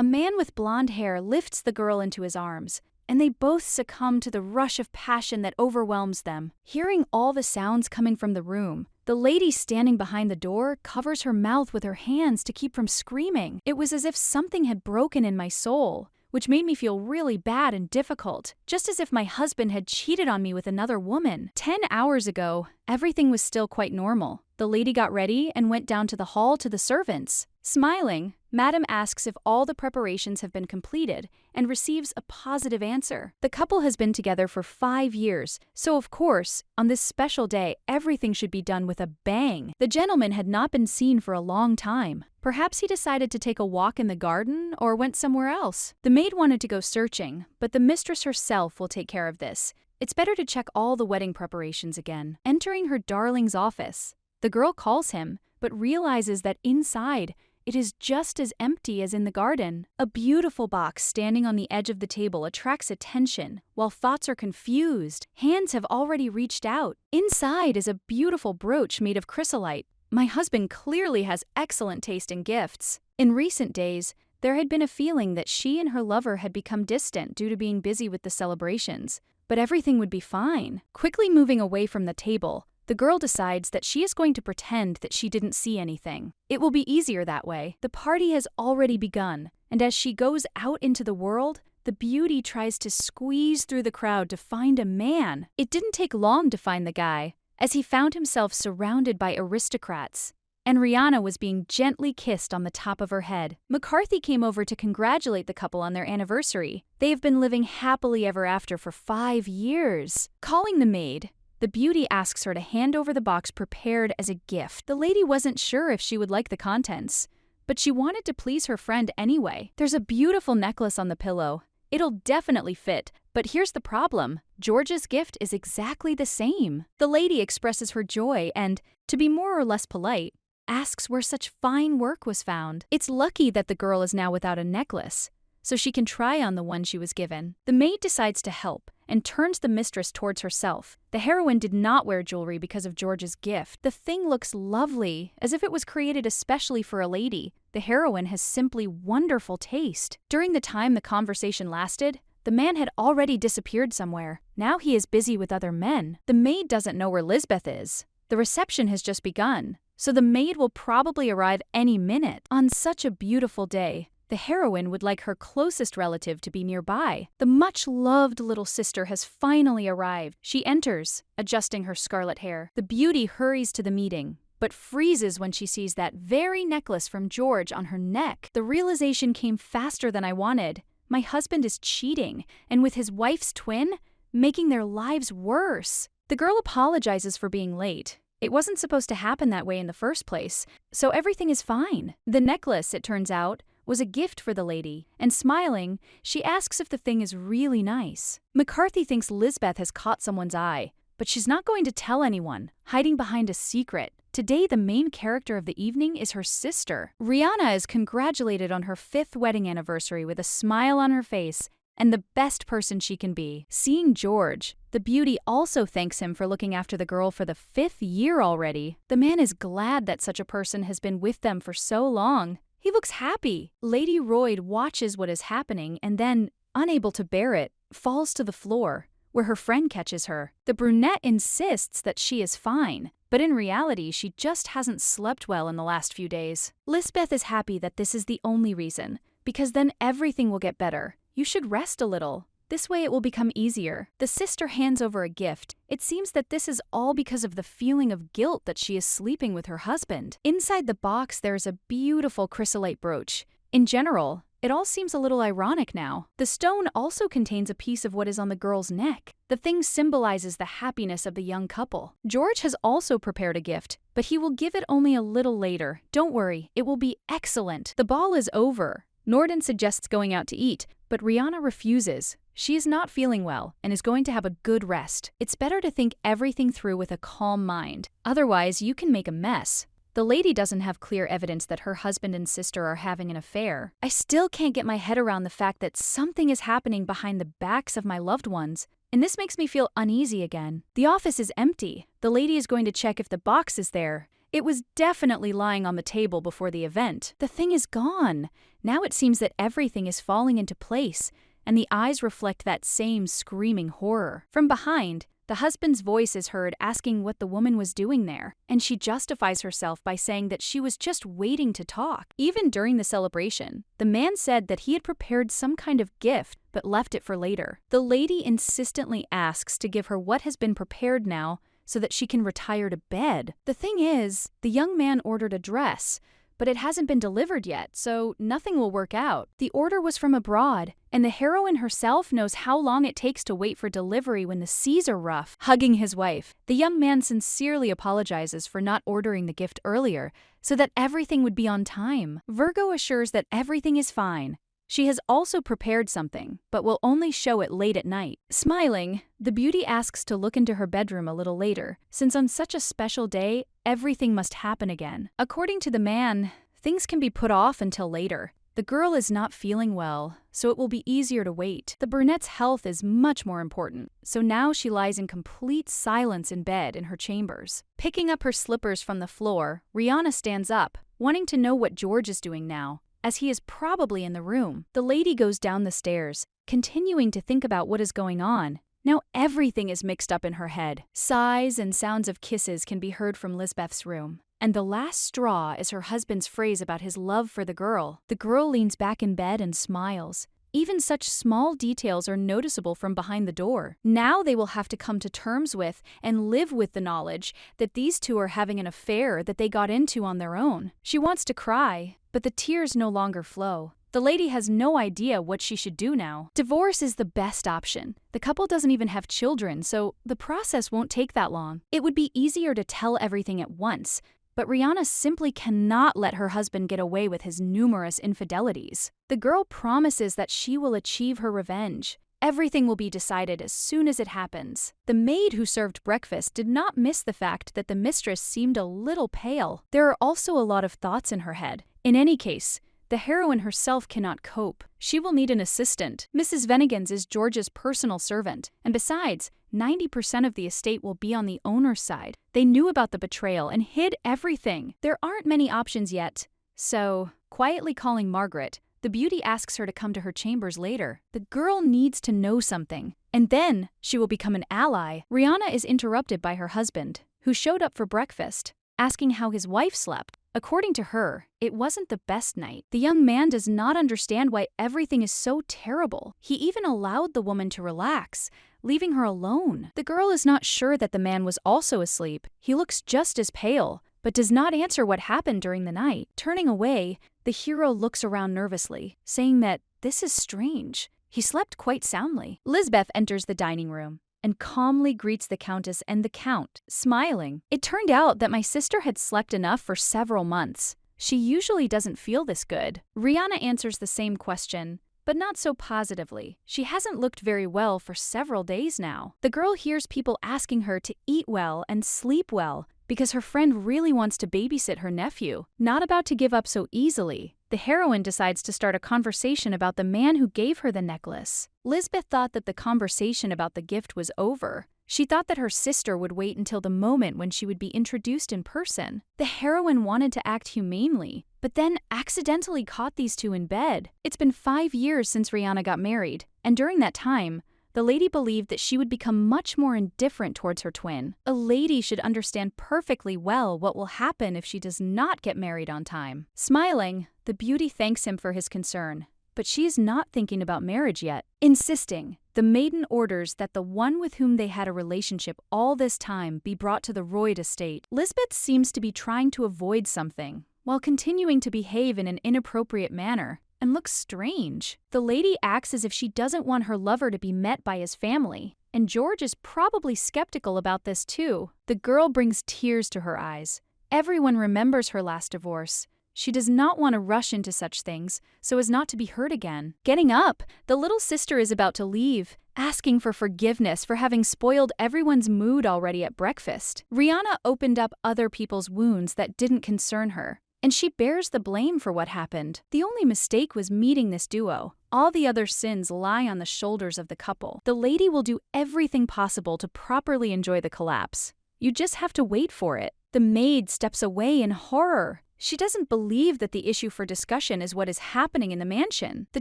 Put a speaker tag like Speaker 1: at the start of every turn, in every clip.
Speaker 1: A man with blonde hair lifts the girl into his arms, and they both succumb to the rush of passion that overwhelms them. Hearing all the sounds coming from the room, the lady standing behind the door covers her mouth with her hands to keep from screaming. It was as if something had broken in my soul, which made me feel really bad and difficult, just as if my husband had cheated on me with another woman. 10 hours ago, everything was still quite normal. The lady got ready and went down to the hall to the servants. Smiling, Madam asks if all the preparations have been completed and receives a positive answer. The couple has been together for 5 years, so of course, on this special day, everything should be done with a bang. The gentleman had not been seen for a long time. Perhaps he decided to take a walk in the garden or went somewhere else. The maid wanted to go searching, but the mistress herself will take care of this. It's better to check all the wedding preparations again. Entering her darling's office, the girl calls him, but realizes that inside, it is just as empty as in the garden. A beautiful box standing on the edge of the table attracts attention, while thoughts are confused. Hands have already reached out. Inside is a beautiful brooch made of chrysolite. My husband clearly has excellent taste in gifts. In recent days, there had been a feeling that she and her lover had become distant due to being busy with the celebrations, but everything would be fine. Quickly moving away from the table, the girl decides that she is going to pretend that she didn't see anything. It will be easier that way. The party has already begun, and as she goes out into the world, the beauty tries to squeeze through the crowd to find a man. It didn't take long to find the guy, as he found himself surrounded by aristocrats, and Rihanna was being gently kissed on the top of her head. McCarthy came over to congratulate the couple on their anniversary. They have been living happily ever after for 5 years. Calling the maid, the beauty asks her to hand over the box prepared as a gift. The lady wasn't sure if she would like the contents, but she wanted to please her friend anyway. There's a beautiful necklace on the pillow. It'll definitely fit, but here's the problem. George's gift is exactly the same. The lady expresses her joy and, to be more or less polite, asks where such fine work was found. It's lucky that the girl is now without a necklace, so she can try on the one she was given. The maid decides to help and turns the mistress towards herself. The heroine did not wear jewelry because of George's gift. The thing looks lovely, as if it was created especially for a lady. The heroine has simply wonderful taste. During the time the conversation lasted, the man had already disappeared somewhere. Now he is busy with other men. The maid doesn't know where Lisbeth is. The reception has just begun, so the maid will probably arrive any minute. On such a beautiful day, the heroine would like her closest relative to be nearby. The much-loved little sister has finally arrived. She enters, adjusting her scarlet hair. The beauty hurries to the meeting, but freezes when she sees that very necklace from George on her neck. The realization came faster than I wanted. My husband is cheating, and with his wife's twin, making their lives worse. The girl apologizes for being late. It wasn't supposed to happen that way in the first place, so everything is fine. The necklace, it turns out, was a gift for the lady, and smiling, she asks if the thing is really nice. McCarthy thinks Lisbeth has caught someone's eye, but she's not going to tell anyone, hiding behind a secret. Today, the main character of the evening is her sister. Rihanna is congratulated on her 5th wedding anniversary with a smile on her face and the best person she can be. Seeing George, the beauty also thanks him for looking after the girl for the 5th year already. The man is glad that such a person has been with them for so long. He looks happy. Lady Royd watches what is happening and then, unable to bear it, falls to the floor, where her friend catches her. The brunette insists that she is fine, but in reality, she just hasn't slept well in the last few days. Lisbeth is happy that this is the only reason, because then everything will get better. You should rest a little. This way it will become easier. The sister hands over a gift. It seems that this is all because of the feeling of guilt that she is sleeping with her husband. Inside the box, there is a beautiful chrysolite brooch. In general, it all seems a little ironic now. The stone also contains a piece of what is on the girl's neck. The thing symbolizes the happiness of the young couple. George has also prepared a gift, but he will give it only a little later. Don't worry, it will be excellent. The ball is over. Norden suggests going out to eat, but Rihanna refuses. She is not feeling well and is going to have a good rest. It's better to think everything through with a calm mind. Otherwise, you can make a mess. The lady doesn't have clear evidence that her husband and sister are having an affair. I still can't get my head around the fact that something is happening behind the backs of my loved ones, and this makes me feel uneasy again. The office is empty. The lady is going to check if the box is there, It was definitely lying on the table before the event. The thing is gone. Now it seems that everything is falling into place, and the eyes reflect that same screaming horror. From behind, the husband's voice is heard asking what the woman was doing there, and she justifies herself by saying that she was just waiting to talk. Even during the celebration, the man said that he had prepared some kind of gift but left it for later. The lady insistently asks to give her what has been prepared now so that she can retire to bed. The thing is, the young man ordered a dress, but it hasn't been delivered yet, so nothing will work out. The order was from abroad, and the heroine herself knows how long it takes to wait for delivery when the seas are rough. Hugging his wife, the young man sincerely apologizes for not ordering the gift earlier, so that everything would be on time. Virgo assures that everything is fine. She has also prepared something, but will only show it late at night. Smiling, the beauty asks to look into her bedroom a little later, since on such a special day, everything must happen again. According to the man, things can be put off until later. The girl is not feeling well, so it will be easier to wait. The brunette's health is much more important, so now she lies in complete silence in bed in her chambers. Picking up her slippers from the floor, Rihanna stands up, wanting to know what George is doing now, as he is probably in the room. The lady goes down the stairs, continuing to think about what is going on. Now everything is mixed up in her head. Sighs and sounds of kisses can be heard from Lisbeth's room. And the last straw is her husband's phrase about his love for the girl. The girl leans back in bed and smiles. Even such small details are noticeable from behind the door. Now they will have to come to terms with and live with the knowledge that these two are having an affair that they got into on their own. She wants to cry, but the tears no longer flow. The lady has no idea what she should do now. Divorce is the best option. The couple doesn't even have children, so the process won't take that long. It would be easier to tell everything at once, but Rihanna simply cannot let her husband get away with his numerous infidelities. The girl promises that she will achieve her revenge. Everything will be decided as soon as it happens. The maid who served breakfast did not miss the fact that the mistress seemed a little pale. There are also a lot of thoughts in her head. In any case, the heroine herself cannot cope. She will need an assistant. Mrs. Venigans is George's personal servant, and besides, 90% of the estate will be on the owner's side. They knew about the betrayal and hid everything. There aren't many options yet. So, quietly calling Margaret, the beauty asks her to come to her chambers later. The girl needs to know something, and then she will become an ally. Rihanna is interrupted by her husband, who showed up for breakfast, asking how his wife slept. According to her, it wasn't the best night. The young man does not understand why everything is so terrible. He even allowed the woman to relax, leaving her alone. The girl is not sure that the man was also asleep. He looks just as pale, but does not answer what happened during the night. Turning away, the hero looks around nervously, saying that this is strange. He slept quite soundly. Lisbeth enters the dining room and calmly greets the Countess and the Count, smiling. It turned out that my sister had slept enough for several months. She usually doesn't feel this good. Rihanna answers the same question, but not so positively. She hasn't looked very well for several days now. The girl hears people asking her to eat well and sleep well because her friend really wants to babysit her nephew. Not about to give up so easily, the heroine decides to start a conversation about the man who gave her the necklace. Lisbeth thought that the conversation about the gift was over. She thought that her sister would wait until the moment when she would be introduced in person. The heroine wanted to act humanely, but then accidentally caught these two in bed. It's been 5 years since Rihanna got married, and during that time, the lady believed that she would become much more indifferent towards her twin. A lady should understand perfectly well what will happen if she does not get married on time. Smiling, the beauty thanks him for his concern, but she is not thinking about marriage yet. Insisting, the maiden orders that the one with whom they had a relationship all this time be brought to the Royd estate. Lisbeth seems to be trying to avoid something, while continuing to behave in an inappropriate manner, and looks strange. The lady acts as if she doesn't want her lover to be met by his family, and George is probably skeptical about this too. The girl brings tears to her eyes. Everyone remembers her last divorce. She does not want to rush into such things, so as not to be hurt again. Getting up, the little sister is about to leave, asking for forgiveness for having spoiled everyone's mood already at breakfast. Rihanna opened up other people's wounds that didn't concern her, and she bears the blame for what happened. The only mistake was meeting this duo. All the other sins lie on the shoulders of the couple. The lady will do everything possible to properly enjoy the collapse. You just have to wait for it. The maid steps away in horror. She doesn't believe that the issue for discussion is what is happening in the mansion. The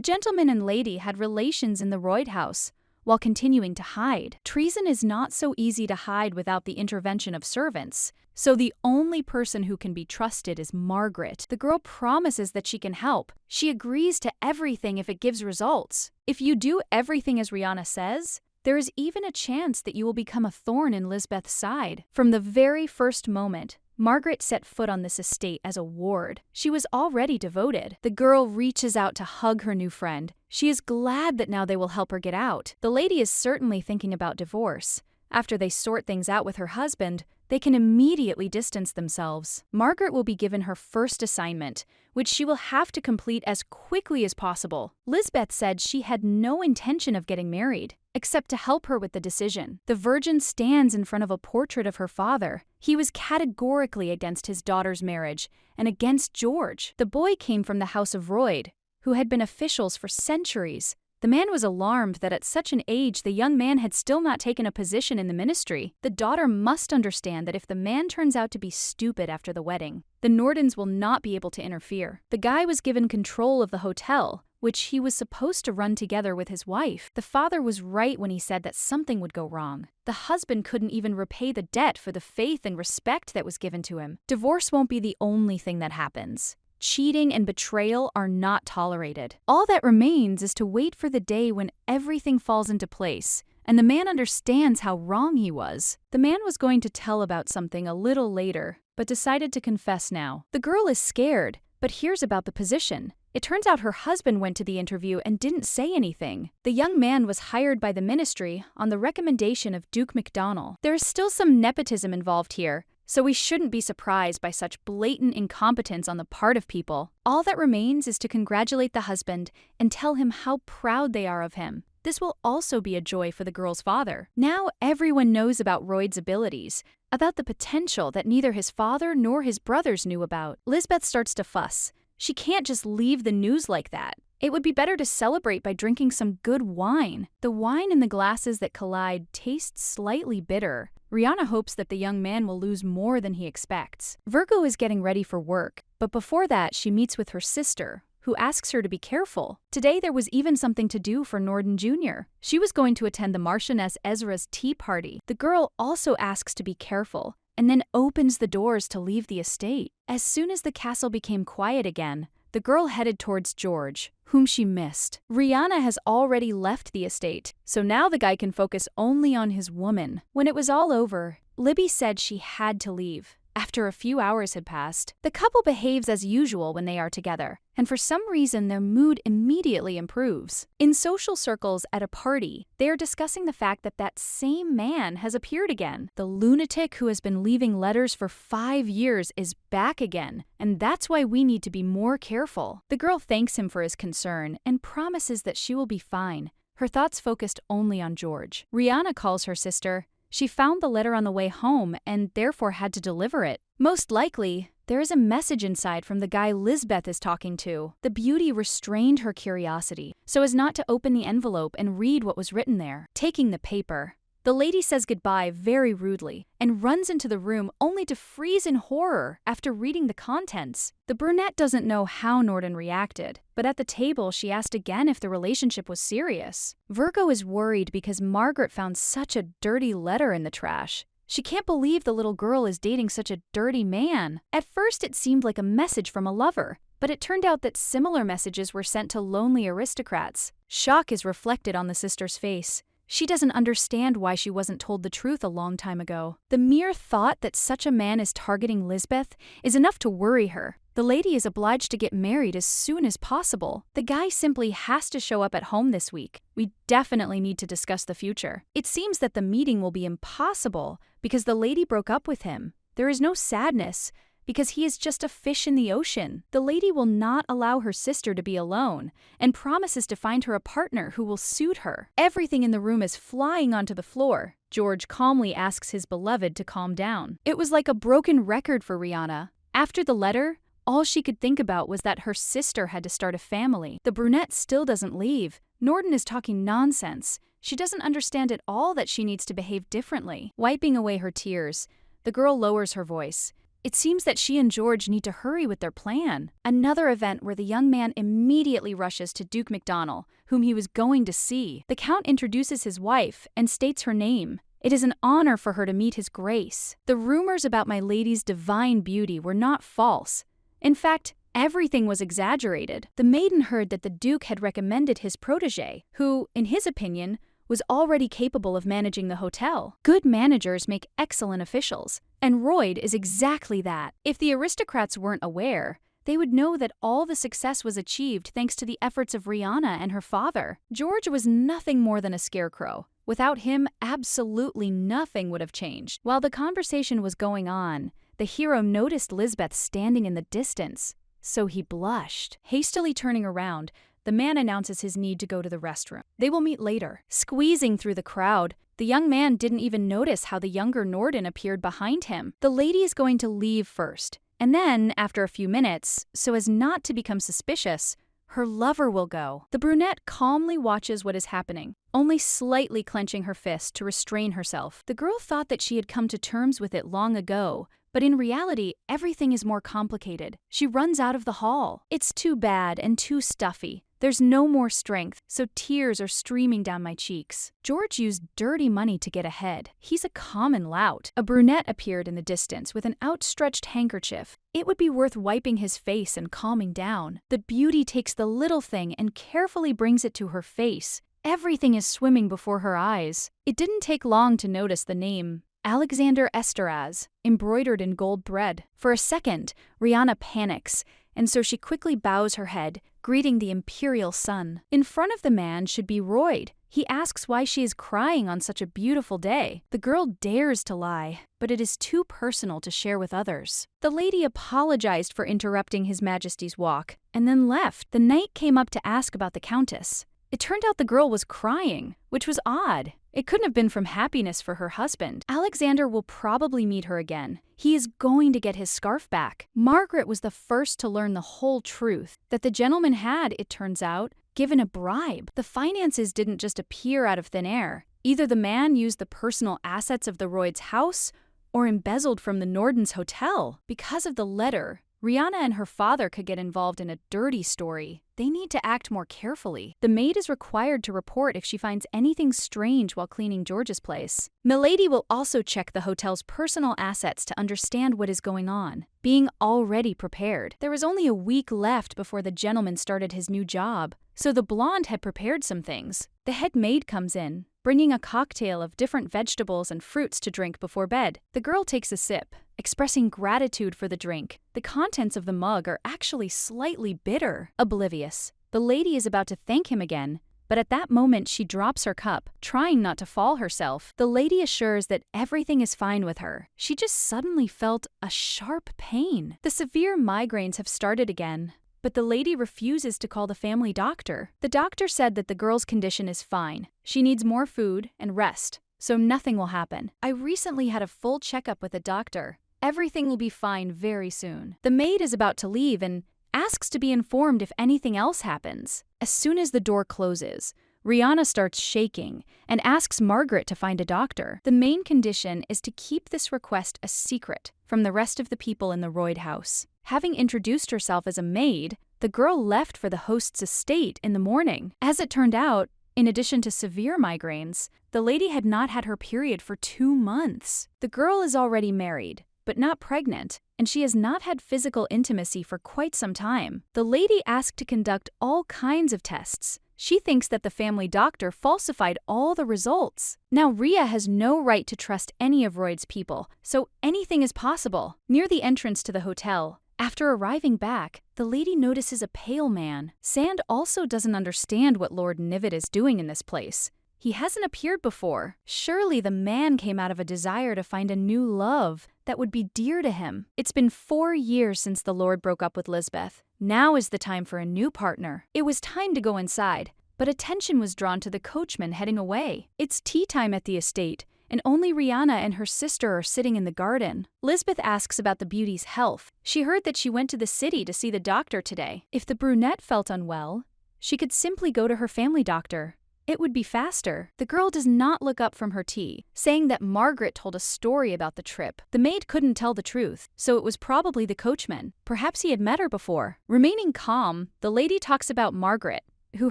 Speaker 1: gentleman and lady had relations in the Royd house, while continuing to hide. Treason is not so easy to hide without the intervention of servants, so the only person who can be trusted is Margaret. The girl promises that she can help. She agrees to everything if it gives results. If you do everything as Rihanna says, there is even a chance that you will become a thorn in Lisbeth's side. From the very first moment, Margaret set foot on this estate as a ward. She was already devoted. The girl reaches out to hug her new friend. She is glad that now they will help her get out. The lady is certainly thinking about divorce. After they sort things out with her husband, they can immediately distance themselves. Margaret will be given her first assignment, which she will have to complete as quickly as possible. Lisbeth said she had no intention of getting married, except to help her with the decision. The Virgin stands in front of a portrait of her father. He was categorically against his daughter's marriage and against George. The boy came from the House of Royd, who had been officials for centuries. The man was alarmed that at such an age the young man had still not taken a position in the ministry. The daughter must understand that if the man turns out to be stupid after the wedding, the Nordens will not be able to interfere. The guy was given control of the hotel, which he was supposed to run together with his wife. The father was right when he said that something would go wrong. The husband couldn't even repay the debt for the faith and respect that was given to him. Divorce won't be the only thing that happens. Cheating and betrayal are not tolerated. All that remains is to wait for the day when everything falls into place and the man understands how wrong he was. The man was going to tell about something a little later, but decided to confess now. The girl is scared, but hears about the position. It turns out her husband went to the interview and didn't say anything. The young man was hired by the ministry on the recommendation of Duke MacDonald. There is still some nepotism involved here, so we shouldn't be surprised by such blatant incompetence on the part of people. All that remains is to congratulate the husband and tell him how proud they are of him. This will also be a joy for the girl's father. Now everyone knows about Royd's abilities, about the potential that neither his father nor his brothers knew about. Lisbeth starts to fuss. She can't just leave the news like that. It would be better to celebrate by drinking some good wine. The wine in the glasses that collide tastes slightly bitter. Rihanna hopes that the young man will lose more than he expects. Virgo is getting ready for work, but before that she meets with her sister, who asks her to be careful. Today there was even something to do for Norden Jr. She was going to attend the Marchioness Ezra's tea party. The girl also asks to be careful, and then opens the doors to leave the estate. As soon as the castle became quiet again, the girl headed towards George, whom she missed. Rihanna has already left the estate, so now the guy can focus only on his woman. When it was all over, Libby said she had to leave. After a few hours had passed, the couple behaves as usual when they are together, and for some reason their mood immediately improves. In social circles at a party, they are discussing the fact that that same man has appeared again. The lunatic who has been leaving letters for 5 years is back again, and that's why we need to be more careful. The girl thanks him for his concern and promises that she will be fine, her thoughts focused only on George. Rihanna calls her sister. She found the letter on the way home and therefore had to deliver it. Most likely, there is a message inside from the guy Lisbeth is talking to. The beauty restrained her curiosity so as not to open the envelope and read what was written there. Taking the paper, the lady says goodbye very rudely and runs into the room only to freeze in horror after reading the contents. The brunette doesn't know how Norden reacted, but at the table she asked again if the relationship was serious. Virgo is worried because Margaret found such a dirty letter in the trash. She can't believe the little girl is dating such a dirty man. At first it seemed like a message from a lover, but it turned out that similar messages were sent to lonely aristocrats. Shock is reflected on the sister's face. She doesn't understand why she wasn't told the truth a long time ago. The mere thought that such a man is targeting Lisbeth is enough to worry her. The lady is obliged to get married as soon as possible. The guy simply has to show up at home this week. We definitely need to discuss the future. It seems that the meeting will be impossible because the lady broke up with him. There is no sadness, because he is just a fish in the ocean. The lady will not allow her sister to be alone and promises to find her a partner who will suit her. Everything in the room is flying onto the floor. George calmly asks his beloved to calm down. It was like a broken record for Rihanna. After the letter, all she could think about was that her sister had to start a family. The brunette still doesn't leave. Norden is talking nonsense. She doesn't understand at all that she needs to behave differently. Wiping away her tears, the girl lowers her voice. It seems that she and George need to hurry with their plan. Another event where the young man immediately rushes to Duke MacDonald, whom he was going to see. The Count introduces his wife and states her name. It is an honor for her to meet His Grace. The rumors about my lady's divine beauty were not false. In fact, everything was exaggerated. The maiden heard that the Duke had recommended his protégé, who, in his opinion, was already capable of managing the hotel. Good managers make excellent officials, and Royd is exactly that. If the aristocrats weren't aware, they would know that all the success was achieved thanks to the efforts of Rihanna and her father. George was nothing more than a scarecrow. Without him, absolutely nothing would have changed. While the conversation was going on, the hero noticed Lisbeth standing in the distance, so he blushed. Hastily turning around, the man announces his need to go to the restroom. They will meet later. Squeezing through the crowd, the young man didn't even notice how the younger Norden appeared behind him. The lady is going to leave first, and then, after a few minutes, so as not to become suspicious, her lover will go. The brunette calmly watches what is happening, only slightly clenching her fist to restrain herself. The girl thought that she had come to terms with it long ago, but in reality, everything is more complicated. She runs out of the hall. It's too bad and too stuffy. There's no more strength, so tears are streaming down my cheeks. George used dirty money to get ahead. He's a common lout. A brunette appeared in the distance with an outstretched handkerchief. It would be worth wiping his face and calming down. The beauty takes the little thing and carefully brings it to her face. Everything is swimming before her eyes. It didn't take long to notice the name Alexander Esterhaz, embroidered in gold thread. For a second, Rihanna panics, and so she quickly bows her head, greeting the imperial sun. In front of the man should be Royd. He asks why she is crying on such a beautiful day. The girl dares to lie, but it is too personal to share with others. The lady apologized for interrupting His Majesty's walk, and then left. The knight came up to ask about the Countess. It turned out the girl was crying, which was odd. It couldn't have been from happiness for her husband. Alexander will probably meet her again. He is going to get his scarf back. Margaret was the first to learn the whole truth, that the gentleman had, it turns out, given a bribe. The finances didn't just appear out of thin air. Either the man used the personal assets of the Royds' house or embezzled from the Norden's hotel. Because of the letter, Rihanna and her father could get involved in a dirty story. They need to act more carefully. The maid is required to report if she finds anything strange while cleaning George's place. Milady will also check the hotel's personal assets to understand what is going on, being already prepared. There was only a week left before the gentleman started his new job, so the blonde had prepared some things. The head maid comes in, bringing a cocktail of different vegetables and fruits to drink before bed. The girl takes a sip, expressing gratitude for the drink. The contents of the mug are actually slightly bitter. Oblivious, the lady is about to thank him again, but at that moment she drops her cup, trying not to fall herself. The lady assures that everything is fine with her. She just suddenly felt a sharp pain. The severe migraines have started again, but the lady refuses to call the family doctor. The doctor said that the girl's condition is fine. She needs more food and rest, so nothing will happen. I recently had a full checkup with a doctor. Everything will be fine very soon. The maid is about to leave and asks to be informed if anything else happens. As soon as the door closes, Rihanna starts shaking and asks Margaret to find a doctor. The main condition is to keep this request a secret from the rest of the people in the Royd house. Having introduced herself as a maid, the girl left for the host's estate in the morning. As it turned out, in addition to severe migraines, the lady had not had her period for 2 months. The girl is already married, but not pregnant, and she has not had physical intimacy for quite some time. The lady asked to conduct all kinds of tests. She thinks that the family doctor falsified all the results. Now Rhea has no right to trust any of Royd's people, so anything is possible. Near the entrance to the hotel, after arriving back, the lady notices a pale man. Sand also doesn't understand what Lord Nivet is doing in this place. He hasn't appeared before. Surely the man came out of a desire to find a new love that would be dear to him. It's been 4 years since the Lord broke up with Lisbeth. Now is the time for a new partner. It was time to go inside, but attention was drawn to the coachman heading away. It's tea time at the estate, and only Rihanna and her sister are sitting in the garden. Lisbeth asks about the beauty's health. She heard that she went to the city to see the doctor today. If the brunette felt unwell, she could simply go to her family doctor. It would be faster. The girl does not look up from her tea, saying that Margaret told a story about the trip. The maid couldn't tell the truth, so it was probably the coachman. Perhaps he had met her before. Remaining calm, the lady talks about Margaret, who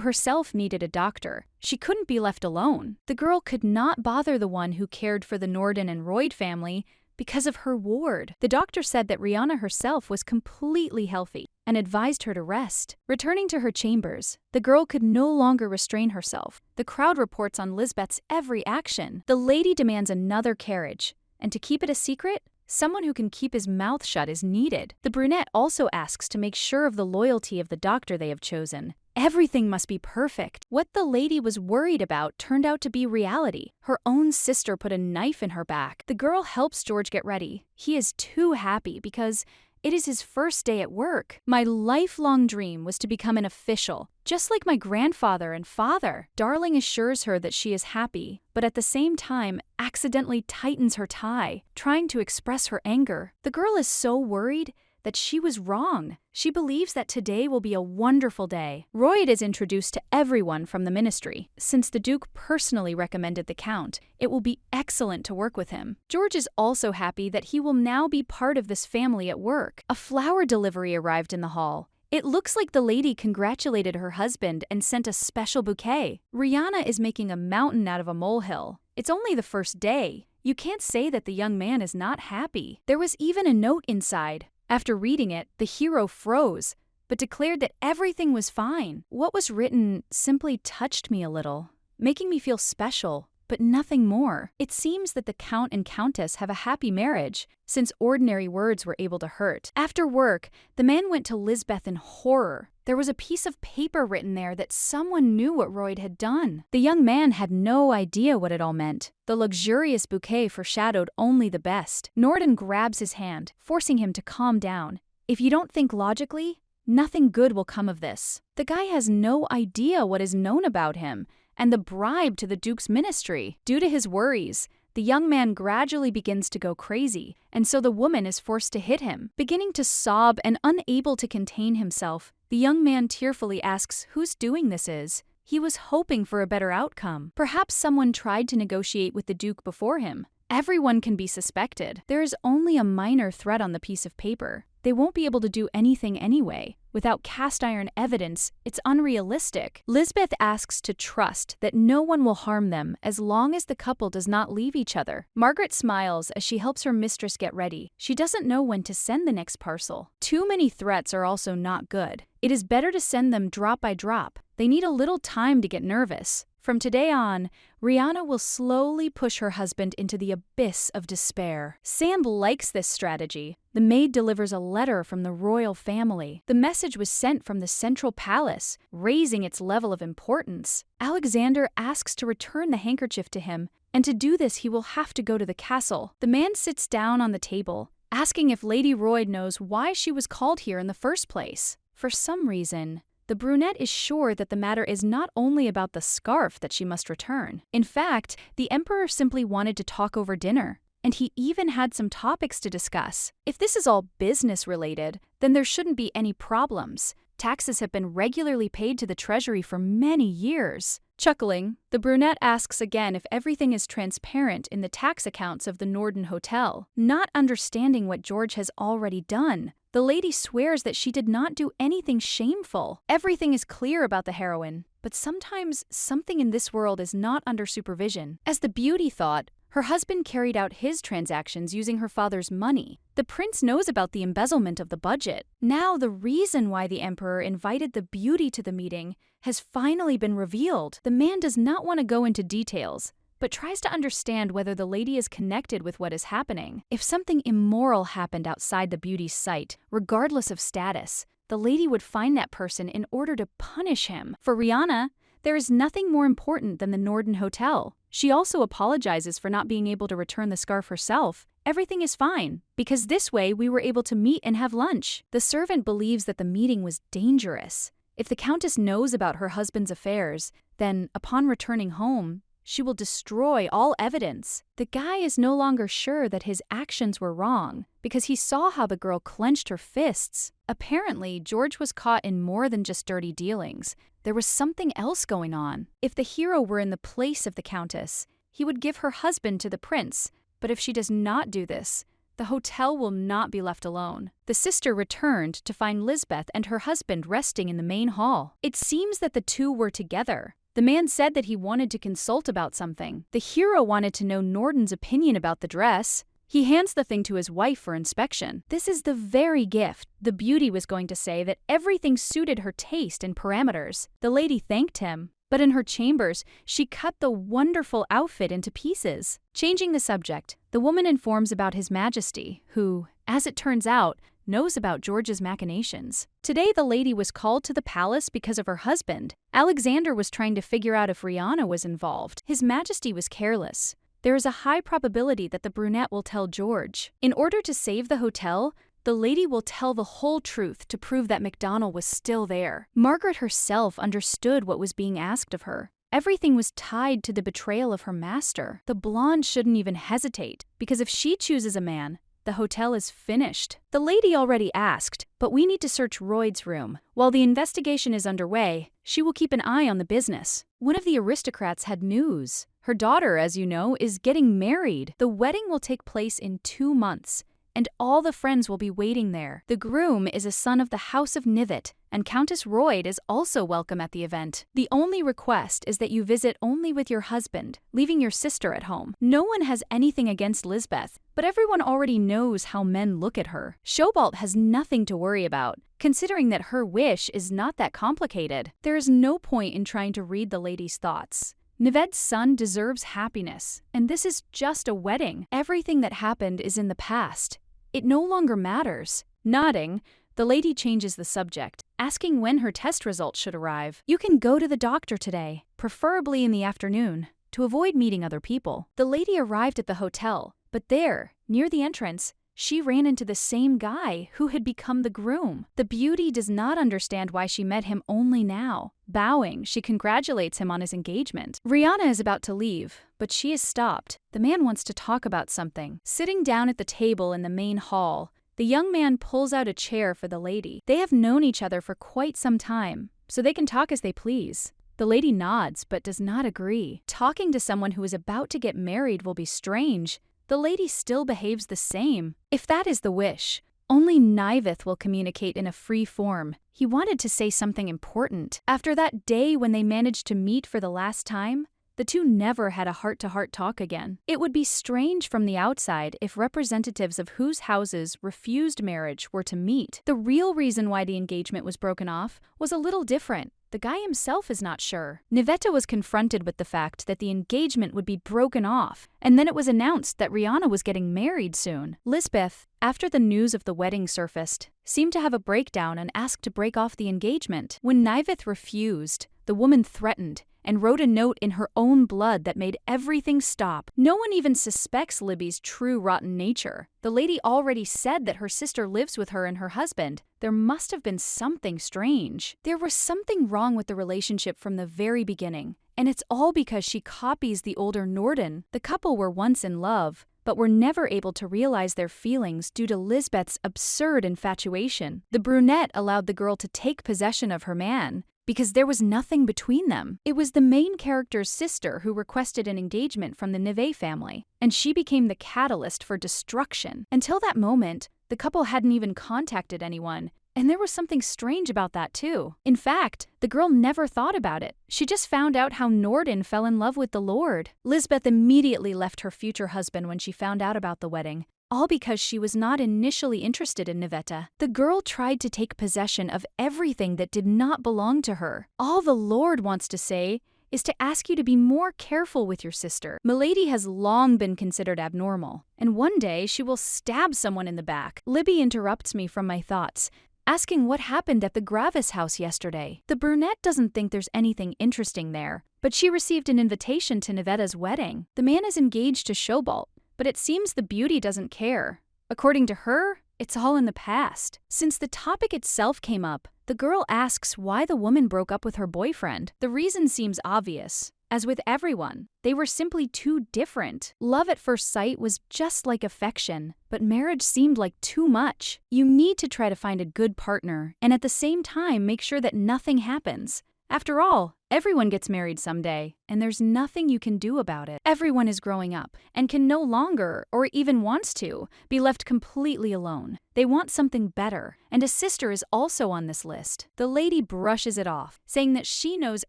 Speaker 1: herself needed a doctor. She couldn't be left alone. The girl could not bother the one who cared for the Norden and Royd family because of her ward. The doctor said that Rihanna herself was completely healthy and advised her to rest. Returning to her chambers, the girl could no longer restrain herself. The crowd reports on Lisbeth's every action. The lady demands another carriage, and to keep it a secret, someone who can keep his mouth shut is needed. The brunette also asks to make sure of the loyalty of the doctor they have chosen. Everything must be perfect. What the lady was worried about turned out to be reality. Her own sister put a knife in her back. The girl helps George get ready. He is too happy because it is his first day at work. My lifelong dream was to become an official, just like my grandfather and father. Darling assures her that she is happy, but at the same time accidentally tightens her tie, trying to express her anger. The girl is so worried that she was wrong. She believes that today will be a wonderful day. Royd is introduced to everyone from the ministry. Since the Duke personally recommended the Count, it will be excellent to work with him. George is also happy that he will now be part of this family at work. A flower delivery arrived in the hall. It looks like the lady congratulated her husband and sent a special bouquet. Rihanna is making a mountain out of a molehill. It's only the first day. You can't say that the young man is not happy. There was even a note inside. After reading it, the hero froze, but declared that everything was fine. What was written simply touched me a little, making me feel special, but nothing more. It seems that the Count and Countess have a happy marriage, since ordinary words were able to hurt. After work, the man went to Lisbeth in horror. There was a piece of paper written there that someone knew what Royd had done. The young man had no idea what it all meant. The luxurious bouquet foreshadowed only the best. Norden grabs his hand, forcing him to calm down. If you don't think logically, nothing good will come of this. The guy has no idea what is known about him and the bribe to the Duke's ministry. Due to his worries, the young man gradually begins to go crazy, and so the woman is forced to hit him. Beginning to sob and unable to contain himself, the young man tearfully asks whose doing this is. He was hoping for a better outcome. Perhaps someone tried to negotiate with the Duke before him. Everyone can be suspected. There is only a minor threat on the piece of paper. They won't be able to do anything anyway. Without cast iron evidence, it's unrealistic. Lisbeth asks to trust that no one will harm them as long as the couple does not leave each other. Margaret smiles as she helps her mistress get ready. She doesn't know when to send the next parcel. Too many threats are also not good. It is better to send them drop by drop. They need a little time to get nervous. From today on, Rihanna will slowly push her husband into the abyss of despair. Sam likes this strategy. The maid delivers a letter from the royal family. The message was sent from the central palace, raising its level of importance. Alexander asks to return the handkerchief to him, and to do this he will have to go to the castle. The man sits down on the table, asking if Lady Royd knows why she was called here in the first place. For some reason, the brunette is sure that the matter is not only about the scarf that she must return. In fact, the emperor simply wanted to talk over dinner, and he even had some topics to discuss. If this is all business-related, then there shouldn't be any problems. Taxes have been regularly paid to the treasury for many years. Chuckling, the brunette asks again if everything is transparent in the tax accounts of the Norden Hotel, not understanding what George has already done. The lady swears that she did not do anything shameful. Everything is clear about the heroine, but sometimes something in this world is not under supervision. As the beauty thought, her husband carried out his transactions using her father's money. The prince knows about the embezzlement of the budget. Now the reason why the emperor invited the beauty to the meeting has finally been revealed. The man does not want to go into details, but tries to understand whether the lady is connected with what is happening. If something immoral happened outside the beauty's sight, regardless of status, the lady would find that person in order to punish him. For Rihanna, there is nothing more important than the Norden Hotel. She also apologizes for not being able to return the scarf herself. Everything is fine, because this way we were able to meet and have lunch. The servant believes that the meeting was dangerous. If the Countess knows about her husband's affairs, then, upon returning home, She will destroy all evidence. The guy is no longer sure that his actions were wrong because he saw how the girl clenched her fists. Apparently, George was caught in more than just dirty dealings. There was something else going on. If the hero were in the place of the Countess, he would give her husband to the prince. But if she does not do this, the hotel will not be left alone. The sister returned to find Lisbeth and her husband resting in the main hall. It seems that the two were together. The man said that he wanted to consult about something. The hero wanted to know Nordon's opinion about the dress. He hands the thing to his wife for inspection. This is the very gift. The beauty was going to say that everything suited her taste and parameters. The lady thanked him. But in her chambers, she cut the wonderful outfit into pieces. Changing the subject, the woman informs about His Majesty, who, as it turns out, knows about George's machinations. Today, the lady was called to the palace because of her husband. Alexander was trying to figure out if Rihanna was involved. His Majesty was careless. There is a high probability that the brunette will tell George. In order to save the hotel, the lady will tell the whole truth to prove that MacDonald was still there. Margaret herself understood what was being asked of her. Everything was tied to the betrayal of her master. The blonde shouldn't even hesitate, because if she chooses a man, the hotel is finished. The lady already asked, but we need to search Royd's room. While the investigation is underway, she will keep an eye on the business. One of the aristocrats had news. Her daughter, as you know, is getting married. The wedding will take place in 2 months, and all the friends will be waiting there. The groom is a son of the House of Knivet, and Countess Royd is also welcome at the event. The only request is that you visit only with your husband, leaving your sister at home. No one has anything against Lisbeth, but everyone already knows how men look at her. Shobalt has nothing to worry about, considering that her wish is not that complicated. There is no point in trying to read the lady's thoughts. Nived's son deserves happiness, and this is just a wedding. Everything that happened is in the past. It no longer matters. Nodding, the lady changes the subject, asking when her test results should arrive. You can go to the doctor today, preferably in the afternoon, to avoid meeting other people. The lady arrived at the hotel, but there, near the entrance, she ran into the same guy who had become the groom. The beauty does not understand why she met him only now. Bowing, she congratulates him on his engagement. Rihanna is about to leave, but she is stopped. The man wants to talk about something. Sitting down at the table in the main hall, the young man pulls out a chair for the lady. They have known each other for quite some time, so they can talk as they please. The lady nods, but does not agree. Talking to someone who is about to get married will be strange. The lady still behaves the same. If that is the wish, only Niveth will communicate in a free form. He wanted to say something important. After that day when they managed to meet for the last time, the two never had a heart-to-heart talk again. It would be strange from the outside if representatives of whose houses refused marriage were to meet. The real reason why the engagement was broken off was a little different. The guy himself is not sure. Nivetta was confronted with the fact that the engagement would be broken off, and then it was announced that Rihanna was getting married soon. Lisbeth, after the news of the wedding surfaced, seemed to have a breakdown and asked to break off the engagement. When Niveth refused, the woman threatened and wrote a note in her own blood that made everything stop. No one even suspects Libby's true rotten nature. The lady already said that her sister lives with her and her husband. There must have been something strange. There was something wrong with the relationship from the very beginning, and it's all because she copies the older Norden. The couple were once in love, but were never able to realize their feelings due to Lisbeth's absurd infatuation. The brunette allowed the girl to take possession of her man, because there was nothing between them. It was the main character's sister who requested an engagement from the Neve family, and she became the catalyst for destruction. Until that moment, the couple hadn't even contacted anyone, and there was something strange about that too. In fact, the girl never thought about it. She just found out how Norden fell in love with the Lord. Lisbeth immediately left her future husband when she found out about the wedding, all because she was not initially interested in Nivetta. The girl tried to take possession of everything that did not belong to her. All the Lord wants to say is to ask you to be more careful with your sister. Milady has long been considered abnormal, and one day she will stab someone in the back. Libby interrupts me from my thoughts, asking what happened at the Gravis house yesterday. The brunette doesn't think there's anything interesting there, but she received an invitation to Nivetta's wedding. The man is engaged to Shobalt, but it seems the beauty doesn't care. According to her, it's all in the past. Since the topic itself came up, the girl asks why the woman broke up with her boyfriend. The reason seems obvious. As with everyone, they were simply too different. Love at first sight was just like affection, but marriage seemed like too much. You need to try to find a good partner, and at the same time make sure that nothing happens. After all, everyone gets married someday, and there's nothing you can do about it. Everyone is growing up and can no longer, or even wants to, be left completely alone. They want something better, and a sister is also on this list. The lady brushes it off, saying that she knows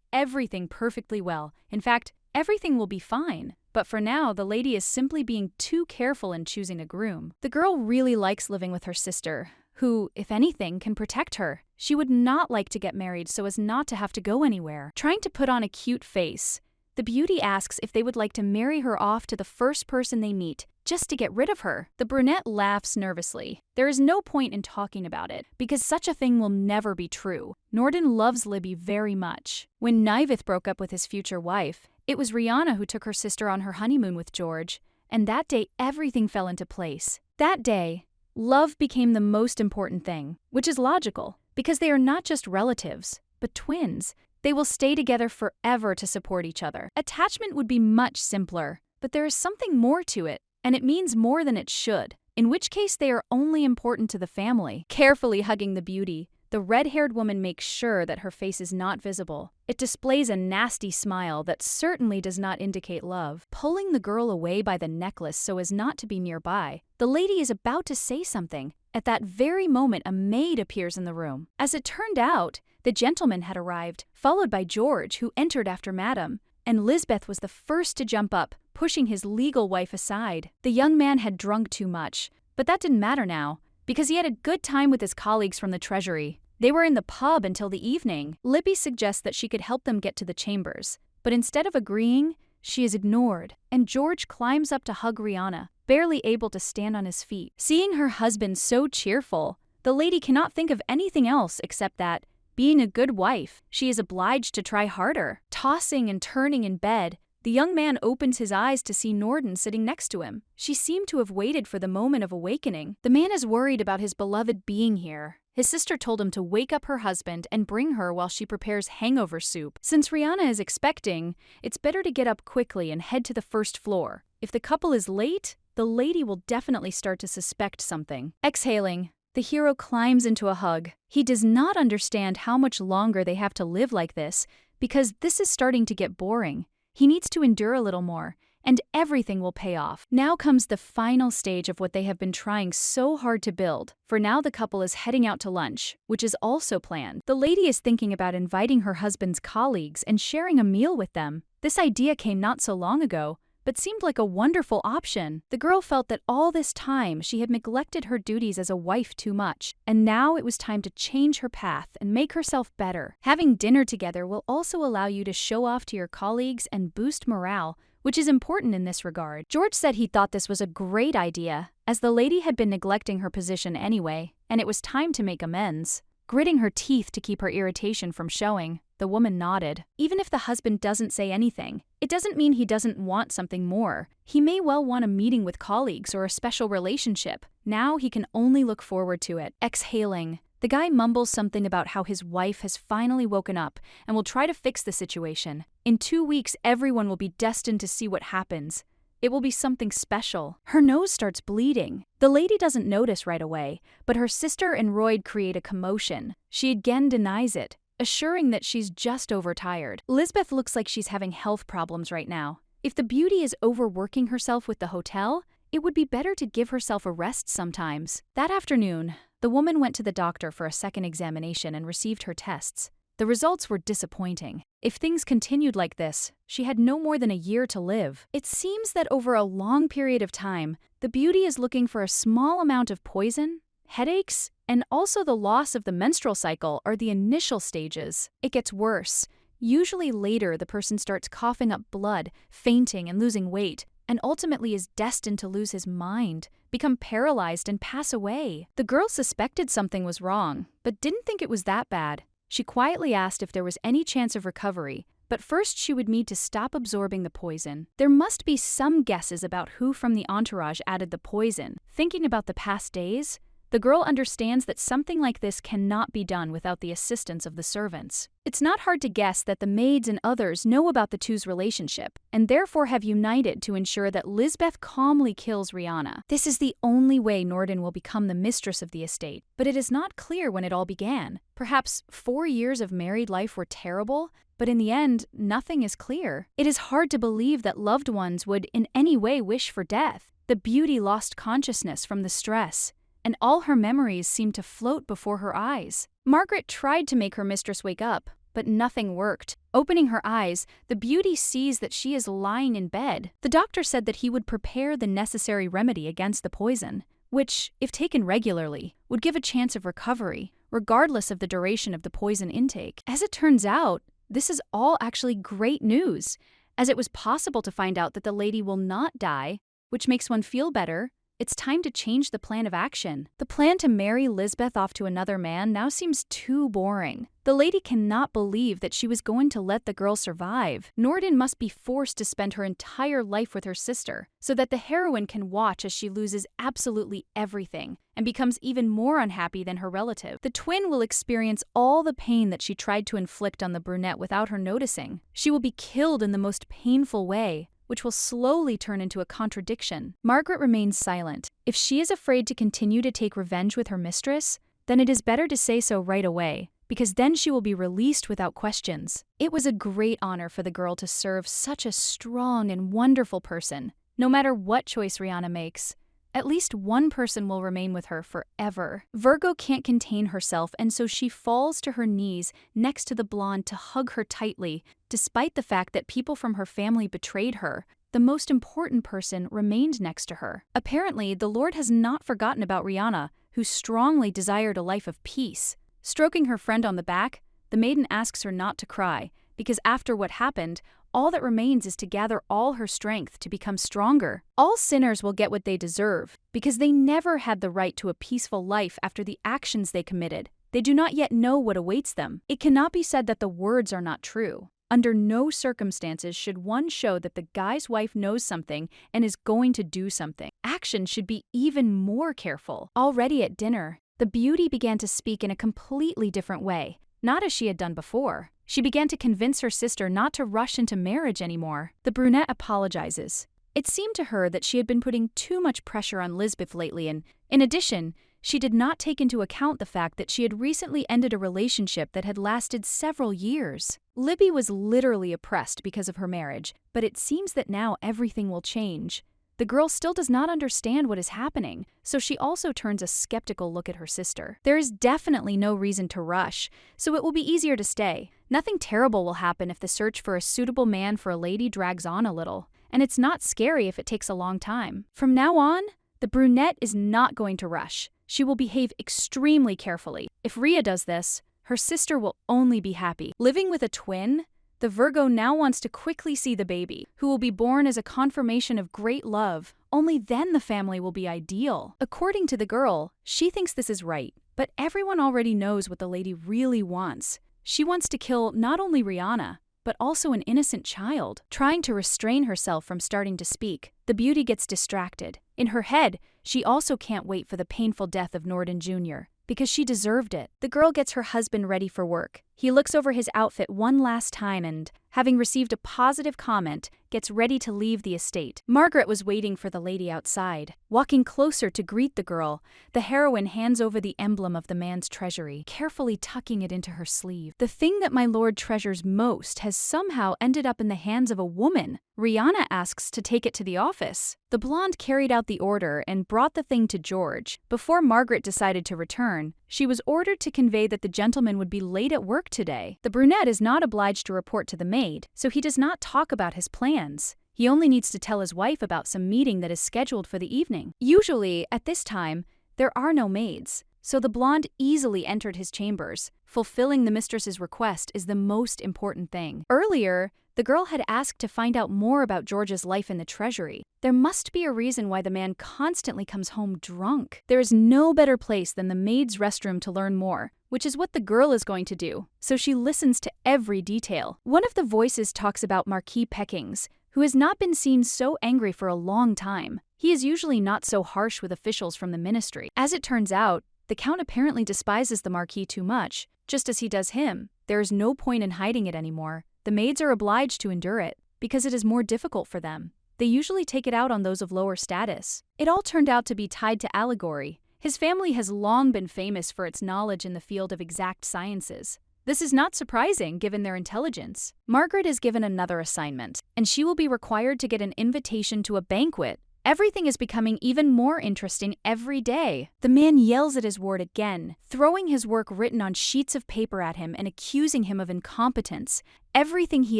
Speaker 1: everything perfectly well. In fact, everything will be fine. But for now, the lady is simply being too careful in choosing a groom. The girl really likes living with her sister, who, if anything, can protect her. She would not like to get married so as not to have to go anywhere. Trying to put on a cute face, the beauty asks if they would like to marry her off to the first person they meet, just to get rid of her. The brunette laughs nervously. There is no point in talking about it, because such a thing will never be true. Norden loves Libby very much. When Niveth broke up with his future wife, it was Rihanna who took her sister on her honeymoon with George, and that day everything fell into place. That day, love became the most important thing, which is logical, because they are not just relatives, but twins. They will stay together forever to support each other. Attachment would be much simpler, but there is something more to it, and it means more than it should, in which case they are only important to the family. Carefully hugging the beauty, the red-haired woman makes sure that her face is not visible. It displays a nasty smile that certainly does not indicate love. Pulling the girl away by the necklace so as not to be nearby, the lady is about to say something. At that very moment, a maid appears in the room. As it turned out, the gentleman had arrived, followed by George, who entered after Madame, and Lisbeth was the first to jump up, pushing his legal wife aside. The young man had drunk too much, but that didn't matter now, because he had a good time with his colleagues from the Treasury. They were in the pub until the evening. Libby suggests that she could help them get to the chambers, but instead of agreeing, she is ignored, and George climbs up to hug Rihanna, barely able to stand on his feet. Seeing her husband so cheerful, the lady cannot think of anything else except that, being a good wife, she is obliged to try harder. Tossing and turning in bed, the young man opens his eyes to see Norden sitting next to him. She seemed to have waited for the moment of awakening. The man is worried about his beloved being here. His sister told him to wake up her husband and bring her while she prepares hangover soup. Since Rihanna is expecting, it's better to get up quickly and head to the first floor. If the couple is late, the lady will definitely start to suspect something. Exhaling, the hero climbs into a hug. He does not understand how much longer they have to live like this, because this is starting to get boring. He needs to endure a little more, and everything will pay off. Now comes the final stage of what they have been trying so hard to build. For now, the couple is heading out to lunch, which is also planned. The lady is thinking about inviting her husband's colleagues and sharing a meal with them. This idea came not so long ago, but seemed like a wonderful option. The girl felt that all this time she had neglected her duties as a wife too much, and now it was time to change her path and make herself better. Having dinner together will also allow you to show off to your colleagues and boost morale, which is important in this regard. George said he thought this was a great idea, as the lady had been neglecting her position anyway, and it was time to make amends. Gritting her teeth to keep her irritation from showing, the woman nodded. Even if the husband doesn't say anything, it doesn't mean he doesn't want something more. He may well want a meeting with colleagues or a special relationship. Now he can only look forward to it. Exhaling, the guy mumbles something about how his wife has finally woken up and will try to fix the situation. In 2 weeks, everyone will be destined to see what happens. It will be something special. Her nose starts bleeding. The lady doesn't notice right away, but her sister and Royd create a commotion. She again denies it, assuring that she's just overtired. Lisbeth looks like she's having health problems right now. If the beauty is overworking herself with the hotel, it would be better to give herself a rest sometimes. That afternoon, the woman went to the doctor for a second examination and received her tests. The results were disappointing. If things continued like this, she had no more than a year to live. It seems that over a long period of time, the beauty is looking for a small amount of poison, headaches, and also the loss of the menstrual cycle are the initial stages. It gets worse. Usually later, the person starts coughing up blood, fainting, and losing weight, and ultimately is destined to lose his mind, become paralyzed, and pass away. The girl suspected something was wrong, but didn't think it was that bad. She quietly asked if there was any chance of recovery, but first she would need to stop absorbing the poison. There must be some guesses about who from the entourage added the poison. Thinking about the past days, The girl understands that something like this cannot be done without the assistance of the servants. It's not hard to guess that the maids and others know about the two's relationship, and therefore have united to ensure that Lisbeth calmly kills Rihanna. This is the only way Norden will become the mistress of the estate, but it is not clear when it all began. Perhaps 4 years of married life were terrible, but in the end, nothing is clear. It is hard to believe that loved ones would in any way wish for death. The beauty lost consciousness from the stress, and all her memories seemed to float before her eyes. Margaret tried to make her mistress wake up, but nothing worked. Opening her eyes, the beauty sees that she is lying in bed. The doctor said that he would prepare the necessary remedy against the poison, which, if taken regularly, would give a chance of recovery, regardless of the duration of the poison intake. As it turns out, this is all actually great news, as it was possible to find out that the lady will not die, which makes one feel better. It's time to change the plan of action. The plan to marry Lisbeth off to another man now seems too boring. The lady cannot believe that she was going to let the girl survive. Norden must be forced to spend her entire life with her sister, so that the heroine can watch as she loses absolutely everything and becomes even more unhappy than her relative. The twin will experience all the pain that she tried to inflict on the brunette without her noticing. She will be killed in the most painful way, which will slowly turn into a contradiction. Margaret remains silent. If she is afraid to continue to take revenge with her mistress, then it is better to say so right away, because then she will be released without questions. It was a great honor for the girl to serve such a strong and wonderful person. No matter what choice Rihanna makes, at least one person will remain with her forever. Virgo can't contain herself, and so she falls to her knees next to the blonde to hug her tightly. Despite the fact that people from her family betrayed her, the most important person remained next to her. Apparently, the Lord has not forgotten about Rihanna, who strongly desired a life of peace. Stroking her friend on the back, the maiden asks her not to cry, because after what happened, all that remains is to gather all her strength to become stronger. All sinners will get what they deserve, because they never had the right to a peaceful life after the actions they committed. They do not yet know what awaits them. It cannot be said that the words are not true. Under no circumstances should one show that the guy's wife knows something and is going to do something. Action should be even more careful. Already at dinner, the beauty began to speak in a completely different way, not as she had done before. She began to convince her sister not to rush into marriage anymore. The brunette apologizes. It seemed to her that she had been putting too much pressure on Lisbeth lately, and, in addition, she did not take into account the fact that she had recently ended a relationship that had lasted several years. Libby was literally oppressed because of her marriage, but it seems that now everything will change. The girl still does not understand what is happening, so she also turns a skeptical look at her sister. There is definitely no reason to rush, so it will be easier to stay. Nothing terrible will happen if the search for a suitable man for a lady drags on a little, and it's not scary if it takes a long time. From now on, the brunette is not going to rush. She will behave extremely carefully. If Rhea does this, her sister will only be happy. Living with a twin, the Virgo now wants to quickly see the baby, who will be born as a confirmation of great love. Only then the family will be ideal. According to the girl, she thinks this is right, but everyone already knows what the lady really wants. She wants to kill not only Rihanna, but also an innocent child. Trying to restrain herself from starting to speak, the beauty gets distracted. In her head, she also can't wait for the painful death of Norden Jr., because she deserved it. The girl gets her husband ready for work. He looks over his outfit one last time and, having received a positive comment, gets ready to leave the estate. Margaret was waiting for the lady outside. Walking closer to greet the girl, the heroine hands over the emblem of the man's treasury, carefully tucking it into her sleeve. The thing that my lord treasures most has somehow ended up in the hands of a woman. Rihanna asks to take it to the office. The blonde carried out the order and brought the thing to George. Before Margaret decided to return, she was ordered to convey that the gentleman would be late at work today. The brunette is not obliged to report to the maid, so he does not talk about his plans. He only needs to tell his wife about some meeting that is scheduled for the evening. Usually, at this time, there are no maids, so the blonde easily entered his chambers. Fulfilling the mistress's request is the most important thing. Earlier, the girl had asked to find out more about George's life in the treasury. There must be a reason why the man constantly comes home drunk. There is no better place than the maid's restroom to learn more, which is what the girl is going to do, so she listens to every detail. One of the voices talks about Marquis Peckings, who has not been seen so angry for a long time. He is usually not so harsh with officials from the ministry. As it turns out, the Count apparently despises the Marquis too much, just as he does him. There is no point in hiding it anymore. The maids are obliged to endure it, because it is more difficult for them. They usually take it out on those of lower status. It all turned out to be tied to Allegory. His family has long been famous for its knowledge in the field of exact sciences. This is not surprising given their intelligence. Margaret is given another assignment, and she will be required to get an invitation to a banquet. Everything is becoming even more interesting every day. The man yells at his ward again, throwing his work written on sheets of paper at him and accusing him of incompetence. Everything he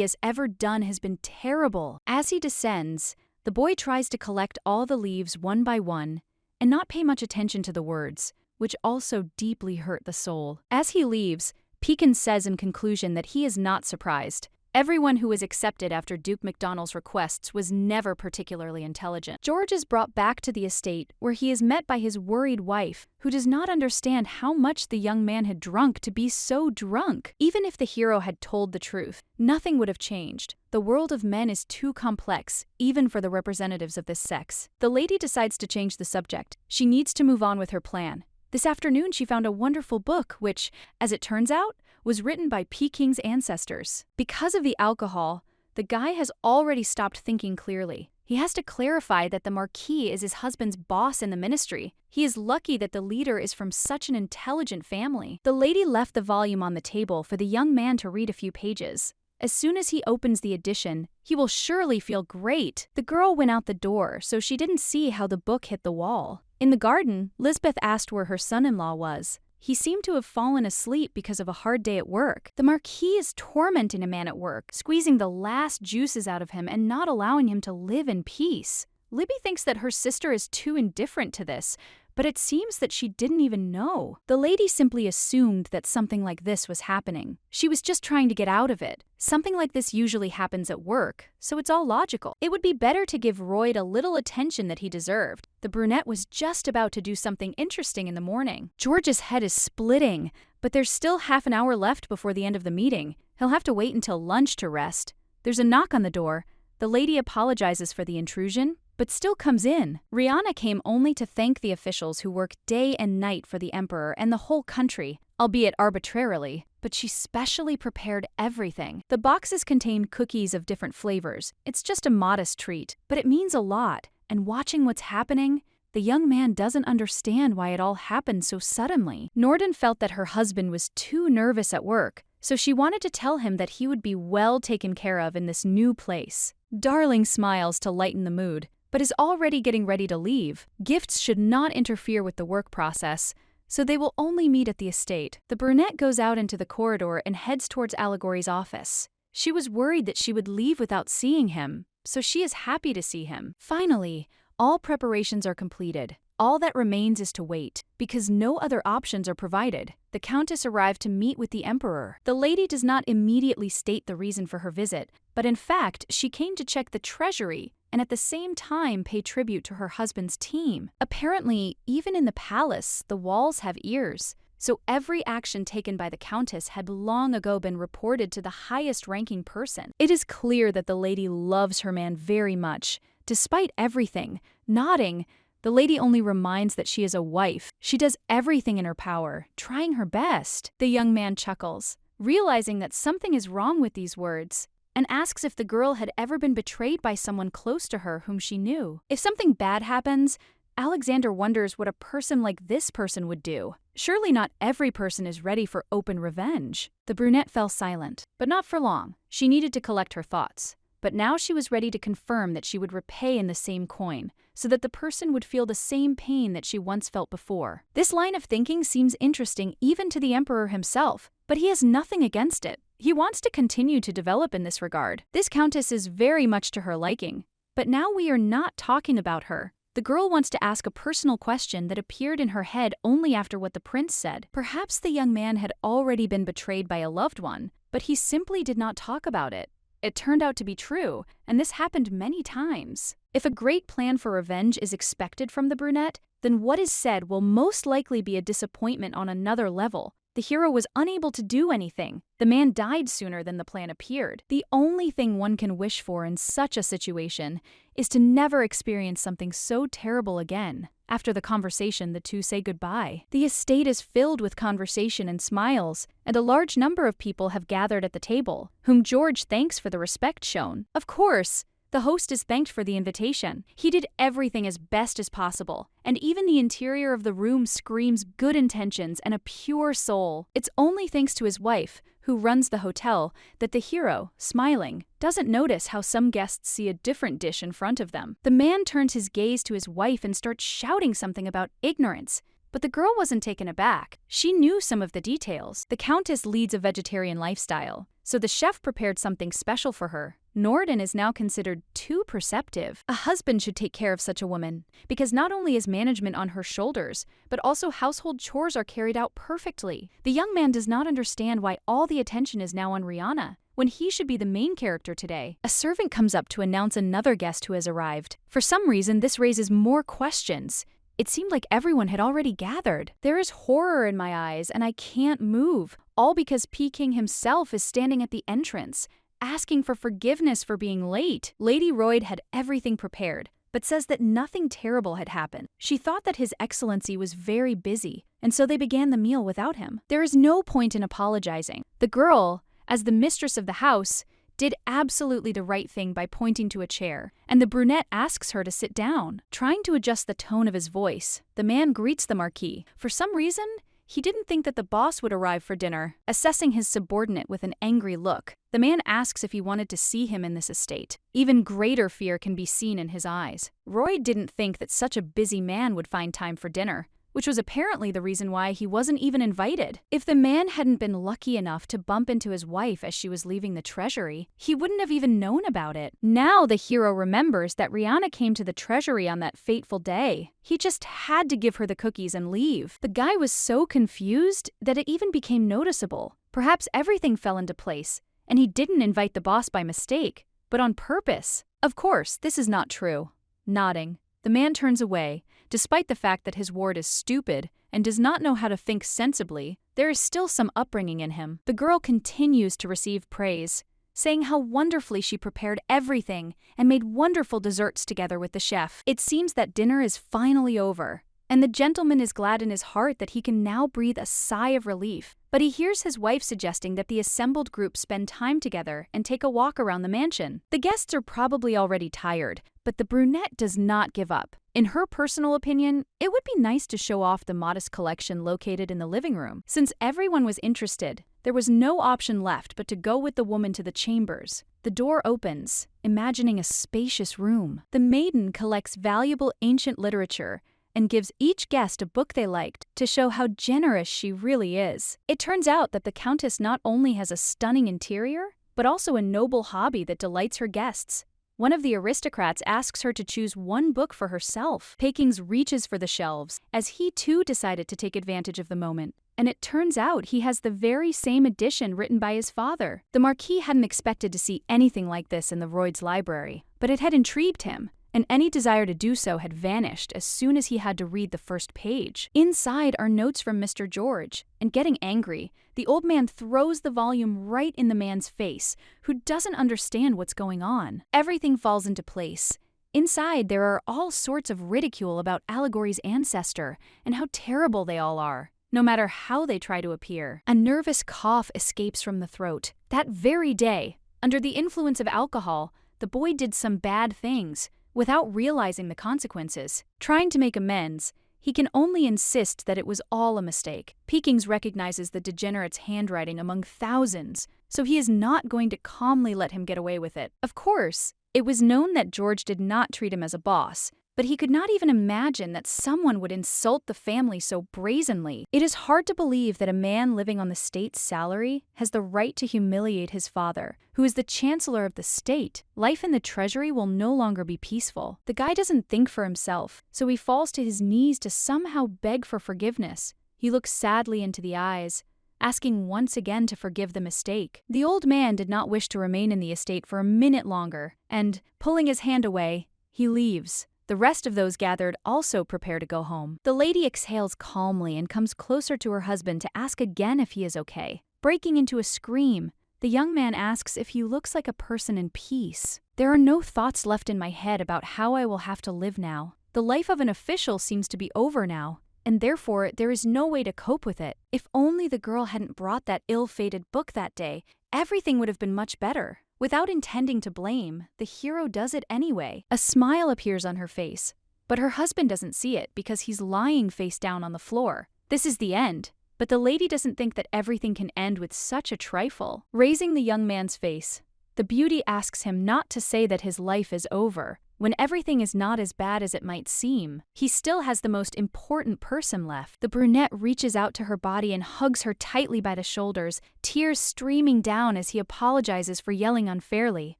Speaker 1: has ever done has been terrible. As he descends, the boy tries to collect all the leaves one by one and not pay much attention to the words, which also deeply hurt the soul. As he leaves, Pekin says in conclusion that he is not surprised. Everyone who was accepted after Duke Macdonald's requests was never particularly intelligent. George is brought back to the estate, where he is met by his worried wife, who does not understand how much the young man had drunk to be so drunk. Even if the hero had told the truth, nothing would have changed. The world of men is too complex, even for the representatives of this sex. The lady decides to change the subject. She needs to move on with her plan. This afternoon she found a wonderful book which, as it turns out, was written by Peking's ancestors. Because of the alcohol, the guy has already stopped thinking clearly. He has to clarify that the Marquis is his husband's boss in the ministry. He is lucky that the leader is from such an intelligent family. The lady left the volume on the table for the young man to read a few pages. As soon as he opens the edition, he will surely feel great. The girl went out the door, so she didn't see how the book hit the wall. In the garden, Lisbeth asked where her son-in-law was. He seemed to have fallen asleep because of a hard day at work. The Marquis is tormenting a man at work, squeezing the last juices out of him and not allowing him to live in peace. Libby thinks that her sister is too indifferent to this, but it seems that she didn't even know. The lady simply assumed that something like this was happening. She was just trying to get out of it. Something like this usually happens at work, so it's all logical. It would be better to give Royd a little attention that he deserved. The brunette was just about to do something interesting in the morning. George's head is splitting, but there's still half an hour left before the end of the meeting. He'll have to wait until lunch to rest. There's a knock on the door. The lady apologizes for the intrusion, but still comes in. Rihanna came only to thank the officials who work day and night for the emperor and the whole country, albeit arbitrarily, but she specially prepared everything. The boxes contain cookies of different flavors. It's just a modest treat, but it means a lot, and watching what's happening, the young man doesn't understand why it all happened so suddenly. Norden felt that her husband was too nervous at work, so she wanted to tell him that he would be well taken care of in this new place. Darling smiles to lighten the mood, but is already getting ready to leave. Gifts should not interfere with the work process, so they will only meet at the estate. The brunette goes out into the corridor and heads towards Allegory's office. She was worried that she would leave without seeing him, so she is happy to see him. Finally, all preparations are completed. All that remains is to wait, because no other options are provided. The Countess arrived to meet with the Emperor. The lady does not immediately state the reason for her visit, but in fact, she came to check the treasury and at the same time pay tribute to her husband's team. Apparently, even in the palace, the walls have ears, so every action taken by the Countess had long ago been reported to the highest-ranking person. It is clear that the lady loves her man very much. Despite everything, nodding, the lady only reminds that she is a wife. She does everything in her power, trying her best. The young man chuckles, realizing that something is wrong with these words, and asks if the girl had ever been betrayed by someone close to her whom she knew. If something bad happens, Alexander wonders what a person like this person would do. Surely not every person is ready for open revenge. The brunette fell silent, but not for long. She needed to collect her thoughts. But now she was ready to confirm that she would repay in the same coin, so that the person would feel the same pain that she once felt before. This line of thinking seems interesting even to the Emperor himself, but he has nothing against it. He wants to continue to develop in this regard. This Countess is very much to her liking, but now we are not talking about her. The girl wants to ask a personal question that appeared in her head only after what the prince said. Perhaps the young man had already been betrayed by a loved one, but he simply did not talk about it. It turned out to be true, and this happened many times. If a great plan for revenge is expected from the brunette, then what is said will most likely be a disappointment on another level. The hero was unable to do anything. The man died sooner than the plan appeared. The only thing one can wish for in such a situation is to never experience something so terrible again. After the conversation, the two say goodbye. The estate is filled with conversation and smiles, and a large number of people have gathered at the table, whom George thanks for the respect shown. Of course, the host is thanked for the invitation. He did everything as best as possible, and even the interior of the room screams good intentions and a pure soul. It's only thanks to his wife, who runs the hotel, that the hero, smiling, doesn't notice how some guests see a different dish in front of them. The man turns his gaze to his wife and starts shouting something about ignorance. But the girl wasn't taken aback. She knew some of the details. The Countess leads a vegetarian lifestyle, so the chef prepared something special for her. Norden is now considered too perceptive. A husband should take care of such a woman, because not only is management on her shoulders, but also household chores are carried out perfectly. The young man does not understand why all the attention is now on Rihanna, when he should be the main character today. A servant comes up to announce another guest who has arrived. For some reason, this raises more questions. It seemed like everyone had already gathered. There is horror in my eyes, and I can't move, all because Peking himself is standing at the entrance, asking for forgiveness for being late. Lady Royd had everything prepared, but says that nothing terrible had happened. She thought that His Excellency was very busy, and so they began the meal without him. There is no point in apologizing. The girl, as the mistress of the house, did absolutely the right thing by pointing to a chair, and the brunette asks her to sit down. Trying to adjust the tone of his voice, the man greets the Marquis. For some reason, he didn't think that the boss would arrive for dinner. Assessing his subordinate with an angry look, the man asks if he wanted to see him in this estate. Even greater fear can be seen in his eyes. Roy didn't think that such a busy man would find time for dinner, which was apparently the reason why he wasn't even invited. If the man hadn't been lucky enough to bump into his wife as she was leaving the treasury, he wouldn't have even known about it. Now the hero remembers that Rihanna came to the treasury on that fateful day. He just had to give her the cookies and leave. The guy was so confused that it even became noticeable. Perhaps everything fell into place, and he didn't invite the boss by mistake, but on purpose. Of course, this is not true. Nodding, the man turns away. Despite the fact that his ward is stupid and does not know how to think sensibly, there is still some upbringing in him. The girl continues to receive praise, saying how wonderfully she prepared everything and made wonderful desserts together with the chef. It seems that dinner is finally over, and the gentleman is glad in his heart that he can now breathe a sigh of relief. But he hears his wife suggesting that the assembled group spend time together and take a walk around the mansion. The guests are probably already tired, but the brunette does not give up. In her personal opinion, it would be nice to show off the modest collection located in the living room. Since everyone was interested, there was no option left but to go with the woman to the chambers. The door opens, imagining a spacious room. The maiden collects valuable ancient literature and gives each guest a book they liked to show how generous she really is. It turns out that the Countess not only has a stunning interior, but also a noble hobby that delights her guests. One of the aristocrats asks her to choose one book for herself. Pekings reaches for the shelves, as he too decided to take advantage of the moment. And it turns out he has the very same edition written by his father. The Marquis hadn't expected to see anything like this in the Royd's library, but it had intrigued him, and any desire to do so had vanished as soon as he had to read the first page. Inside are notes from Mr. George, and getting angry, the old man throws the volume right in the man's face, who doesn't understand what's going on. Everything falls into place. Inside, there are all sorts of ridicule about Allegory's ancestor, and how terrible they all are, no matter how they try to appear. A nervous cough escapes from the throat. That very day, under the influence of alcohol, the boy did some bad things, without realizing the consequences. Trying to make amends, he can only insist that it was all a mistake. Pekings recognizes the degenerate's handwriting among thousands, so he is not going to calmly let him get away with it. Of course, it was known that George did not treat him as a boss, but he could not even imagine that someone would insult the family so brazenly. It is hard to believe that a man living on the state's salary has the right to humiliate his father, who is the chancellor of the state. Life in the treasury will no longer be peaceful. The guy doesn't think for himself, so he falls to his knees to somehow beg for forgiveness. He looks sadly into the eyes, asking once again to forgive the mistake. The old man did not wish to remain in the estate for a minute longer, and, pulling his hand away, he leaves. The The rest of those gathered also prepare to go home. The lady exhales calmly and comes closer to her husband to ask again if he is okay. Breaking into a scream, the young man asks if he looks like a person in peace. There are no thoughts left in my head about how I will have to live now. The life of an official seems to be over now, and therefore there is no way to cope with it. If only the girl hadn't brought that ill-fated book that day, everything would have been much better. Without intending to blame, the hero does it anyway. A smile appears on her face, but her husband doesn't see it because he's lying face down on the floor. This is the end, but the lady doesn't think that everything can end with such a trifle. Raising the young man's face, the beauty asks him not to say that his life is over, when everything is not as bad as it might seem. He still has the most important person left. The brunette reaches out to her body and hugs her tightly by the shoulders, tears streaming down as he apologizes for yelling unfairly.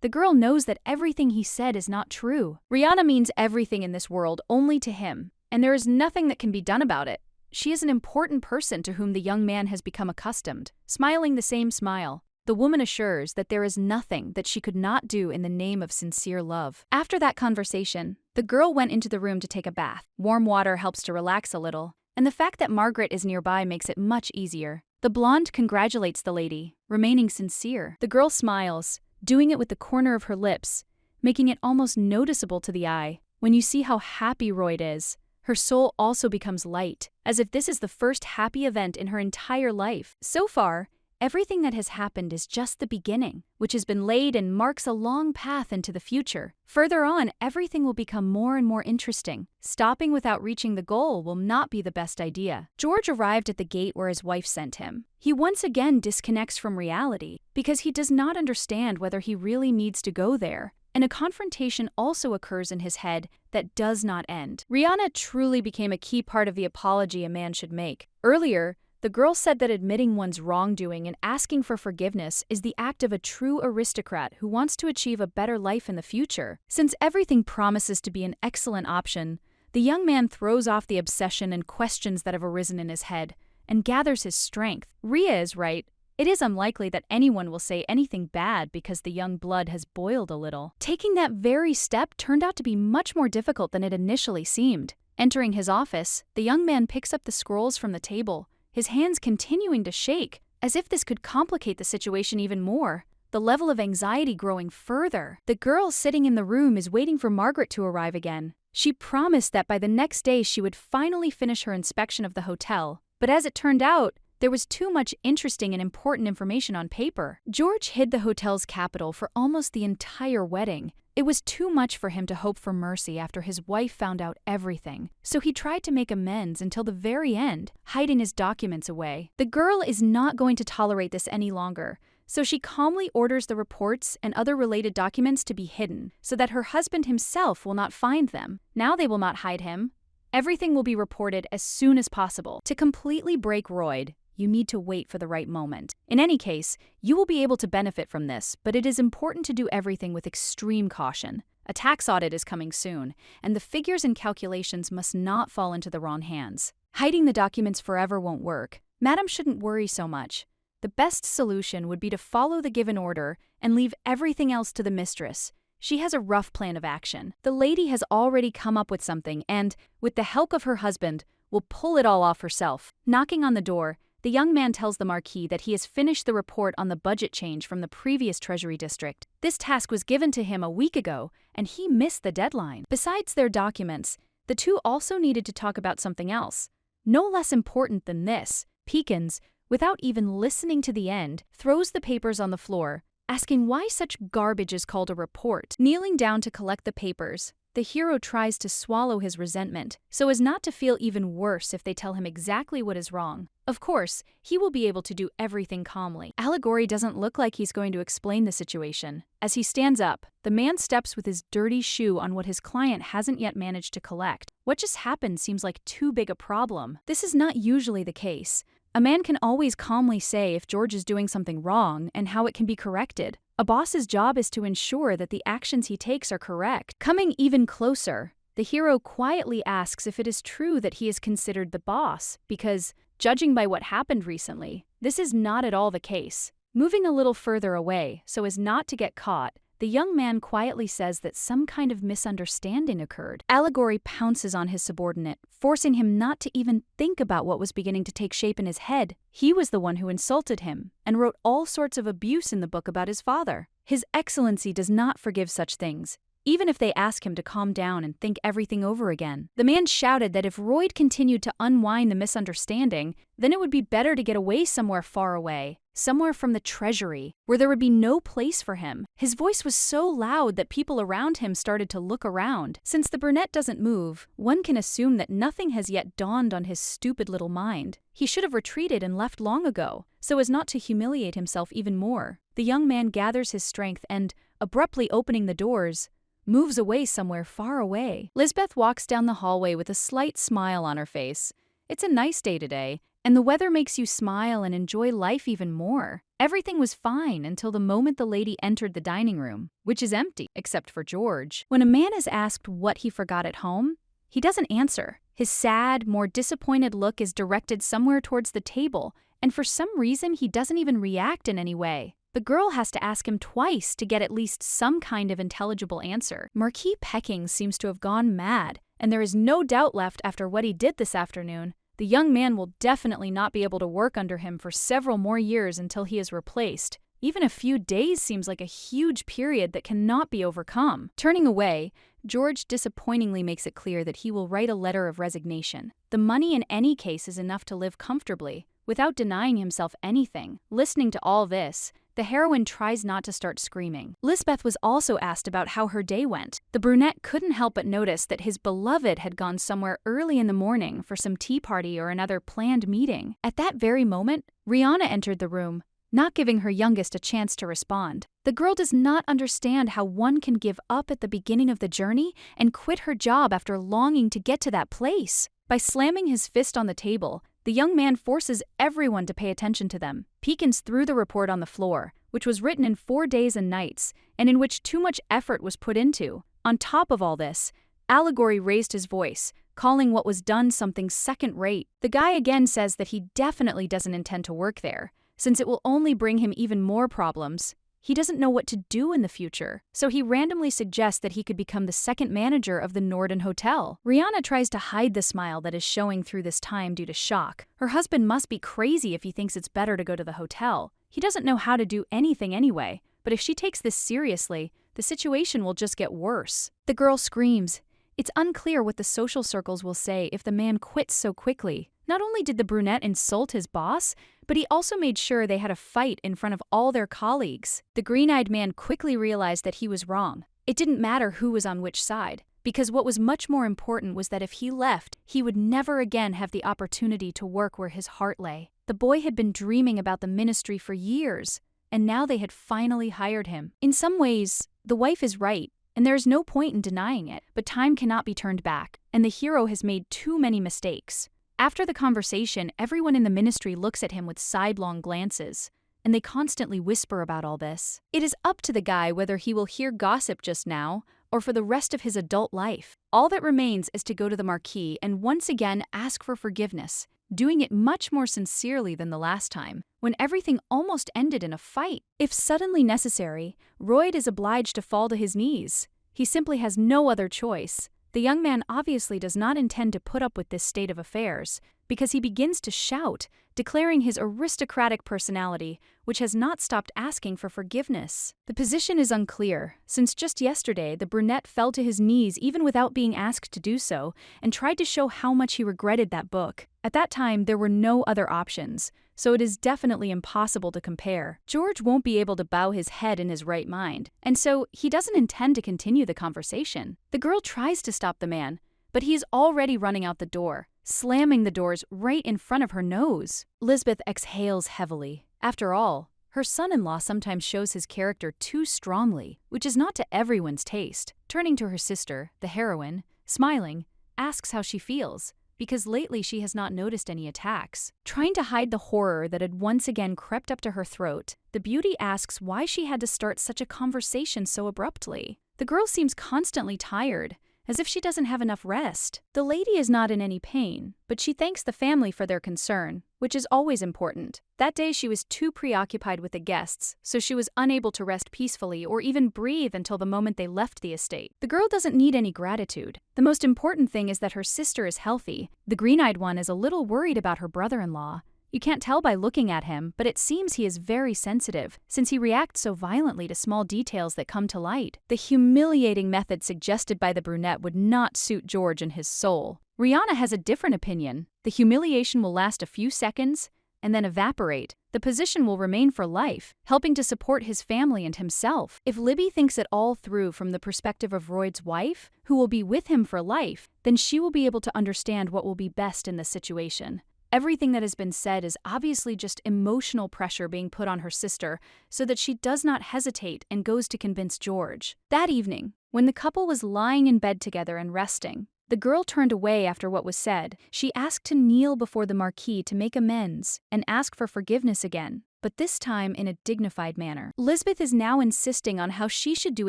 Speaker 1: The girl knows that everything he said is not true. Rihanna means everything in this world only to him, and there is nothing that can be done about it. She is an important person to whom the young man has become accustomed. Smiling the same smile, the woman assures that there is nothing that she could not do in the name of sincere love. After that conversation, the girl went into the room to take a bath. Warm water helps to relax a little, and the fact that Margaret is nearby makes it much easier. The blonde congratulates the lady, remaining sincere. The girl smiles, doing it with the corner of her lips, making it almost noticeable to the eye. When you see how happy Royd is, her soul also becomes light, as if this is the first happy event in her entire life. So far, everything that has happened is just the beginning, which has been laid and marks a long path into the future. Further on, everything will become more and more interesting. Stopping without reaching the goal will not be the best idea. George arrived at the gate where his wife sent him. He once again disconnects from reality because he does not understand whether he really needs to go there. And a confrontation also occurs in his head that does not end. Rihanna truly became a key part of the apology a man should make. Earlier, the girl said that admitting one's wrongdoing and asking for forgiveness is the act of a true aristocrat who wants to achieve a better life in the future. Since everything promises to be an excellent option, the young man throws off the obsession and questions that have arisen in his head and gathers his strength. Rhea is right. It is unlikely that anyone will say anything bad because the young blood has boiled a little. Taking that very step turned out to be much more difficult than it initially seemed. Entering his office, the young man picks up the scrolls from the table, his hands continuing to shake, as if this could complicate the situation even more, the level of anxiety growing further. The girl sitting in the room is waiting for Margaret to arrive again. She promised that by the next day she would finally finish her inspection of the hotel, but as it turned out, there was too much interesting and important information on paper. George hid the hotel's capital for almost the entire wedding. It was too much for him to hope for mercy after his wife found out everything, so he tried to make amends until the very end, hiding his documents away. The girl is not going to tolerate this any longer, so she calmly orders the reports and other related documents to be hidden, so that her husband himself will not find them. Now they will not hide him. Everything will be reported as soon as possible. To completely break Royd, you need to wait for the right moment. In any case, you will be able to benefit from this, but it is important to do everything with extreme caution. A tax audit is coming soon, and the figures and calculations must not fall into the wrong hands. Hiding the documents forever won't work. Madam shouldn't worry so much. The best solution would be to follow the given order and leave everything else to the mistress. She has a rough plan of action. The lady has already come up with something and, with the help of her husband, will pull it all off herself. Knocking on the door, the young man tells the Marquis that he has finished the report on the budget change from the previous Treasury District. This task was given to him a week ago, and he missed the deadline. Besides their documents, the two also needed to talk about something else. No less important than this, Peekins, without even listening to the end, throws the papers on the floor, asking why such garbage is called a report. Kneeling down to collect the papers, the hero tries to swallow his resentment, so as not to feel even worse if they tell him exactly what is wrong. Of course, he will be able to do everything calmly. Allegory doesn't look like he's going to explain the situation. As he stands up, the man steps with his dirty shoe on what his client hasn't yet managed to collect. What just happened seems like too big a problem. This is not usually the case. A man can always calmly say if George is doing something wrong and how it can be corrected. A boss's job is to ensure that the actions he takes are correct. Coming even closer, the hero quietly asks if it is true that he is considered the boss, because, judging by what happened recently, this is not at all the case. Moving a little further away, so as not to get caught, The young man quietly says that some kind of misunderstanding occurred. Allegory pounces on his subordinate, forcing him not to even think about what was beginning to take shape in his head. He was the one who insulted him and wrote all sorts of abuse in the book about his father. His Excellency does not forgive such things, even if they ask him to calm down and think everything over again. The man shouted that if Royd continued to unwind the misunderstanding, then it would be better to get away somewhere far away, somewhere from the treasury, where there would be no place for him. His voice was so loud that people around him started to look around. Since the brunette doesn't move, one can assume that nothing has yet dawned on his stupid little mind. He should have retreated and left long ago, so as not to humiliate himself even more. The young man gathers his strength and, abruptly opening the doors, moves away somewhere far away. Lisbeth walks down the hallway with a slight smile on her face. It's a nice day today, and the weather makes you smile and enjoy life even more. Everything was fine until the moment the lady entered the dining room, which is empty, except for George. When a man is asked what he forgot at home, he doesn't answer. His sad, more disappointed look is directed somewhere towards the table, and for some reason he doesn't even react in any way. The girl has to ask him twice to get at least some kind of intelligible answer. Marquis Pecking seems to have gone mad, and there is no doubt left after what he did this afternoon. The young man will definitely not be able to work under him for several more years until he is replaced. Even a few days seems like a huge period that cannot be overcome. Turning away, George disappointingly makes it clear that he will write a letter of resignation. The money in any case is enough to live comfortably, without denying himself anything. Listening to all this, the heroine tries not to start screaming. Lisbeth was also asked about how her day went. The brunette couldn't help but notice that his beloved had gone somewhere early in the morning for some tea party or another planned meeting. At that very moment, Rihanna entered the room, not giving her youngest a chance to respond. The girl does not understand how one can give up at the beginning of the journey and quit her job after longing to get to that place. By slamming his fist on the table, the young man forces everyone to pay attention to them. Peekins threw the report on the floor, which was written in 4 days and nights, and in which too much effort was put into. On top of all this, Allegory raised his voice, calling what was done something second-rate. The guy again says that he definitely doesn't intend to work there, since it will only bring him even more problems. He doesn't know what to do in the future, so he randomly suggests that he could become the second manager of the Norden Hotel. Rihanna tries to hide the smile that is showing through this time due to shock. Her husband must be crazy if he thinks it's better to go to the hotel. He doesn't know how to do anything anyway, but if she takes this seriously, the situation will just get worse. The girl screams. It's unclear what the social circles will say if the man quits so quickly. Not only did the brunette insult his boss, but he also made sure they had a fight in front of all their colleagues. The green-eyed man quickly realized that he was wrong. It didn't matter who was on which side, because what was much more important was that if he left, he would never again have the opportunity to work where his heart lay. The boy had been dreaming about the ministry for years, and now they had finally hired him. In some ways, the wife is right, and there is no point in denying it, but time cannot be turned back, and the hero has made too many mistakes. After the conversation, everyone in the ministry looks at him with sidelong glances, and they constantly whisper about all this. It is up to the guy whether he will hear gossip just now or for the rest of his adult life. All that remains is to go to the Marquis and once again ask for forgiveness, doing it much more sincerely than the last time, when everything almost ended in a fight. If suddenly necessary, Royd is obliged to fall to his knees. He simply has no other choice. The young man obviously does not intend to put up with this state of affairs, because he begins to shout, declaring his aristocratic personality, which has not stopped asking for forgiveness. The position is unclear, since just yesterday the brunette fell to his knees even without being asked to do so, and tried to show how much he regretted that book. At that time, there were no other options, so it is definitely impossible to compare. George won't be able to bow his head in his right mind, and so he doesn't intend to continue the conversation. The girl tries to stop the man, but he is already running out the door, slamming the doors right in front of her nose. Lisbeth exhales heavily. After all, her son-in-law sometimes shows his character too strongly, which is not to everyone's taste. Turning to her sister, the heroine, smiling, asks how she feels, because lately she has not noticed any attacks. Trying to hide the horror that had once again crept up to her throat, the beauty asks why she had to start such a conversation so abruptly. The girl seems constantly tired, as if she doesn't have enough rest. The lady is not in any pain, but she thanks the family for their concern, which is always important. That day she was too preoccupied with the guests, so she was unable to rest peacefully or even breathe until the moment they left the estate. The girl doesn't need any gratitude. The most important thing is that her sister is healthy. The green-eyed one is a little worried about her brother-in-law. You can't tell by looking at him, but it seems he is very sensitive, since he reacts so violently to small details that come to light. The humiliating method suggested by the brunette would not suit George and his soul. Rihanna has a different opinion. The humiliation will last a few seconds and then evaporate. The position will remain for life, helping to support his family and himself. If Libby thinks it all through from the perspective of Royd's wife, who will be with him for life, then she will be able to understand what will be best in this situation. Everything that has been said is obviously just emotional pressure being put on her sister so that she does not hesitate and goes to convince George. That evening, when the couple was lying in bed together and resting, the girl turned away after what was said. She asked to kneel before the Marquis to make amends and ask for forgiveness again, but this time in a dignified manner. Lisbeth is now insisting on how she should do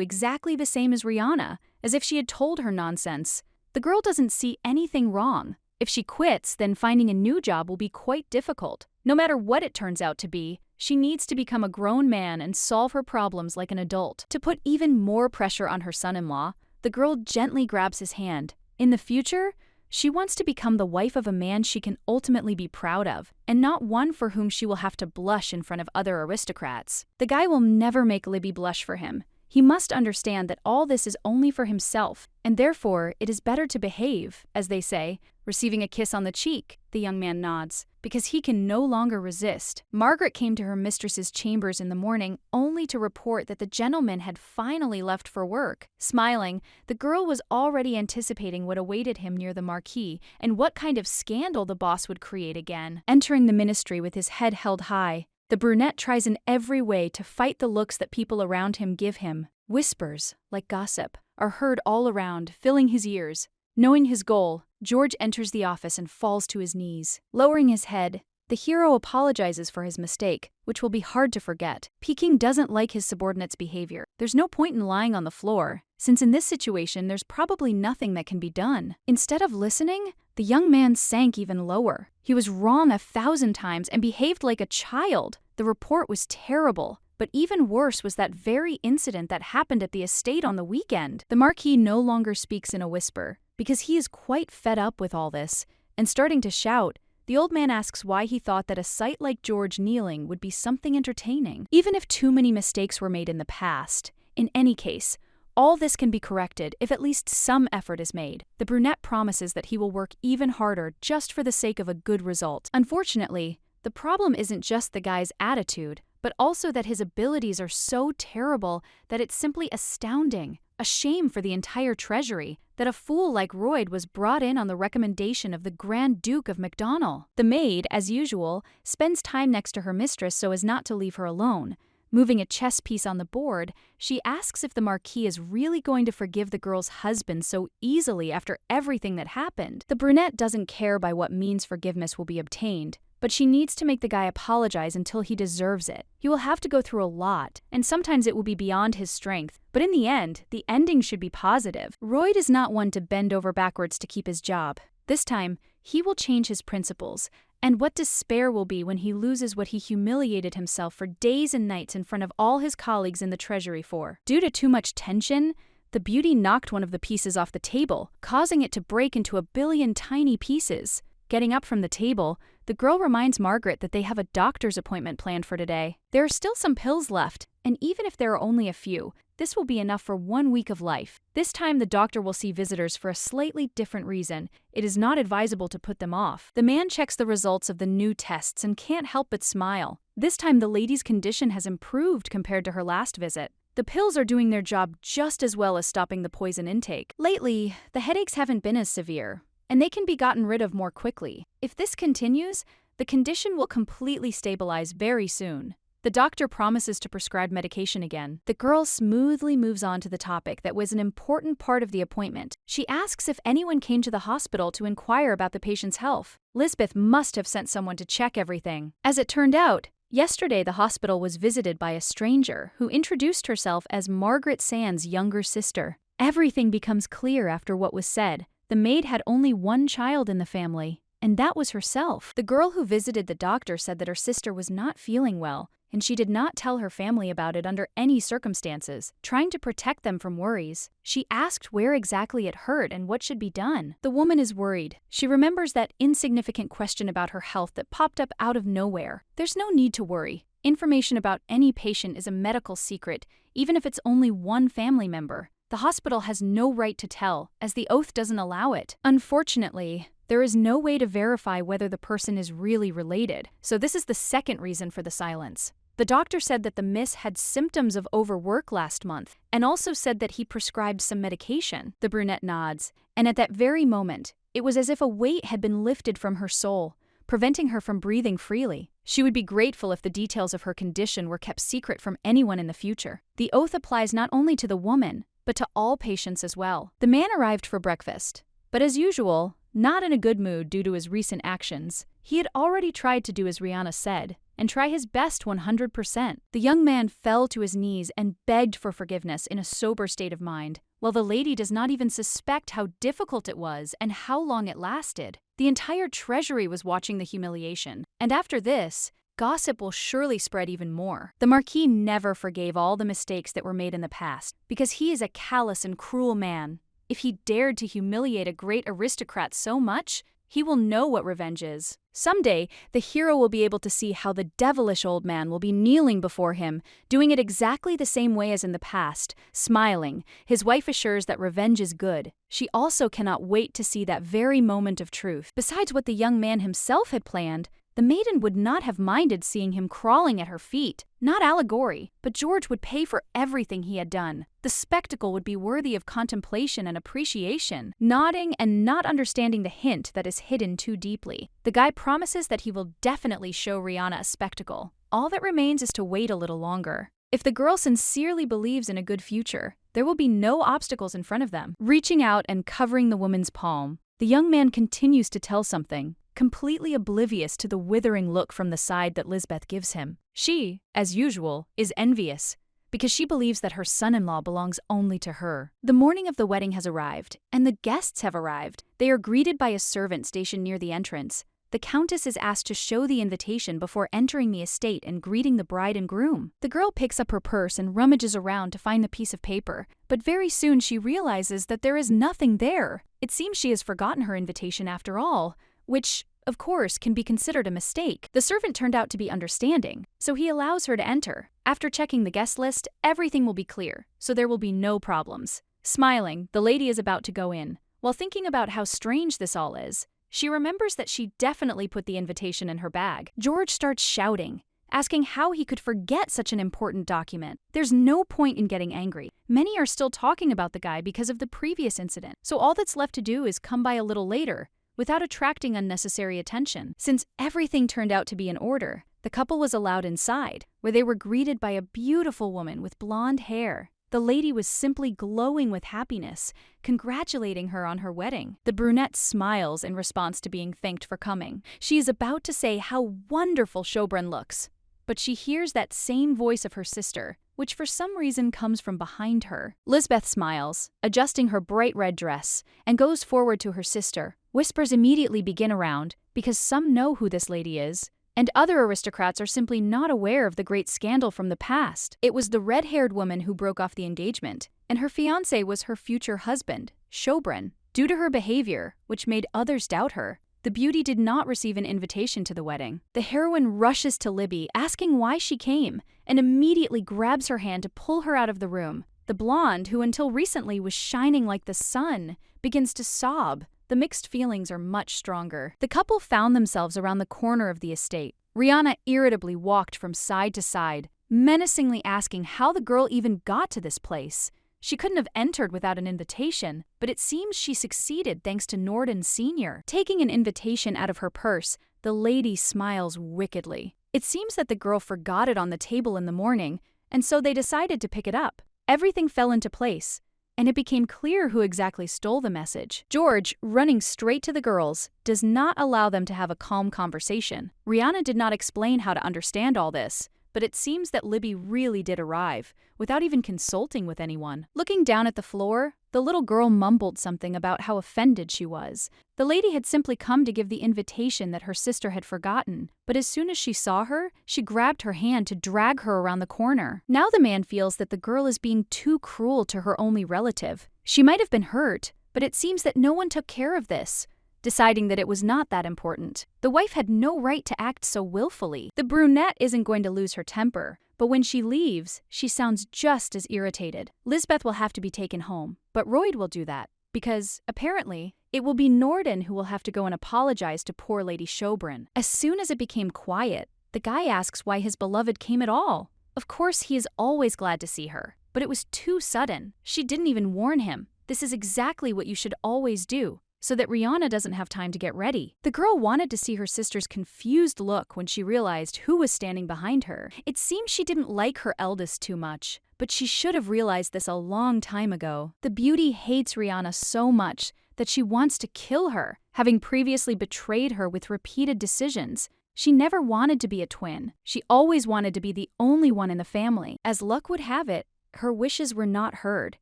Speaker 1: exactly the same as Rihanna, as if she had told her nonsense. The girl doesn't see anything wrong. If she quits, then finding a new job will be quite difficult. No matter what it turns out to be, she needs to become a grown man and solve her problems like an adult. To put even more pressure on her son-in-law, the girl gently grabs his hand. In the future, she wants to become the wife of a man she can ultimately be proud of, and not one for whom she will have to blush in front of other aristocrats. The guy will never make Libby blush for him. He must understand that all this is only for himself, and therefore it is better to behave, as they say, receiving a kiss on the cheek. The young man nods, because he can no longer resist. Margaret came to her mistress's chambers in the morning only to report that the gentleman had finally left for work. Smiling, the girl was already anticipating what awaited him near the Marquis and what kind of scandal the boss would create again. Entering the ministry with his head held high, the brunette tries in every way to fight the looks that people around him give him. Whispers, like gossip, are heard all around, filling his ears. Knowing his goal, George enters the office and falls to his knees. Lowering his head, the hero apologizes for his mistake, which will be hard to forget. Peking doesn't like his subordinate's behavior. There's no point in lying on the floor, since in this situation there's probably nothing that can be done. Instead of listening, the young man sank even lower. He was wrong 1,000 times and behaved like a child. The report was terrible. But even worse was that very incident that happened at the estate on the weekend. The Marquis no longer speaks in a whisper, because he is quite fed up with all this, and starting to shout, the old man asks why he thought that a sight like George kneeling would be something entertaining, even if too many mistakes were made in the past. In any case, all this can be corrected if at least some effort is made. The brunette promises that he will work even harder just for the sake of a good result. Unfortunately, the problem isn't just the guy's attitude, but also that his abilities are so terrible that it's simply astounding. A shame for the entire treasury that a fool like Royd was brought in on the recommendation of the Grand Duke of Macdonald. The maid, as usual, spends time next to her mistress so as not to leave her alone. Moving a chess piece on the board, she asks if the Marquis is really going to forgive the girl's husband so easily after everything that happened. The brunette doesn't care by what means forgiveness will be obtained, but she needs to make the guy apologize until he deserves it. He will have to go through a lot, and sometimes it will be beyond his strength. But in the end, the ending should be positive. Royd is not one to bend over backwards to keep his job. This time, he will change his principles, and what despair will be when he loses what he humiliated himself for days and nights in front of all his colleagues in the treasury for. Due to too much tension, the beauty knocked one of the pieces off the table, causing it to break into 1 billion tiny pieces. Getting up from the table, the girl reminds Margaret that they have a doctor's appointment planned for today. There are still some pills left, and even if there are only a few, this will be enough for 1 week of life. This time the doctor will see visitors for a slightly different reason. It is not advisable to put them off. The man checks the results of the new tests and can't help but smile. This time the lady's condition has improved compared to her last visit. The pills are doing their job just as well as stopping the poison intake. Lately, the headaches haven't been as severe, and they can be gotten rid of more quickly. If this continues, the condition will completely stabilize very soon. The doctor promises to prescribe medication again. The girl smoothly moves on to the topic that was an important part of the appointment. She asks if anyone came to the hospital to inquire about the patient's health. Lisbeth must have sent someone to check everything. As it turned out, yesterday the hospital was visited by a stranger who introduced herself as Margaret Sand's younger sister. Everything becomes clear after what was said. The maid had only one child in the family. and that was herself. The girl who visited the doctor said that her sister was not feeling well, and she did not tell her family about it under any circumstances, trying to protect them from worries. She asked where exactly it hurt and what should be done. The woman is worried. She remembers that insignificant question about her health that popped up out of nowhere. There's no need to worry. Information about any patient is a medical secret, even if it's only one family member. The hospital has no right to tell, as the oath doesn't allow it. Unfortunately, there is no way to verify whether the person is really related, so this is the second reason for the silence. The doctor said that the miss had symptoms of overwork last month, and also said that he prescribed some medication. The brunette nods, and at that very moment, it was as if a weight had been lifted from her soul, preventing her from breathing freely. She would be grateful if the details of her condition were kept secret from anyone in the future. The oath applies not only to the woman, but to all patients as well. The man arrived for breakfast, but as usual, not in a good mood due to his recent actions. He had already tried to do as Rihanna said, and try his best 100%. The young man fell to his knees and begged for forgiveness in a sober state of mind, while the lady does not even suspect how difficult it was and how long it lasted. The entire treasury was watching the humiliation, and after this, gossip will surely spread even more. The Marquis never forgave all the mistakes that were made in the past, because he is a callous and cruel man. If he dared to humiliate a great aristocrat so much, he will know what revenge is. Someday, the hero will be able to see how the devilish old man will be kneeling before him, doing it exactly the same way as in the past, smiling. His wife assures that revenge is good. She also cannot wait to see that very moment of truth. Besides what the young man himself had planned, the maiden would not have minded seeing him crawling at her feet. Not allegory, but George would pay for everything he had done. The spectacle would be worthy of contemplation and appreciation, nodding and not understanding the hint that is hidden too deeply. The guy promises that he will definitely show Rihanna a spectacle. All that remains is to wait a little longer. If the girl sincerely believes in a good future, there will be no obstacles in front of them. Reaching out and covering the woman's palm, the young man continues to tell something, completely oblivious to the withering look from the side that Lisbeth gives him. She, as usual, is envious, because she believes that her son-in-law belongs only to her. The morning of the wedding has arrived, and the guests have arrived. They are greeted by a servant stationed near the entrance. The Countess is asked to show the invitation before entering the estate and greeting the bride and groom. The girl picks up her purse and rummages around to find the piece of paper, but very soon she realizes that there is nothing there. It seems she has forgotten her invitation after all, which, of course, can be considered a mistake. The servant turned out to be understanding, so he allows her to enter. After checking the guest list, everything will be clear, so there will be no problems. Smiling, the lady is about to go in. While thinking about how strange this all is, she remembers that she definitely put the invitation in her bag. George starts shouting, asking how he could forget such an important document. There's no point in getting angry. Many are still talking about the guy because of the previous incident, so all that's left to do is come by a little later, without attracting unnecessary attention. Since everything turned out to be in order, the couple was allowed inside, where they were greeted by a beautiful woman with blonde hair. The lady was simply glowing with happiness, congratulating her on her wedding. The brunette smiles in response to being thanked for coming. She is about to say how wonderful Schobrun looks, but she hears that same voice of her sister, which for some reason comes from behind her. Lisbeth smiles, adjusting her bright red dress, and goes forward to her sister. Whispers immediately begin around, because some know who this lady is, and other aristocrats are simply not aware of the great scandal from the past. It was the red-haired woman who broke off the engagement, and her fiancé was her future husband, Schobrun. Due to her behavior, which made others doubt her, the beauty did not receive an invitation to the wedding. The heroine rushes to Libby, asking why she came, and immediately grabs her hand to pull her out of the room. The blonde, who until recently was shining like the sun, begins to sob. The mixed feelings are much stronger. The couple found themselves around the corner of the estate. Rihanna irritably walked from side to side, menacingly asking how the girl even got to this place. She couldn't have entered without an invitation, but it seems she succeeded thanks to Norden Sr. Taking an invitation out of her purse, the lady smiles wickedly. It seems that the girl forgot it on the table in the morning, and so they decided to pick it up. Everything fell into place, and it became clear who exactly stole the message. George, running straight to the girls, does not allow them to have a calm conversation. Rihanna did not explain how to understand all this, but it seems that Libby really did arrive, without even consulting with anyone. Looking down at the floor, the little girl mumbled something about how offended she was. The lady had simply come to give the invitation that her sister had forgotten, but as soon as she saw her, she grabbed her hand to drag her around the corner. Now the man feels that the girl is being too cruel to her only relative. She might have been hurt, but it seems that no one took care of this, deciding that it was not that important. The wife had no right to act so willfully. The brunette isn't going to lose her temper, but when she leaves, she sounds just as irritated. Lisbeth will have to be taken home, but Royd will do that, because, apparently, it will be Norden who will have to go and apologize to poor Lady Sjögren. As soon as it became quiet, the guy asks why his beloved came at all. Of course, he is always glad to see her, but it was too sudden. She didn't even warn him. This is exactly what you should always do, so that Rihanna doesn't have time to get ready. The girl wanted to see her sister's confused look when she realized who was standing behind her. It seems she didn't like her eldest too much, but she should have realized this a long time ago. The beauty hates Rihanna so much that she wants to kill her, having previously betrayed her with repeated decisions. She never wanted to be a twin. She always wanted to be the only one in the family. As luck would have it, her wishes were not heard,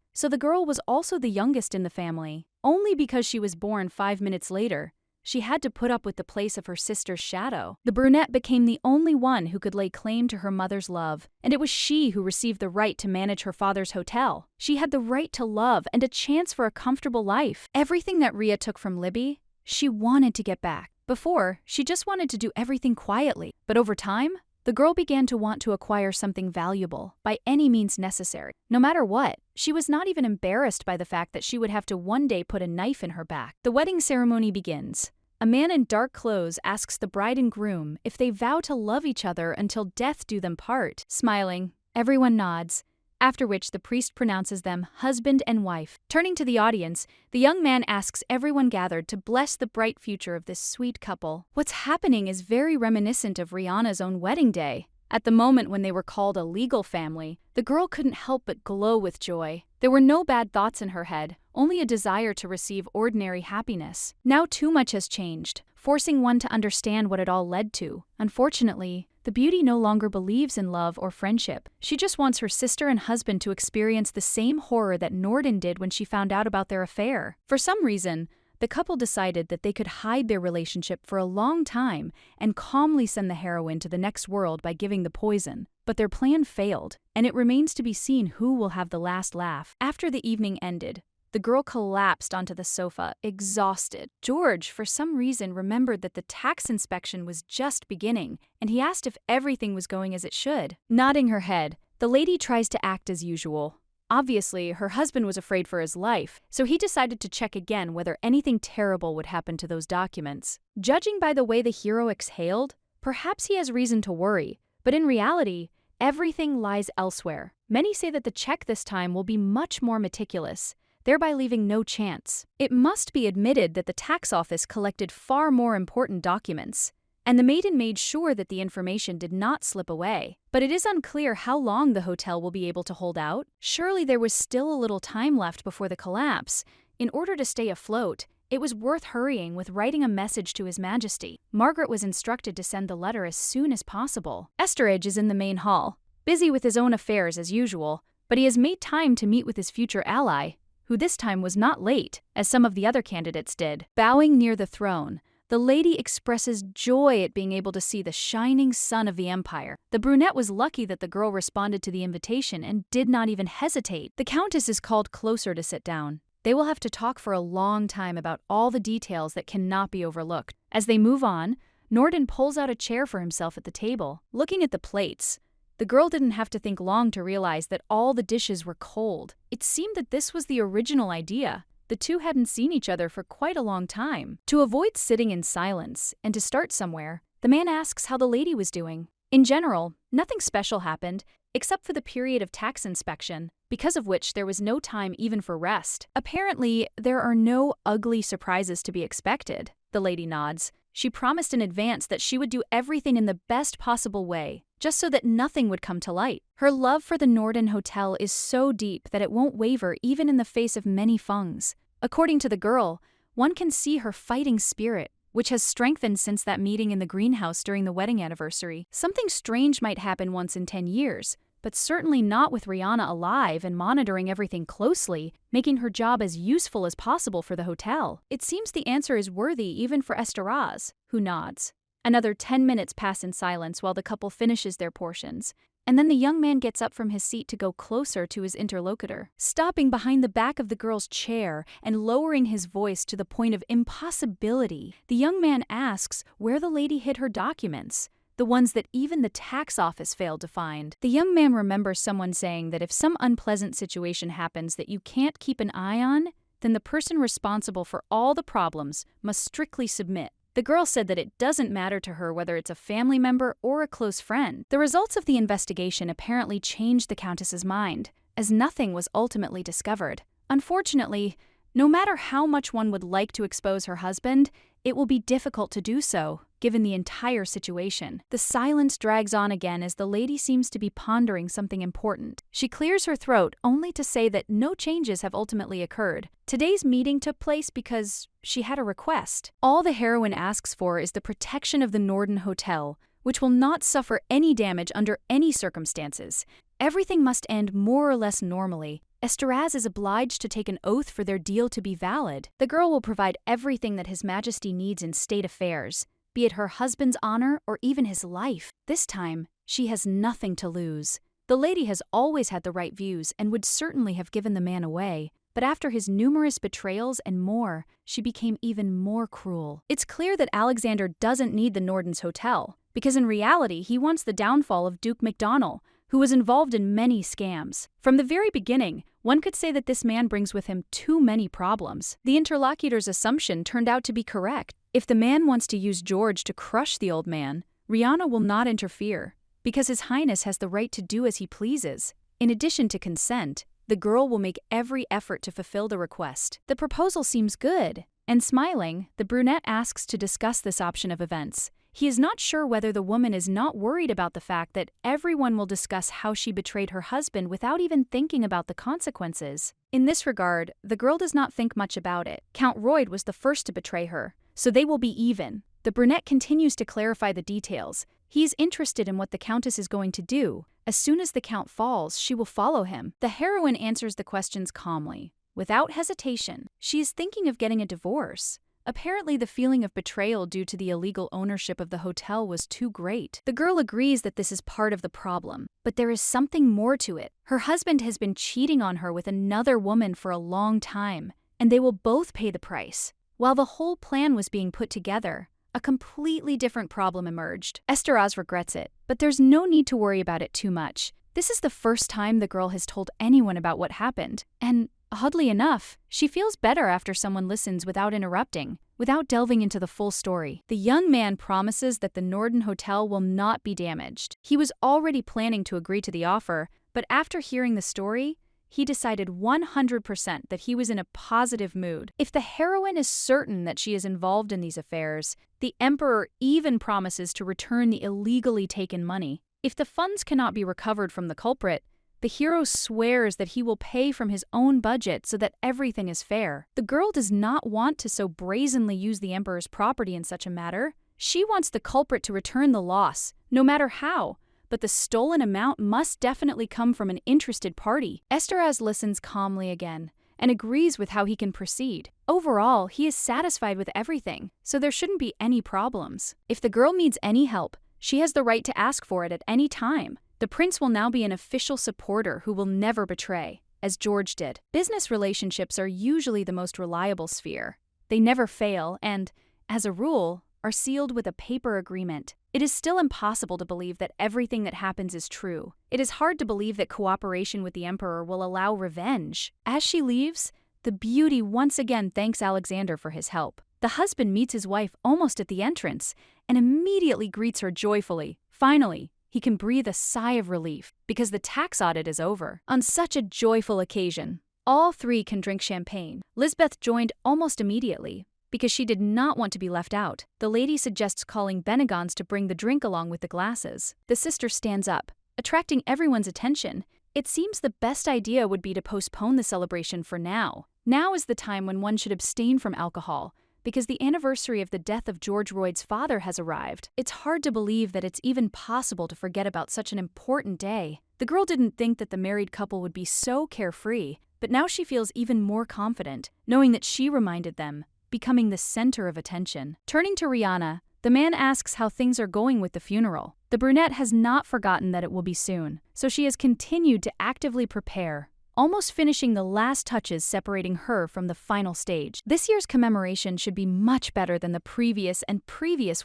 Speaker 1: so the girl was also the youngest in the family. Only because she was born 5 minutes later, she had to put up with the place of her sister's shadow. The brunette became the only one who could lay claim to her mother's love, and it was she who received the right to manage her father's hotel. She had the right to love and a chance for a comfortable life. Everything that Ria took from Libby, she wanted to get back. Before, she just wanted to do everything quietly, but over time, the girl began to want to acquire something valuable, by any means necessary. No matter what, she was not even embarrassed by the fact that she would have to one day put a knife in her back. The wedding ceremony begins. A man in dark clothes asks the bride and groom if they vow to love each other until death do them part. Smiling, everyone nods, after which the priest pronounces them husband and wife. Turning to the audience, the young man asks everyone gathered to bless the bright future of this sweet couple. What's happening is very reminiscent of Rihanna's own wedding day. At the moment when they were called a legal family, the girl couldn't help but glow with joy. There were no bad thoughts in her head, only a desire to receive ordinary happiness. Now too much has changed, forcing one to understand what it all led to. Unfortunately, the beauty no longer believes in love or friendship. She just wants her sister and husband to experience the same horror that Norden did when she found out about their affair. For some reason, the couple decided that they could hide their relationship for a long time and calmly send the heroine to the next world by giving the poison. But their plan failed, and it remains to be seen who will have the last laugh. After the evening ended, the girl collapsed onto the sofa, exhausted. George, for some reason, remembered that the tax inspection was just beginning, and he asked if everything was going as it should. Nodding her head, the lady tries to act as usual. Obviously, her husband was afraid for his life, so he decided to check again whether anything terrible would happen to those documents. Judging by the way the hero exhaled, perhaps he has reason to worry, but in reality, everything lies elsewhere. Many say that the check this time will be much more meticulous, thereby leaving no chance. It must be admitted that the tax office collected far more important documents, and the maiden made sure that the information did not slip away. But it is unclear how long the hotel will be able to hold out. Surely there was still a little time left before the collapse. In order to stay afloat, it was worth hurrying with writing a message to His Majesty. Margaret was instructed to send the letter as soon as possible. Etheridge is in the main hall, busy with his own affairs as usual, but he has made time to meet with his future ally, who this time was not late, as some of the other candidates did. Bowing near the throne, the lady expresses joy at being able to see the shining sun of the empire. The brunette was lucky that the girl responded to the invitation and did not even hesitate. The countess is called closer to sit down. They will have to talk for a long time about all the details that cannot be overlooked. As they move on, Norden pulls out a chair for himself at the table. Looking at the plates, the girl didn't have to think long to realize that all the dishes were cold. It seemed that this was the original idea. The two hadn't seen each other for quite a long time. To avoid sitting in silence and to start somewhere, the man asks how the lady was doing. In general, nothing special happened, except for the period of tax inspection, because of which there was no time even for rest. Apparently, there are no ugly surprises to be expected. The lady nods. She promised in advance that she would do everything in the best possible way, just so that nothing would come to light. Her love for the Norden Hotel is so deep that it won't waver even in the face of many fungs. According to the girl, one can see her fighting spirit, which has strengthened since that meeting in the greenhouse during the wedding anniversary. Something strange might happen once in 10 years, but certainly not with Rihanna alive and monitoring everything closely, making her job as useful as possible for the hotel. It seems the answer is worthy even for Esteraz, who nods. Another 10 minutes pass in silence while the couple finishes their portions, and then the young man gets up from his seat to go closer to his interlocutor. Stopping behind the back of the girl's chair and lowering his voice to the point of impossibility, the young man asks where the lady hid her documents, the ones that even the tax office failed to find. The young man remembers someone saying that if some unpleasant situation happens that you can't keep an eye on, then the person responsible for all the problems must strictly submit. The girl said that it doesn't matter to her whether it's a family member or a close friend. The results of the investigation apparently changed the Countess's mind, as nothing was ultimately discovered. Unfortunately, no matter how much one would like to expose her husband, it will be difficult to do so, given the entire situation. The silence drags on again as the lady seems to be pondering something important. She clears her throat only to say that no changes have ultimately occurred. Today's meeting took place because she had a request. All the heroine asks for is the protection of the Norden Hotel, which will not suffer any damage under any circumstances. Everything must end more or less normally. Esteraz is obliged to take an oath for their deal to be valid. The girl will provide everything that His Majesty needs in state affairs, be it her husband's honor or even his life. This time, she has nothing to lose. The lady has always had the right views and would certainly have given the man away, but after his numerous betrayals and more, she became even more cruel. It's clear that Alexander doesn't need the Norden's hotel, because in reality he wants the downfall of Duke MacDonald, who was involved in many scams. From the very beginning, one could say that this man brings with him too many problems. The interlocutor's assumption turned out to be correct. If the man wants to use George to crush the old man, Rihanna will not interfere, because His Highness has the right to do as he pleases. In addition to consent, the girl will make every effort to fulfill the request. The proposal seems good, and smiling, the brunette asks to discuss this option of events. He is not sure whether the woman is not worried about the fact that everyone will discuss how she betrayed her husband without even thinking about the consequences. In this regard, the girl does not think much about it. Count Royd was the first to betray her, so they will be even. The brunette continues to clarify the details. He is interested in what the Countess is going to do. As soon as the Count falls, she will follow him. The heroine answers the questions calmly, without hesitation. She is thinking of getting a divorce. Apparently, the feeling of betrayal due to the illegal ownership of the hotel was too great. The girl agrees that this is part of the problem, but there is something more to it. Her husband has been cheating on her with another woman for a long time, and they will both pay the price. While the whole plan was being put together, a completely different problem emerged. Esteraz regrets it, but there's no need to worry about it too much. This is the first time the girl has told anyone about what happened, and oddly enough, she feels better after someone listens without interrupting, without delving into the full story. The young man promises that the Norden Hotel will not be damaged. He was already planning to agree to the offer, but after hearing the story, he decided 100% that he was in a positive mood. If the heroine is certain that she is involved in these affairs, the Emperor even promises to return the illegally taken money. If the funds cannot be recovered from the culprit, the hero swears that he will pay from his own budget so that everything is fair. The girl does not want to so brazenly use the Emperor's property in such a matter. She wants the culprit to return the loss, no matter how, but the stolen amount must definitely come from an interested party. Esteraz listens calmly again and agrees with how he can proceed. Overall, he is satisfied with everything, so there shouldn't be any problems. If the girl needs any help, she has the right to ask for it at any time. The prince will now be an official supporter who will never betray, as George did. Business relationships are usually the most reliable sphere. They never fail and, as a rule, are sealed with a paper agreement. It is still impossible to believe that everything that happens is true. It is hard to believe that cooperation with the Emperor will allow revenge. As she leaves, the beauty once again thanks Alexander for his help. The husband meets his wife almost at the entrance and immediately greets her joyfully. Finally, he can breathe a sigh of relief because the tax audit is over. On such a joyful occasion, all three can drink champagne. Lisbeth joined almost immediately because she did not want to be left out. The lady suggests calling Benegons to bring the drink along with the glasses. The sister stands up, attracting everyone's attention. It seems the best idea would be to postpone the celebration for now. Now is the time when one should abstain from alcohol, because the anniversary of the death of George Royd's father has arrived. It's hard to believe that it's even possible to forget about such an important day. The girl didn't think that the married couple would be so carefree, but now she feels even more confident, knowing that she reminded them, becoming the center of attention. Turning to Rihanna, the man asks how things are going with the funeral. The brunette has not forgotten that it will be soon, so she has continued to actively prepare, almost finishing the last touches separating her from the final stage. This year's commemoration should be much better than the previous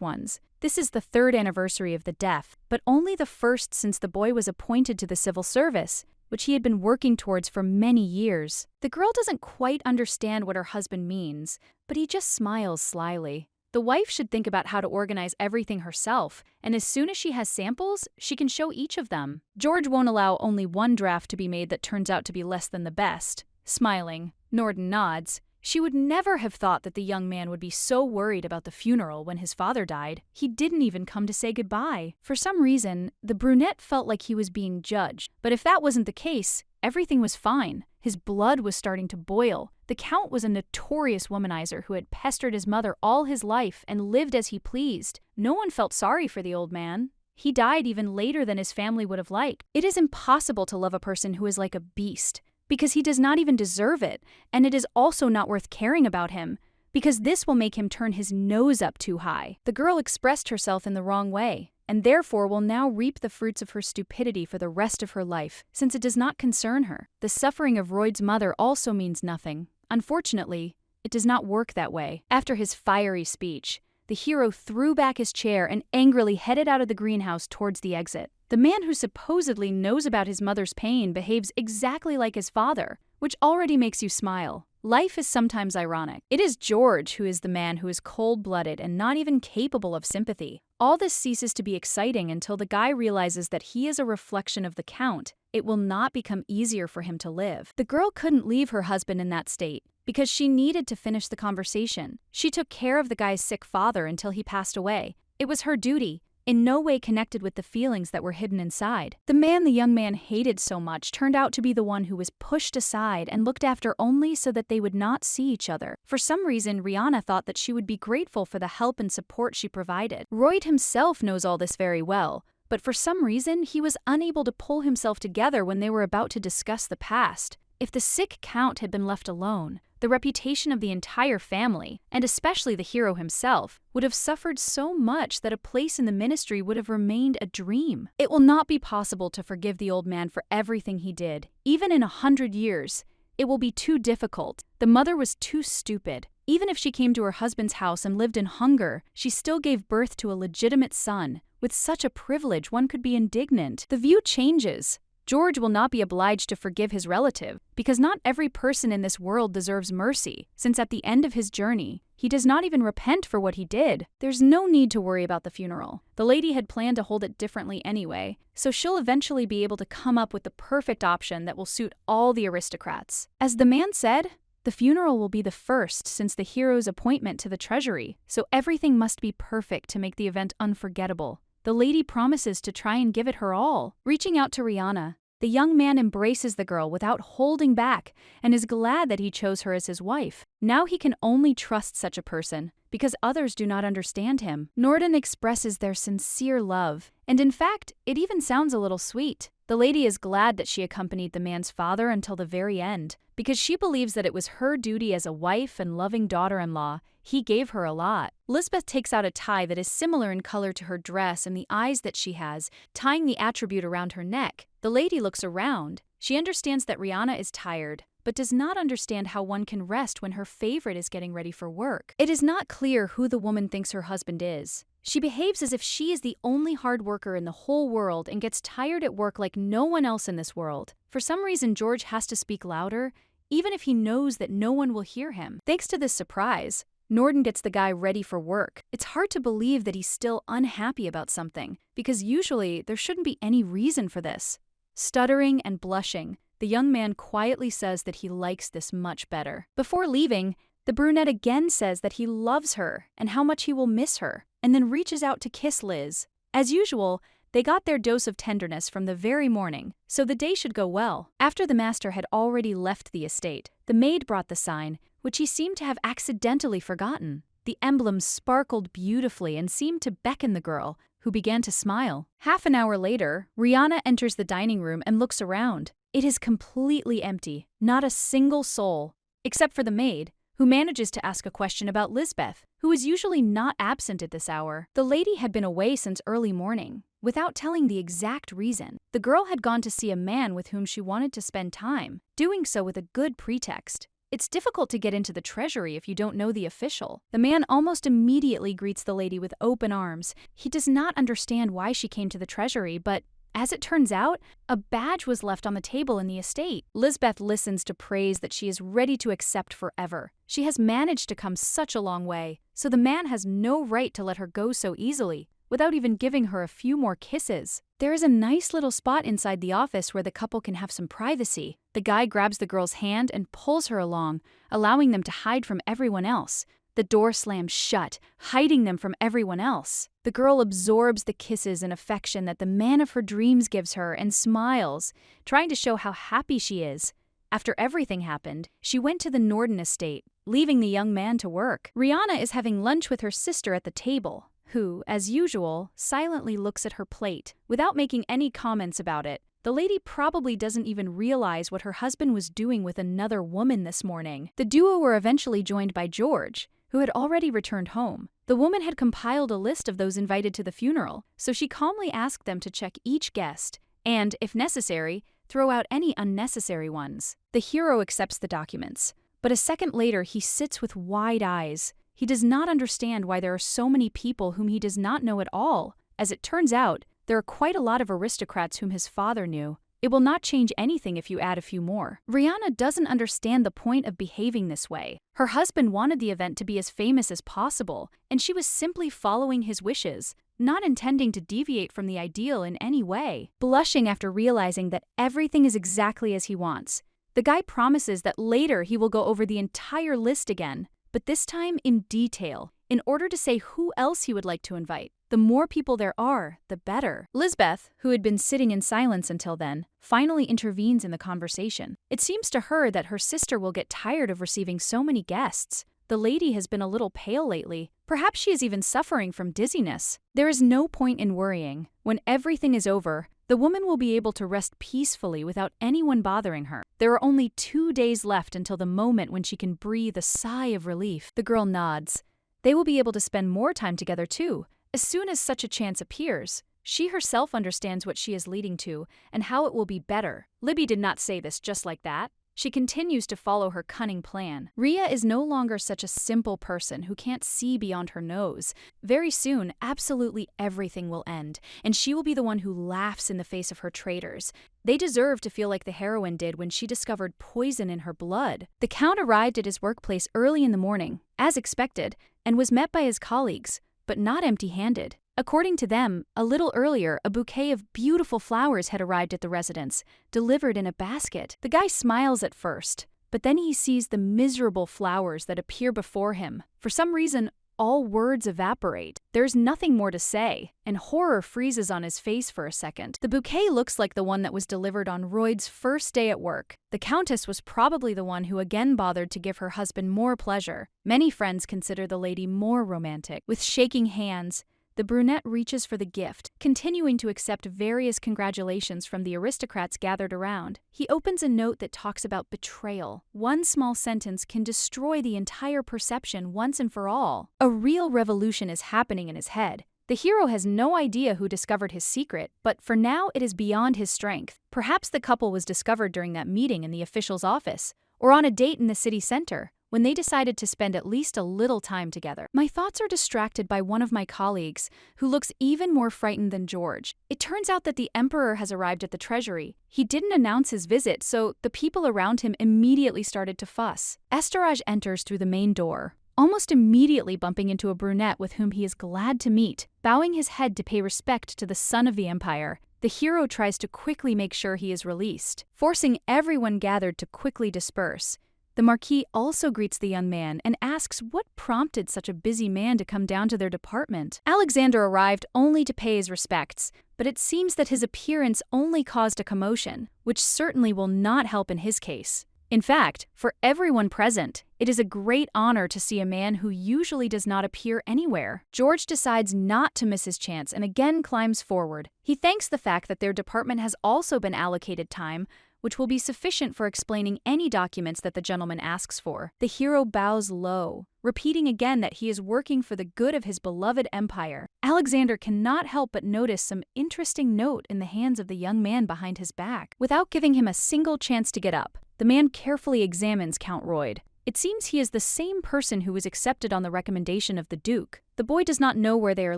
Speaker 1: ones. This is the 3rd anniversary of the death, but only the first since the boy was appointed to the civil service, which he had been working towards for many years. The girl doesn't quite understand what her husband means, but he just smiles slyly. The wife should think about how to organize everything herself, and as soon as she has samples, she can show each of them. George won't allow only one draft to be made that turns out to be less than the best. Smiling, Norden nods. She would never have thought that the young man would be so worried about the funeral when his father died. He didn't even come to say goodbye. For some reason, the brunette felt like he was being judged. But if that wasn't the case, everything was fine. His blood was starting to boil. The Count was a notorious womanizer who had pestered his mother all his life and lived as he pleased. No one felt sorry for the old man. He died even later than his family would have liked. It is impossible to love a person who is like a beast, because he does not even deserve it, and it is also not worth caring about him, because this will make him turn his nose up too high. The girl expressed herself in the wrong way, and therefore will now reap the fruits of her stupidity for the rest of her life, since it does not concern her. The suffering of Royd's mother also means nothing. Unfortunately, it does not work that way. After his fiery speech, the hero threw back his chair and angrily headed out of the greenhouse towards the exit. The man who supposedly knows about his mother's pain behaves exactly like his father, which already makes you smile. Life is sometimes ironic. It is George who is the man who is cold-blooded and not even capable of sympathy. All this ceases to be exciting until the guy realizes that he is a reflection of the Count. It will not become easier for him to live. The girl couldn't leave her husband in that state, because she needed to finish the conversation. She took care of the guy's sick father until he passed away. It was her duty, in no way connected with the feelings that were hidden inside. The man the young man hated so much turned out to be the one who was pushed aside and looked after only so that they would not see each other. For some reason, Rihanna thought that she would be grateful for the help and support she provided. Royd himself knows all this very well, but for some reason, he was unable to pull himself together when they were about to discuss the past. If the sick Count had been left alone, the reputation of the entire family, and especially the hero himself, would have suffered so much that a place in the ministry would have remained a dream. It will not be possible to forgive the old man for everything he did. Even in 100 years, it will be too difficult. The mother was too stupid. Even if she came to her husband's house and lived in hunger, she still gave birth to a legitimate son. With such a privilege, one could be indignant. The view changes. George will not be obliged to forgive his relative, because not every person in this world deserves mercy, since at the end of his journey, he does not even repent for what he did. There's no need to worry about the funeral. The lady had planned to hold it differently anyway, so she'll eventually be able to come up with the perfect option that will suit all the aristocrats. As the man said, the funeral will be the first since the hero's appointment to the treasury, so everything must be perfect to make the event unforgettable. The lady promises to try and give it her all. Reaching out to Rihanna, the young man embraces the girl without holding back and is glad that he chose her as his wife. Now he can only trust such a person, because others do not understand him. Norden expresses their sincere love, and in fact, it even sounds a little sweet. The lady is glad that she accompanied the man's father until the very end, because she believes that it was her duty as a wife and loving daughter-in-law. He gave her a lot. Lisbeth takes out a tie that is similar in color to her dress and the eyes that she has, tying the attribute around her neck. The lady looks around. She understands that Rihanna is tired, but does not understand how one can rest when her favorite is getting ready for work. It is not clear who the woman thinks her husband is. She behaves as if she is the only hard worker in the whole world and gets tired at work like no one else in this world. For some reason, George has to speak louder, even if he knows that no one will hear him. Thanks to this surprise, Norden gets the guy ready for work. It's hard to believe that he's still unhappy about something, because usually there shouldn't be any reason for this. Stuttering and blushing, the young man quietly says that he likes this much better. Before leaving, the brunette again says that he loves her and how much he will miss her, and then reaches out to kiss Liz. As usual, they got their dose of tenderness from the very morning, so the day should go well. After the master had already left the estate, the maid brought the sign, which he seemed to have accidentally forgotten. The emblem sparkled beautifully and seemed to beckon the girl, who began to smile. Half an hour later, Rihanna enters the dining room and looks around. It is completely empty, not a single soul, except for the maid, who manages to ask a question about Lisbeth, who is usually not absent at this hour. The lady had been away since early morning, without telling the exact reason. The girl had gone to see a man with whom she wanted to spend time, doing so with a good pretext. It's difficult to get into the treasury if you don't know the official. The man almost immediately greets the lady with open arms. He does not understand why she came to the treasury, but as it turns out, a badge was left on the table in the estate. Lisbeth listens to praise that she is ready to accept forever. She has managed to come such a long way, so the man has no right to let her go so easily, without even giving her a few more kisses. There is a nice little spot inside the office where the couple can have some privacy. The guy grabs the girl's hand and pulls her along, allowing them to hide from everyone else. The door slams shut, hiding them from everyone else. The girl absorbs the kisses and affection that the man of her dreams gives her and smiles, trying to show how happy she is. After everything happened, she went to the Norden estate, leaving the young man to work. Rihanna is having lunch with her sister at the table, who, as usual, silently looks at her plate, without making any comments about it. The lady probably doesn't even realize what her husband was doing with another woman this morning. The duo were eventually joined by George, who had already returned home. The woman had compiled a list of those invited to the funeral, so she calmly asked them to check each guest and, if necessary, throw out any unnecessary ones. The hero accepts the documents, but a second later he sits with wide eyes. He does not understand why there are so many people whom he does not know at all. As it turns out, there are quite a lot of aristocrats whom his father knew. It will not change anything if you add a few more. Rihanna doesn't understand the point of behaving this way. Her husband wanted the event to be as famous as possible, and she was simply following his wishes, not intending to deviate from the ideal in any way. Blushing after realizing that everything is exactly as he wants, the guy promises that later he will go over the entire list again, but this time in detail, in order to say who else he would like to invite. The more people there are, the better. Lisbeth, who had been sitting in silence until then, finally intervenes in the conversation. It seems to her that her sister will get tired of receiving so many guests. The lady has been a little pale lately. Perhaps she is even suffering from dizziness. There is no point in worrying. When everything is over, the woman will be able to rest peacefully without anyone bothering her. There are only 2 days left until the moment when she can breathe a sigh of relief. The girl nods. They will be able to spend more time together too, as soon as such a chance appears. She herself understands what she is leading to and how it will be better. Libby did not say this just like that. She continues to follow her cunning plan. Rhea is no longer such a simple person who can't see beyond her nose. Very soon, absolutely everything will end, and she will be the one who laughs in the face of her traitors. They deserve to feel like the heroine did when she discovered poison in her blood. The Count arrived at his workplace early in the morning, as expected, and was met by his colleagues, but not empty-handed. According to them, a little earlier, a bouquet of beautiful flowers had arrived at the residence, delivered in a basket. The guy smiles at first, but then he sees the miserable flowers that appear before him. For some reason, all words evaporate. There's nothing more to say, and horror freezes on his face for a second. The bouquet looks like the one that was delivered on Royd's first day at work. The Countess was probably the one who again bothered to give her husband more pleasure. Many friends consider the lady more romantic. With shaking hands, the brunette reaches for the gift, continuing to accept various congratulations from the aristocrats gathered around. He opens a note that talks about betrayal. One small sentence can destroy the entire perception once and for all. A real revolution is happening in his head. The hero has no idea who discovered his secret, but for now it is beyond his strength. Perhaps the couple was discovered during that meeting in the official's office, or on a date in the city center, when they decided to spend at least a little time together. My thoughts are distracted by one of my colleagues, who looks even more frightened than George. It turns out that the Emperor has arrived at the treasury. He didn't announce his visit, so the people around him immediately started to fuss. Estorage enters through the main door, almost immediately bumping into a brunette with whom he is glad to meet. Bowing his head to pay respect to the son of the Empire, the hero tries to quickly make sure he is released, forcing everyone gathered to quickly disperse. The Marquis also greets the young man and asks what prompted such a busy man to come down to their department. Alexander arrived only to pay his respects, but it seems that his appearance only caused a commotion, which certainly will not help in his case. In fact, for everyone present, it is a great honor to see a man who usually does not appear anywhere. George decides not to miss his chance and again climbs forward. He thanks the fact that their department has also been allocated time, which will be sufficient for explaining any documents that the gentleman asks for. The hero bows low, repeating again that he is working for the good of his beloved empire. Alexander cannot help but notice some interesting note in the hands of the young man behind his back. Without giving him a single chance to get up, the man carefully examines Count Royd. It seems he is the same person who was accepted on the recommendation of the Duke. The boy does not know where they are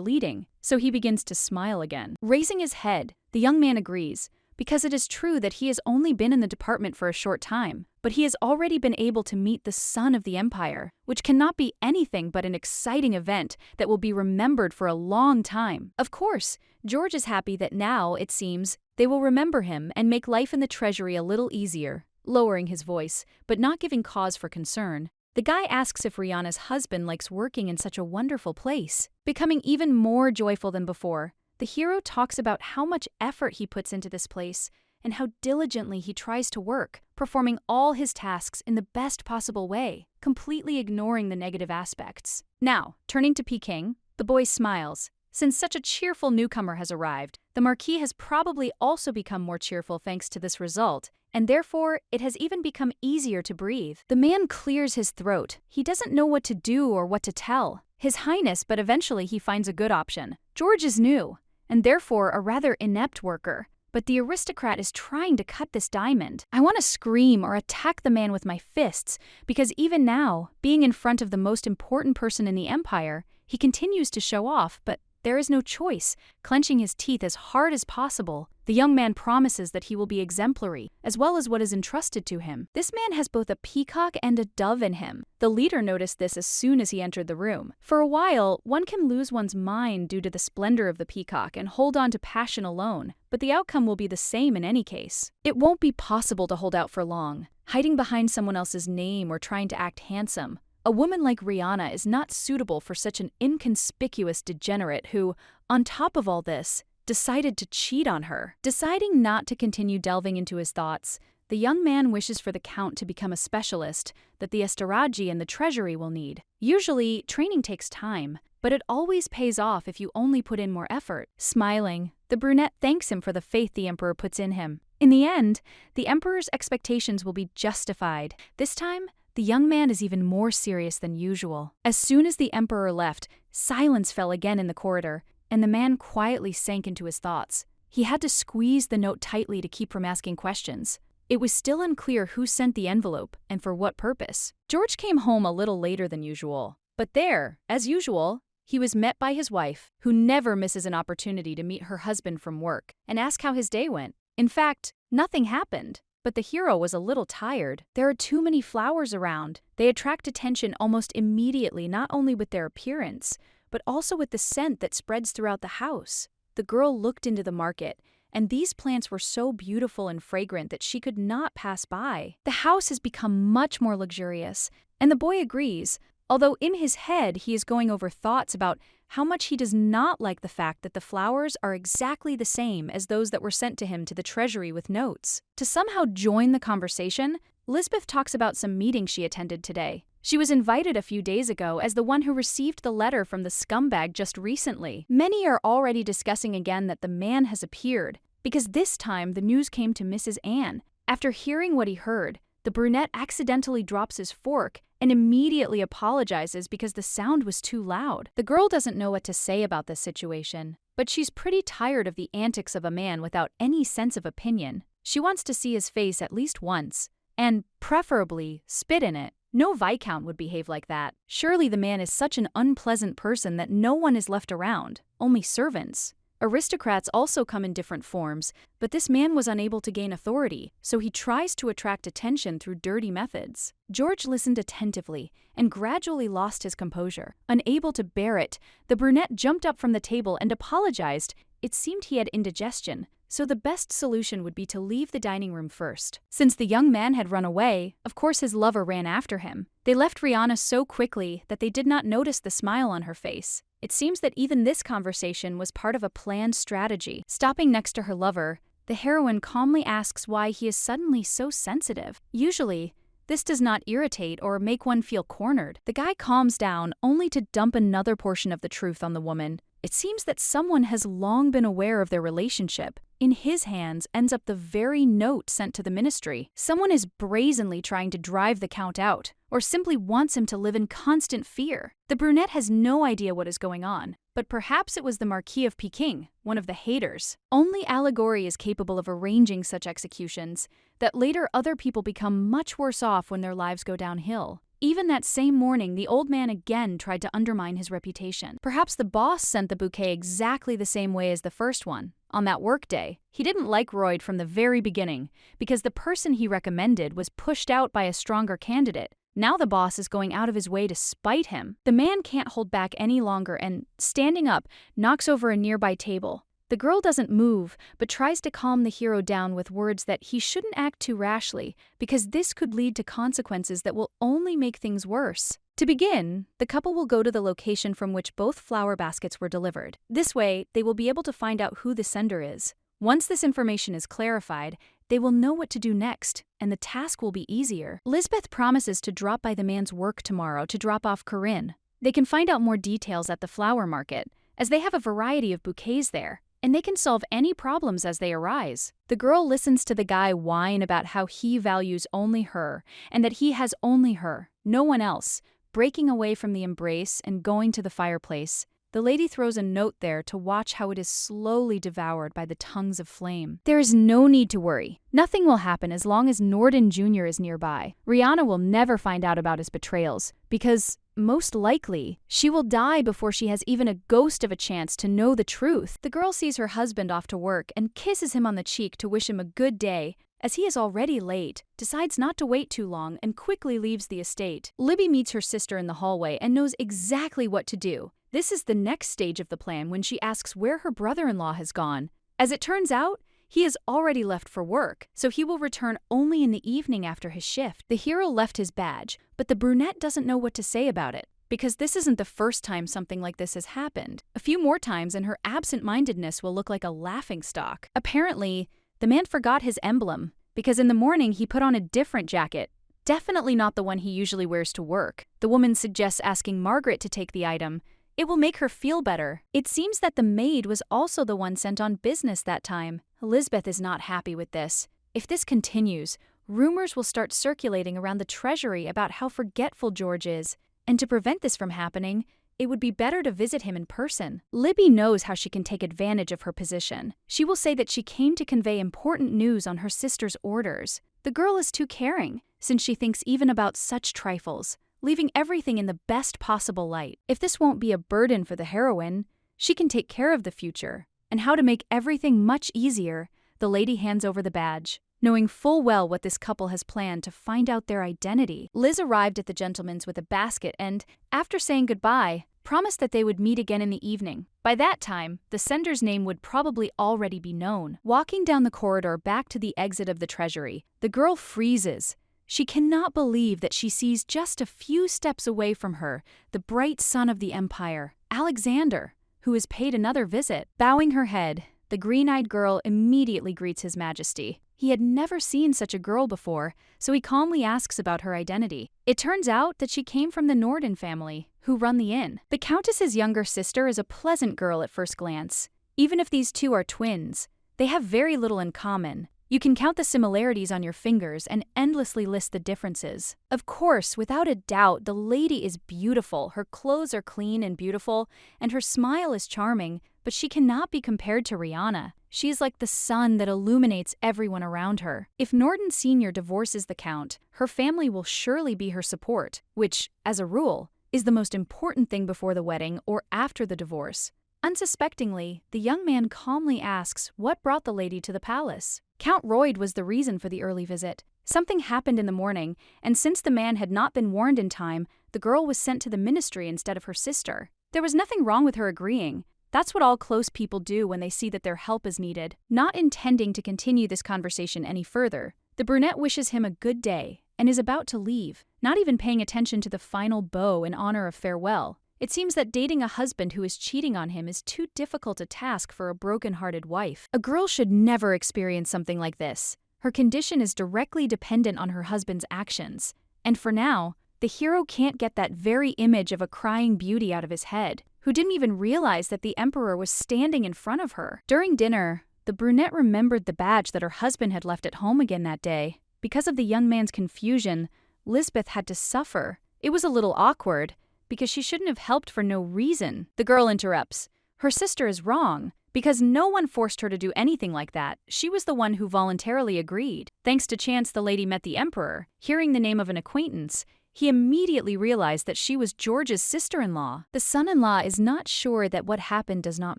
Speaker 1: leading, so he begins to smile again. Raising his head, the young man agrees, because it is true that he has only been in the department for a short time, but he has already been able to meet the son of the empire, which cannot be anything but an exciting event that will be remembered for a long time. Of course, George is happy that now, it seems, they will remember him and make life in the treasury a little easier. Lowering his voice, but not giving cause for concern, the guy asks if Rihanna's husband likes working in such a wonderful place. Becoming even more joyful than before, the hero talks about how much effort he puts into this place and how diligently he tries to work, performing all his tasks in the best possible way, completely ignoring the negative aspects. Now, turning to Peking, the boy smiles. Since such a cheerful newcomer has arrived, the Marquis has probably also become more cheerful thanks to this result, and therefore it has even become easier to breathe. The man clears his throat. He doesn't know what to do or what to tell His Highness, but eventually he finds a good option. George is new, and therefore a rather inept worker, but the aristocrat is trying to cut this diamond. I want to scream or attack the man with my fists, because even now, being in front of the most important person in the empire, he continues to show off, but there is no choice. Clenching his teeth as hard as possible, the young man promises that he will be exemplary, as well as what is entrusted to him. This man has both a peacock and a dove in him. The leader noticed this as soon as he entered the room. For a while, one can lose one's mind due to the splendor of the peacock and hold on to passion alone, but the outcome will be the same in any case. It won't be possible to hold out for long, hiding behind someone else's name or trying to act handsome. A woman like Rihanna is not suitable for such an inconspicuous degenerate who, on top of all this, decided to cheat on her. Deciding not to continue delving into his thoughts, the young man wishes for the Count to become a specialist that the Esterhazy and the treasury will need. Usually, training takes time, but it always pays off if you only put in more effort. Smiling, the brunette thanks him for the faith the emperor puts in him. In the end, the emperor's expectations will be justified. This time, the young man is even more serious than usual. As soon as the emperor left, silence fell again in the corridor, and the man quietly sank into his thoughts. He had to squeeze the note tightly to keep from asking questions. It was still unclear who sent the envelope and for what purpose. George came home a little later than usual, but there, as usual, he was met by his wife, who never misses an opportunity to meet her husband from work and ask how his day went. In fact, nothing happened. But the hero was a little tired. There are too many flowers around. They attract attention almost immediately, not only with their appearance, but also with the scent that spreads throughout the house. The girl looked into the market, and these plants were so beautiful and fragrant that she could not pass by. The house has become much more luxurious, and the boy agrees, although in his head he is going over thoughts about how much he does not like the fact that the flowers are exactly the same as those that were sent to him to the treasury with notes. To somehow join the conversation, Lisbeth talks about some meeting she attended today. She was invited a few days ago as the one who received the letter from the scumbag just recently. Many are already discussing again that the man has appeared, because this time the news came to Mrs. Anne. After hearing what he heard, the brunette accidentally drops his fork and immediately apologizes because the sound was too loud. The girl doesn't know what to say about this situation, but she's pretty tired of the antics of a man without any sense of opinion. She wants to see his face at least once, and, preferably, spit in it. No Viscount would behave like that. Surely the man is such an unpleasant person that no one is left around, only servants. Aristocrats also come in different forms, but this man was unable to gain authority, so he tries to attract attention through dirty methods. George listened attentively and gradually lost his composure. Unable to bear it, the brunette jumped up from the table and apologized. It seemed he had indigestion, so the best solution would be to leave the dining room first. Since the young man had run away, of course his lover ran after him. They left Rihanna so quickly that they did not notice the smile on her face. It seems that even this conversation was part of a planned strategy. Stopping next to her lover, The heroine calmly asks why he is suddenly so sensitive. Usually, this does not irritate or make one feel cornered. The guy calms down only to dump another portion of the truth on the woman. It seems that someone has long been aware of their relationship. In his hands ends up the very note sent to the ministry. Someone is brazenly trying to drive the Count out, or simply wants him to live in constant fear. The brunette has no idea what is going on, but perhaps it was the Marquis of Peking, one of the haters. Only allegory is capable of arranging such executions, that later other people become much worse off when their lives go downhill. Even that same morning, the old man again tried to undermine his reputation. Perhaps the boss sent the bouquet exactly the same way as the first one. On that workday, he didn't like Royd from the very beginning because the person he recommended was pushed out by a stronger candidate. Now the boss is going out of his way to spite him. The man can't hold back any longer and, standing up, knocks over a nearby table. The girl doesn't move, but tries to calm the hero down with words that he shouldn't act too rashly, because this could lead to consequences that will only make things worse. To begin, the couple will go to the location from which both flower baskets were delivered. This way, they will be able to find out who the sender is. Once this information is clarified, they will know what to do next, and the task will be easier. Lisbeth promises to drop by the man's work tomorrow to drop off Corinne. They can find out more details at the flower market, as they have a variety of bouquets there, and they can solve any problems as they arise. The girl listens to the guy whine about how he values only her, and that he has only her, no one else, breaking away from the embrace and going to the fireplace. The lady throws a note there to watch how it is slowly devoured by the tongues of flame. There is no need to worry. Nothing will happen as long as Norden Jr. is nearby. Rihanna will never find out about his betrayals, because most likely, she will die before she has even a ghost of a chance to know the truth. The girl sees her husband off to work and kisses him on the cheek to wish him a good day. As he is already late, decides not to wait too long and quickly leaves the estate. Libby meets her sister in the hallway and knows exactly what to do. This is the next stage of the plan when she asks where her brother-in-law has gone. As it turns out, he has already left for work, so he will return only in the evening after his shift. The hero left his badge, but the brunette doesn't know what to say about it, because this isn't the first time something like this has happened. A few more times and her absent-mindedness will look like a laughingstock. Apparently, the man forgot his emblem, because in the morning he put on a different jacket, definitely not the one he usually wears to work. The woman suggests asking Margaret to take the item. It will make her feel better. It seems that the maid was also the one sent on business that time. Elizabeth is not happy with this. If this continues, rumors will start circulating around the treasury about how forgetful George is, and to prevent this from happening, it would be better to visit him in person. Libby knows how she can take advantage of her position. She will say that she came to convey important news on her sister's orders. The girl is too caring, since she thinks even about such trifles, leaving everything in the best possible light. If this won't be a burden for the heroine, she can take care of the future. And how to make everything much easier, the lady hands over the badge. Knowing full well what this couple has planned to find out their identity, Liz arrived at the gentleman's with a basket and, after saying goodbye, promised that they would meet again in the evening. By that time, the sender's name would probably already be known. Walking down the corridor back to the exit of the treasury, the girl freezes. She cannot believe that she sees just a few steps away from her the bright son of the empire, Alexander, who is paid another visit. Bowing her head, the green-eyed girl immediately greets His Majesty. He had never seen such a girl before, so he calmly asks about her identity. It turns out that she came from the Norden family, who run the inn. The Countess's younger sister is a pleasant girl at first glance. Even if these two are twins, they have very little in common. You can count the similarities on your fingers and endlessly list the differences. Of course, without a doubt, the lady is beautiful, her clothes are clean and beautiful, and her smile is charming, but she cannot be compared to Rihanna. She is like the sun that illuminates everyone around her. If Norden Sr. divorces the Count, her family will surely be her support, which, as a rule, is the most important thing before the wedding or after the divorce. Unsuspectingly, the young man calmly asks what brought the lady to the palace. Count Royd was the reason for the early visit. Something happened in the morning, and since the man had not been warned in time, the girl was sent to the ministry instead of her sister. There was nothing wrong with her agreeing. That's what all close people do when they see that their help is needed. Not intending to continue this conversation any further, the brunette wishes him a good day and is about to leave, not even paying attention to the final bow in honor of farewell. It seems that dating a husband who is cheating on him is too difficult a task for a broken-hearted wife. A girl should never experience something like this. Her condition is directly dependent on her husband's actions. And for now, the hero can't get that very image of a crying beauty out of his head, who didn't even realize that the emperor was standing in front of her. During dinner, the brunette remembered the badge that her husband had left at home again that day. Because of the young man's confusion, Lisbeth had to suffer. It was a little awkward, because she shouldn't have helped for no reason. The girl interrupts. Her sister is wrong, because no one forced her to do anything like that. She was the one who voluntarily agreed. Thanks to chance, the lady met the emperor. Hearing the name of an acquaintance, he immediately realized that she was George's sister-in-law. The son-in-law is not sure that what happened does not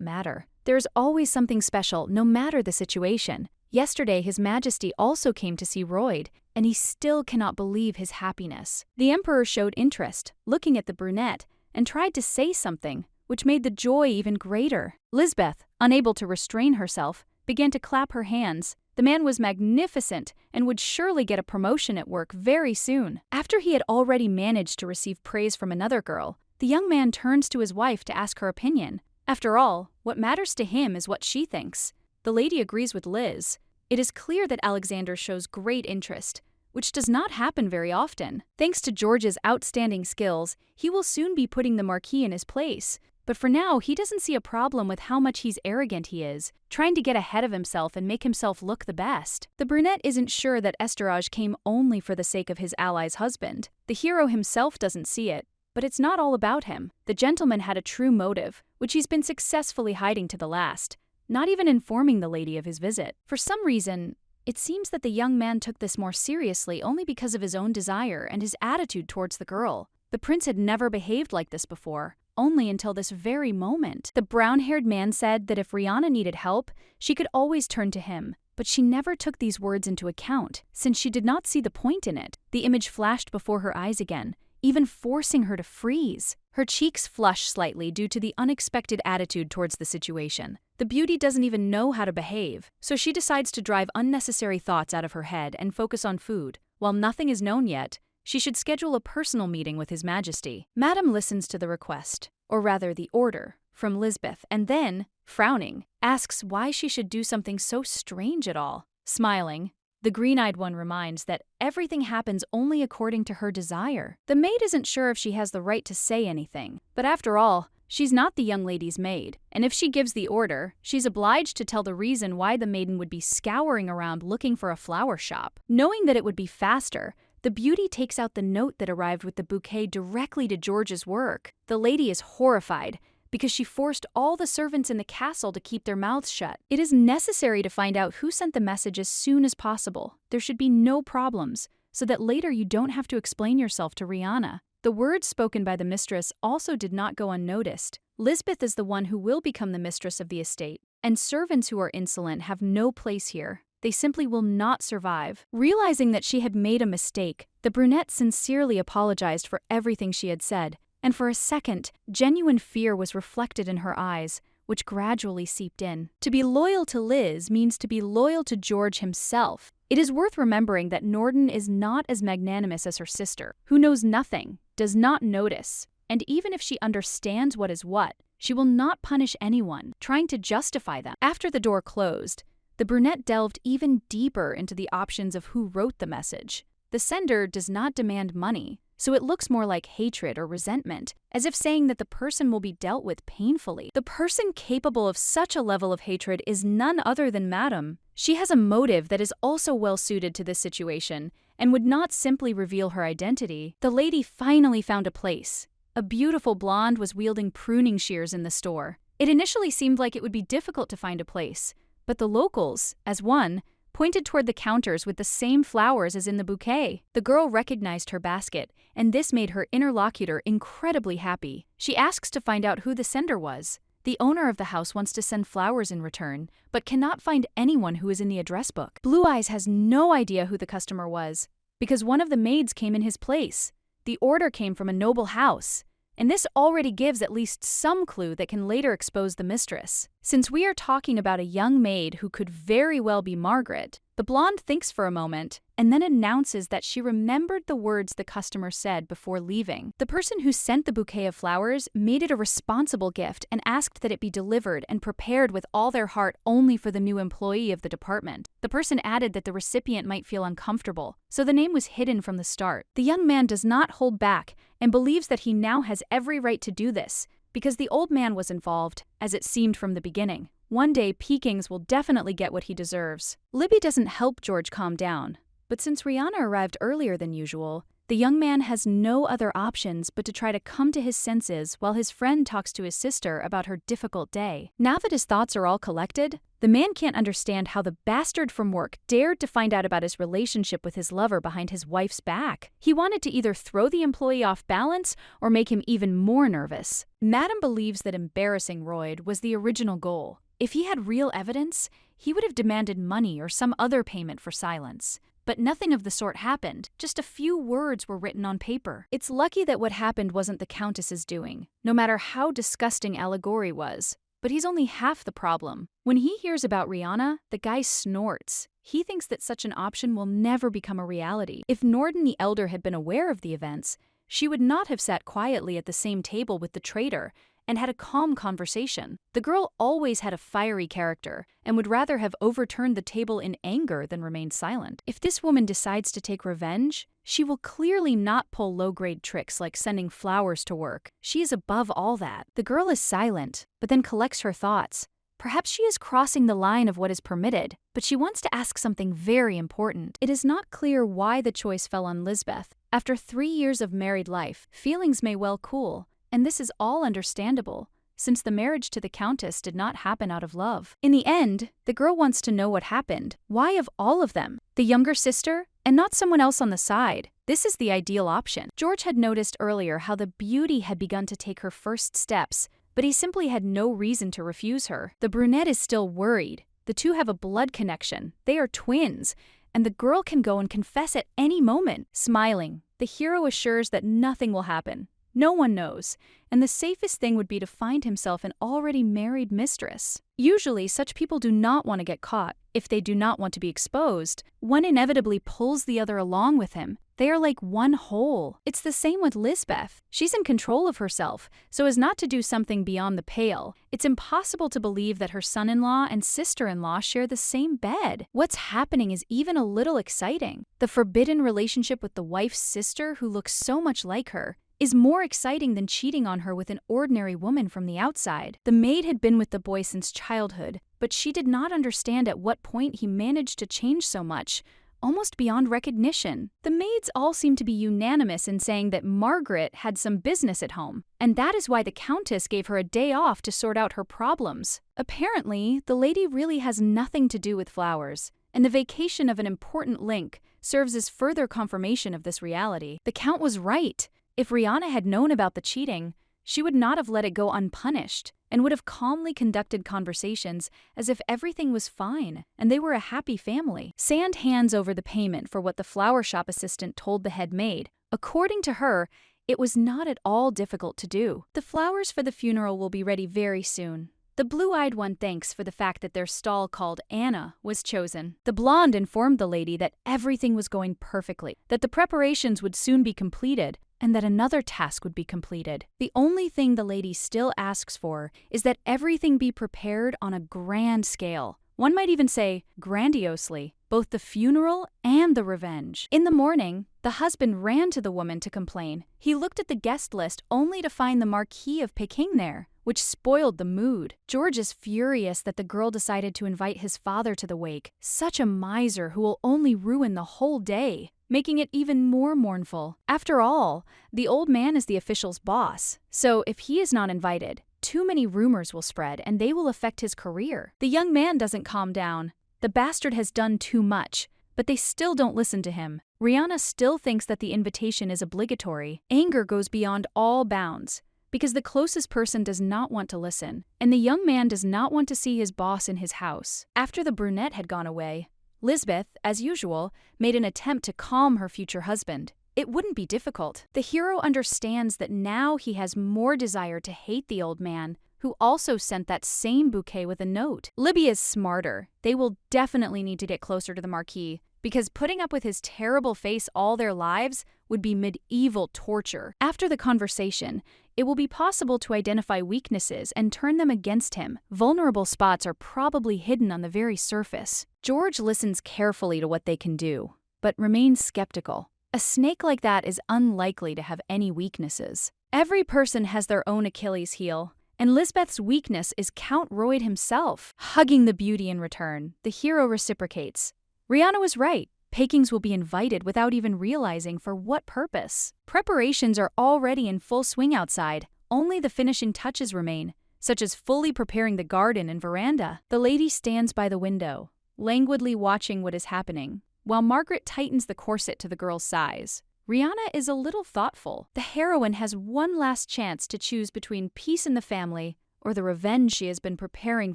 Speaker 1: matter. There is always something special, no matter the situation. Yesterday, His Majesty also came to see Royd, and he still cannot believe his happiness. The emperor showed interest, looking at the brunette, and tried to say something, which made the joy even greater. Lisbeth, unable to restrain herself, began to clap her hands. The man was magnificent and would surely get a promotion at work very soon. After he had already managed to receive praise from another girl, the young man turns to his wife to ask her opinion. After all, what matters to him is what she thinks. The lady agrees with Liz. It is clear that Alexander shows great interest, which does not happen very often. Thanks to George's outstanding skills, he will soon be putting the Marquis in his place. But for now, he doesn't see a problem with how much arrogant he is, trying to get ahead of himself and make himself look the best. The brunette isn't sure that Esterage came only for the sake of his ally's husband. The hero himself doesn't see it, but it's not all about him. The gentleman had a true motive, which he's been successfully hiding to the last, not even informing the lady of his visit. For some reason, it seems that the young man took this more seriously only because of his own desire and his attitude towards the girl. The prince had never behaved like this before, only until this very moment. The brown-haired man said that if Rihanna needed help, she could always turn to him, but she never took these words into account, since she did not see the point in it. The image flashed before her eyes again, even forcing her to freeze. Her cheeks flush slightly due to the unexpected attitude towards the situation. The beauty doesn't even know how to behave, so she decides to drive unnecessary thoughts out of her head and focus on food. While nothing is known yet, she should schedule a personal meeting with His Majesty. Madame listens to the request, or rather the order, from Lisbeth, and then, frowning, asks why she should do something so strange at all. Smiling, the green-eyed one reminds that everything happens only according to her desire. The maid isn't sure if she has the right to say anything, but after all, she's not the young lady's maid, and if she gives the order, she's obliged to tell the reason why the maiden would be scouring around looking for a flower shop. Knowing that it would be faster, the beauty takes out the note that arrived with the bouquet directly to George's work. The lady is horrified, because she forced all the servants in the castle to keep their mouths shut. It is necessary to find out who sent the message as soon as possible. There should be no problems, so that later you don't have to explain yourself to Rihanna. The words spoken by the mistress also did not go unnoticed. Lisbeth is the one who will become the mistress of the estate, and servants who are insolent have no place here. They simply will not survive. Realizing that she had made a mistake, the brunette sincerely apologized for everything she had said, and for a second, genuine fear was reflected in her eyes, which gradually seeped in. To be loyal to Liz means to be loyal to George himself. It is worth remembering that Norden is not as magnanimous as her sister, who knows nothing, does not notice, and even if she understands what is what, she will not punish anyone, trying to justify them. After the door closed, the brunette delved even deeper into the options of who wrote the message. The sender does not demand money, so it looks more like hatred or resentment, as if saying that the person will be dealt with painfully. The person capable of such a level of hatred is none other than Madame. She has a motive that is also well suited to this situation, and would not simply reveal her identity. The lady finally found a place. A beautiful blonde was wielding pruning shears in the store. It initially seemed like it would be difficult to find a place, but the locals, as one, pointed toward the counters with the same flowers as in the bouquet. The girl recognized her basket, and this made her interlocutor incredibly happy. She asks to find out who the sender was. The owner of the house wants to send flowers in return, but cannot find anyone who is in the address book. Blue Eyes has no idea who the customer was, because one of the maids came in his place. The order came from a noble house, and this already gives at least some clue that can later expose the mistress. Since we are talking about a young maid who could very well be Margaret, The blonde thinks for a moment and then announces that she remembered the words the customer said before leaving. The person who sent the bouquet of flowers made it a responsible gift and asked that it be delivered and prepared with all their heart only for the new employee of the department. The person added that the recipient might feel uncomfortable, so the name was hidden from the start. The young man does not hold back and believes that he now has every right to do this because the old man was involved, as it seemed from the beginning. One day, Peekings will definitely get what he deserves. Libby doesn't help George calm down, but since Rihanna arrived earlier than usual, the young man has no other options but to try to come to his senses while his friend talks to his sister about her difficult day. Now that his thoughts are all collected, the man can't understand how the bastard from work dared to find out about his relationship with his lover behind his wife's back. He wanted to either throw the employee off balance or make him even more nervous. Madam believes that embarrassing Royd was the original goal. If he had real evidence, he would have demanded money or some other payment for silence. But nothing of the sort happened. Just a few words were written on paper. It's lucky that what happened wasn't the Countess's doing, no matter how disgusting Allegory was. But he's only half the problem. When he hears about Rihanna, the guy snorts. He thinks that such an option will never become a reality. If Norden the Elder had been aware of the events, she would not have sat quietly at the same table with the traitor and had a calm conversation. The girl always had a fiery character and would rather have overturned the table in anger than remained silent. If this woman decides to take revenge, she will clearly not pull low-grade tricks like sending flowers to work. She is above all that. The girl is silent, but then collects her thoughts. Perhaps she is crossing the line of what is permitted, but she wants to ask something very important. It is not clear why the choice fell on Lisbeth. After 3 years of married life, feelings may well cool, and this is all understandable, since the marriage to the Countess did not happen out of love. In the end, the girl wants to know what happened. Why of all of them? The younger sister, and not someone else on the side. This is the ideal option. George had noticed earlier how the beauty had begun to take her first steps, but he simply had no reason to refuse her. The brunette is still worried. The two have a blood connection. They are twins, and the girl can go and confess at any moment. Smiling, the hero assures that nothing will happen. No one knows, and the safest thing would be to find himself an already married mistress. Usually, such people do not want to get caught. If they do not want to be exposed, one inevitably pulls the other along with him. They are like one whole. It's the same with Lisbeth. She's in control of herself, so as not to do something beyond the pale. It's impossible to believe that her son-in-law and sister-in-law share the same bed. What's happening is even a little exciting. The forbidden relationship with the wife's sister, who looks so much like her, is more exciting than cheating on her with an ordinary woman from the outside. The maid had been with the boy since childhood, but she did not understand at what point he managed to change so much, almost beyond recognition. The maids all seem to be unanimous in saying that Margaret had some business at home, and that is why the Countess gave her a day off to sort out her problems. Apparently, the lady really has nothing to do with flowers, and the vacation of an important link serves as further confirmation of this reality. The Count was right. If Rihanna had known about the cheating, she would not have let it go unpunished and would have calmly conducted conversations as if everything was fine and they were a happy family. Sand hands over the payment for what the flower shop assistant told the head maid. According to her, it was not at all difficult to do. The flowers for the funeral will be ready very soon. The blue-eyed one thanks for the fact that their stall called Anna was chosen. The blonde informed the lady that everything was going perfectly, that the preparations would soon be completed, and that another task would be completed. The only thing the lady still asks for is that everything be prepared on a grand scale. One might even say grandiosely, both the funeral and the revenge. In the morning, the husband ran to the woman to complain. He looked at the guest list only to find the Marquis of Peking there, which spoiled the mood. George is furious that the girl decided to invite his father to the wake, such a miser who will only ruin the whole day, making it even more mournful. After all, the old man is the official's boss, so if he is not invited, too many rumors will spread and they will affect his career. The young man doesn't calm down. The bastard has done too much, but they still don't listen to him. Rihanna still thinks that the invitation is obligatory. Anger goes beyond all bounds, because the closest person does not want to listen, and the young man does not want to see his boss in his house. After the brunette had gone away, Lisbeth, as usual, made an attempt to calm her future husband. It wouldn't be difficult. The hero understands that now he has more desire to hate the old man who also sent that same bouquet with a note. Libby is smarter. They will definitely need to get closer to the Marquis, because putting up with his terrible face all their lives would be medieval torture. After the conversation, it will be possible to identify weaknesses and turn them against him. Vulnerable spots are probably hidden on the very surface. George listens carefully to what they can do, but remains skeptical. A snake like that is unlikely to have any weaknesses. Every person has their own Achilles heel, and Lisbeth's weakness is Count Royd himself. Hugging the beauty in return, the hero reciprocates. Rihanna was right. Pekings will be invited without even realizing for what purpose. Preparations are already in full swing outside. Only the finishing touches remain, such as fully preparing the garden and veranda. The lady stands by the window, languidly watching what is happening, while Margaret tightens the corset to the girl's size. Rihanna is a little thoughtful. The heroine has one last chance to choose between peace in the family or the revenge she has been preparing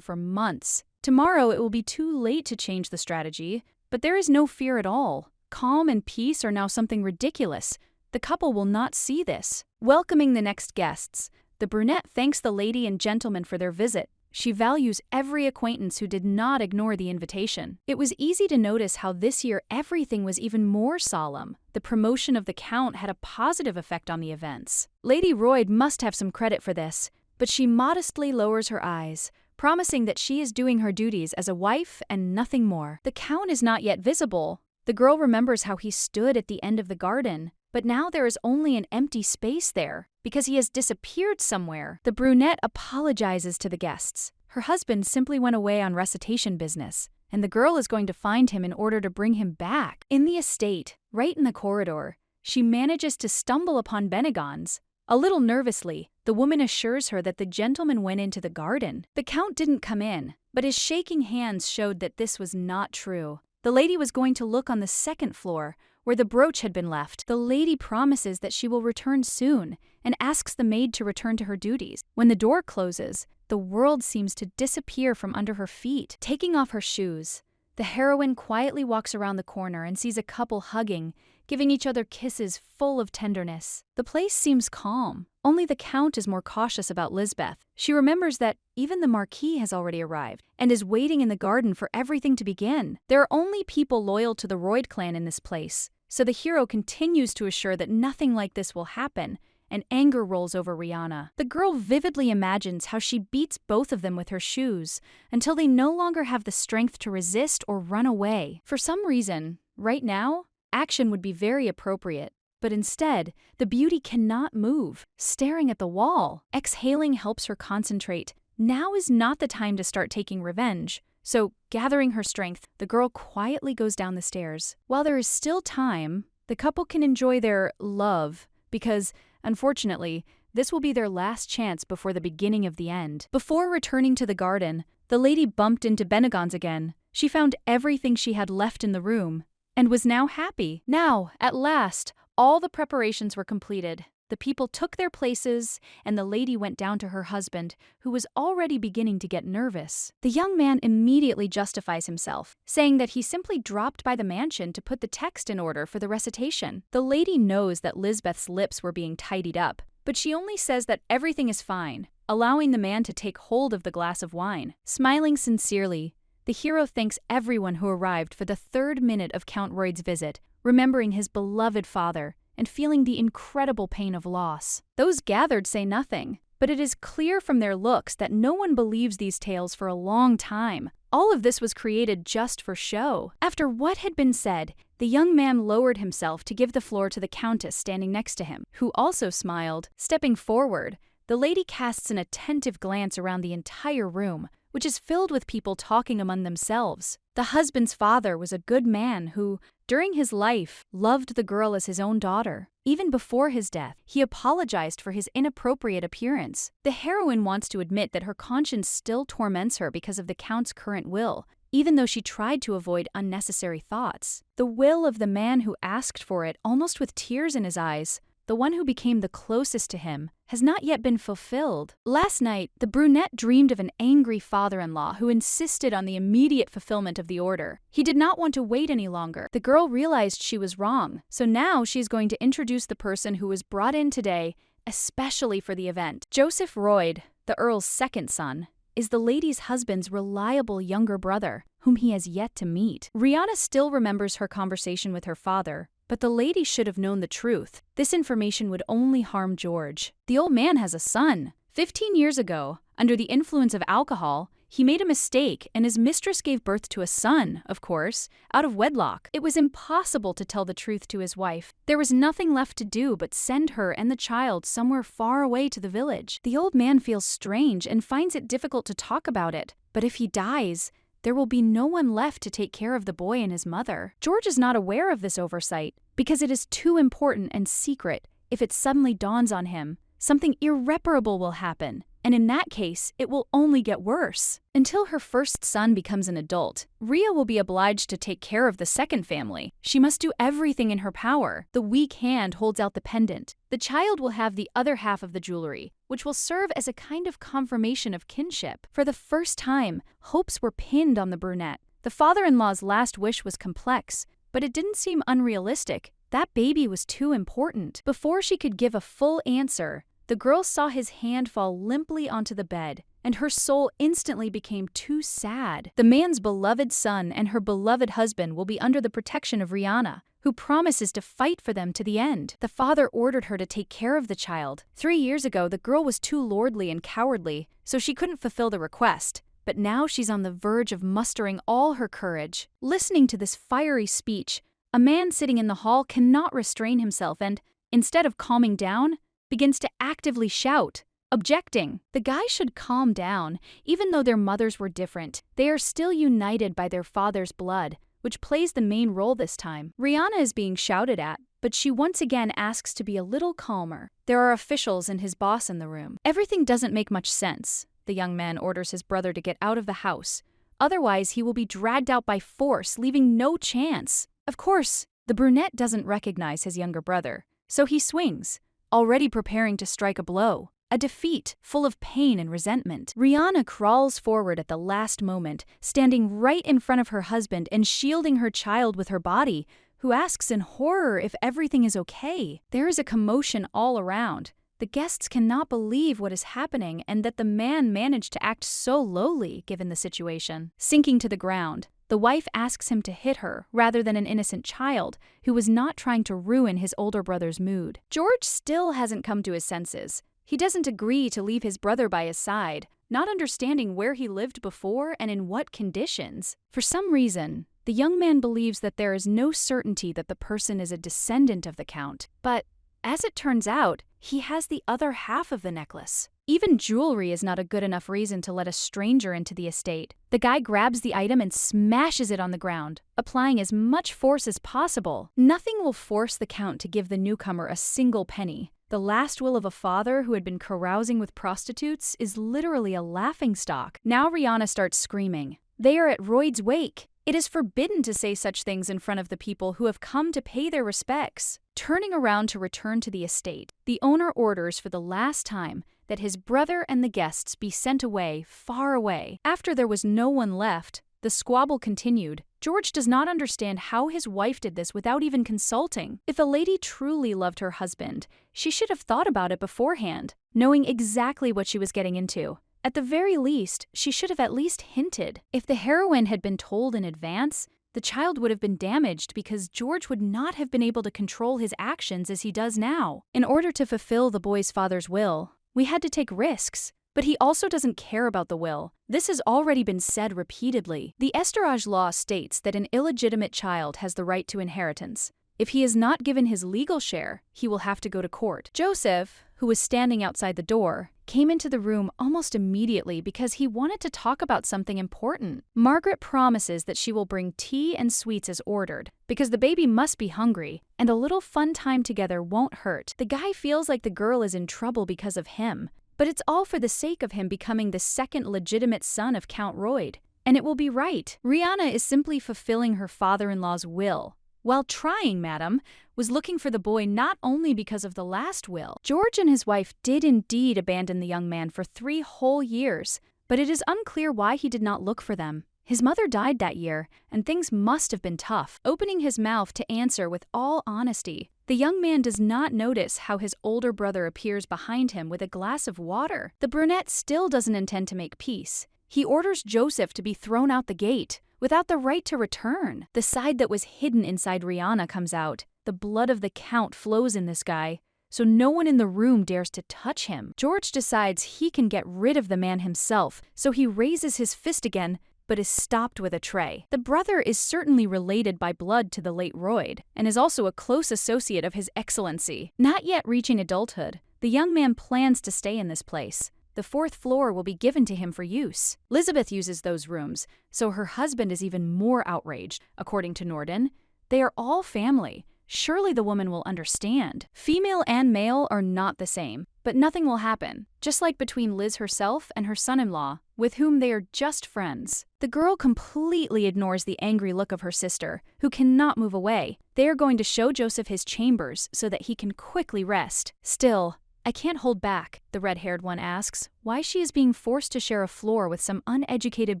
Speaker 1: for months. Tomorrow it will be too late to change the strategy, but there is no fear at all. Calm and peace are now something ridiculous. The couple will not see this. Welcoming the next guests, the brunette thanks the lady and gentleman for their visit. She values every acquaintance who did not ignore the invitation. It was easy to notice how this year everything was even more solemn. The promotion of the Count had a positive effect on the events. Lady Royd must have some credit for this, but she modestly lowers her eyes, promising that she is doing her duties as a wife and nothing more. The Count is not yet visible. The girl remembers how he stood at the end of the garden, but now there is only an empty space there, because he has disappeared somewhere. The brunette apologizes to the guests. Her husband simply went away on recitation business, and the girl is going to find him in order to bring him back. In the estate, right in the corridor, she manages to stumble upon Bennigon's. A little nervously, the woman assures her that the gentleman went into the garden. The Count didn't come in, but his shaking hands showed that this was not true. The lady was going to look on the second floor, where the brooch had been left. The lady promises that she will return soon and asks the maid to return to her duties. When the door closes, the world seems to disappear from under her feet. Taking off her shoes, the heroine quietly walks around the corner and sees a couple hugging, giving each other kisses full of tenderness. The place seems calm. Only the Count is more cautious about Lisbeth. She remembers that even the Marquis has already arrived and is waiting in the garden for everything to begin. There are only people loyal to the Royd clan in this place, so the hero continues to assure that nothing like this will happen, and anger rolls over Rihanna. The girl vividly imagines how she beats both of them with her shoes until they no longer have the strength to resist or run away. For some reason, right now, action would be very appropriate, but instead, the beauty cannot move, staring at the wall. Exhaling helps her concentrate. Now is not the time to start taking revenge. So, gathering her strength, the girl quietly goes down the stairs. While there is still time, the couple can enjoy their love, because, unfortunately, this will be their last chance before the beginning of the end. Before returning to the garden, the lady bumped into Bennigon's again. She found everything she had left in the room, and was now happy. Now, at last, all the preparations were completed. The people took their places, and the lady went down to her husband, who was already beginning to get nervous. The young man immediately justifies himself, saying that he simply dropped by the mansion to put the text in order for the recitation. The lady knows that Lisbeth's lips were being tidied up, but she only says that everything is fine, allowing the man to take hold of the glass of wine. Smiling sincerely, the hero thanks everyone who arrived for the 3rd minute of Count Royd's visit, remembering his beloved father and feeling the incredible pain of loss. Those gathered say nothing, but it is clear from their looks that no one believes these tales for a long time. All of this was created just for show. After what had been said, the young man lowered himself to give the floor to the Countess standing next to him, who also smiled. Stepping forward, the lady casts an attentive glance around the entire room, which is filled with people talking among themselves. The husband's father was a good man who, during his life, loved the girl as his own daughter. Even before his death, he apologized for his inappropriate appearance. The heroine wants to admit that her conscience still torments her because of the Count's current will, even though she tried to avoid unnecessary thoughts. The will of the man who asked for it, almost with tears in his eyes, the one who became the closest to him, has not yet been fulfilled. Last night, the brunette dreamed of an angry father-in-law who insisted on the immediate fulfillment of the order. He did not want to wait any longer. The girl realized she was wrong, so now she's going to introduce the person who was brought in today, especially for the event. Joseph Royd, the Earl's second son, is the lady's husband's reliable younger brother, whom he has yet to meet. Rihanna still remembers her conversation with her father, but the lady should have known the truth. This information would only harm George. The old man has a son. 15 years ago, under the influence of alcohol, he made a mistake and his mistress gave birth to a son, of course, out of wedlock. It was impossible to tell the truth to his wife. There was nothing left to do but send her and the child somewhere far away to the village. The old man feels strange and finds it difficult to talk about it. But if he dies, there will be no one left to take care of the boy and his mother. George is not aware of this oversight because it is too important and secret. If it suddenly dawns on him, something irreparable will happen. And in that case, it will only get worse. Until her first son becomes an adult, Rhea will be obliged to take care of the second family. She must do everything in her power. The weak hand holds out the pendant. The child will have the other half of the jewelry, which will serve as a kind of confirmation of kinship. For the first time, hopes were pinned on the brunette. The father-in-law's last wish was complex, but it didn't seem unrealistic. That baby was too important. Before she could give a full answer, the girl saw his hand fall limply onto the bed, and her soul instantly became too sad. The man's beloved son and her beloved husband will be under the protection of Rihanna, who promises to fight for them to the end. The father ordered her to take care of the child. 3 years ago, the girl was too lordly and cowardly, so she couldn't fulfill the request. But now she's on the verge of mustering all her courage. Listening to this fiery speech, a man sitting in the hall cannot restrain himself and, instead of calming down, begins to actively shout, objecting. The guy should calm down. Even though their mothers were different, they are still united by their father's blood, which plays the main role this time. Rihanna is being shouted at, but she once again asks to be a little calmer. There are officials and his boss in the room. Everything doesn't make much sense. The young man orders his brother to get out of the house. Otherwise, he will be dragged out by force, leaving no chance. Of course, the brunette doesn't recognize his younger brother, so he swings, already preparing to strike a blow. A defeat, full of pain and resentment. Rihanna crawls forward at the last moment, standing right in front of her husband and shielding her child with her body, who asks in horror if everything is okay. There is a commotion all around. The guests cannot believe what is happening and that the man managed to act so lowly given the situation. Sinking to the ground, the wife asks him to hit her rather than an innocent child who was not trying to ruin his older brother's mood. George still hasn't come to his senses. He doesn't agree to leave his brother by his side, not understanding where he lived before and in what conditions. For some reason, the young man believes that there is no certainty that the person is a descendant of the Count. But, as it turns out, he has the other half of the necklace. Even jewelry is not a good enough reason to let a stranger into the estate. The guy grabs the item and smashes it on the ground, applying as much force as possible. Nothing will force the Count to give the newcomer a single penny. The last will of a father who had been carousing with prostitutes is literally a laughingstock. Now Rihanna starts screaming. They are at Royd's wake. It is forbidden to say such things in front of the people who have come to pay their respects. Turning around to return to the estate, the owner orders for the last time that his brother and the guests be sent away, far away. After there was no one left, the squabble continued. George does not understand how his wife did this without even consulting. If a lady truly loved her husband, she should have thought about it beforehand, knowing exactly what she was getting into. At the very least, she should have at least hinted. If the heroine had been told in advance, the child would have been damaged because George would not have been able to control his actions as he does now. In order to fulfill the boy's father's will, we had to take risks. But he also doesn't care about the will. This has already been said repeatedly. The Estorage law states that an illegitimate child has the right to inheritance. If he is not given his legal share, he will have to go to court. Joseph, who was standing outside the door, came into the room almost immediately because he wanted to talk about something important. Margaret promises that she will bring tea and sweets as ordered, because the baby must be hungry, and a little fun time together won't hurt. The guy feels like the girl is in trouble because of him, but it's all for the sake of him becoming the second legitimate son of Count Royd. And it will be right. Rihanna is simply fulfilling her father-in-law's will. While trying, madam, was looking for the boy not only because of the last will. George and his wife did indeed abandon the young man for 3 whole years, but it is unclear why he did not look for them. His mother died that year, and things must have been tough. Opening his mouth to answer with all honesty, the young man does not notice how his older brother appears behind him with a glass of water. The brunette still doesn't intend to make peace. He orders Joseph to be thrown out the gate, without the right to return. The side that was hidden inside Rihanna comes out. The blood of the Count flows in this guy, so no one in the room dares to touch him. George decides he can get rid of the man himself, so he raises his fist again, but is stopped with a tray. The brother is certainly related by blood to the late Royd, and is also a close associate of His Excellency. Not yet reaching adulthood, the young man plans to stay in this place. The 4th floor will be given to him for use. Elizabeth uses those rooms, so her husband is even more outraged. According to Norden, they are all family. Surely the woman will understand. Female and male are not the same, but nothing will happen, just like between Liz herself and her son-in-law, with whom they are just friends. The girl completely ignores the angry look of her sister, who cannot move away. They are going to show Joseph his chambers so that he can quickly rest. Still, I can't hold back, the red-haired one asks, why she is being forced to share a floor with some uneducated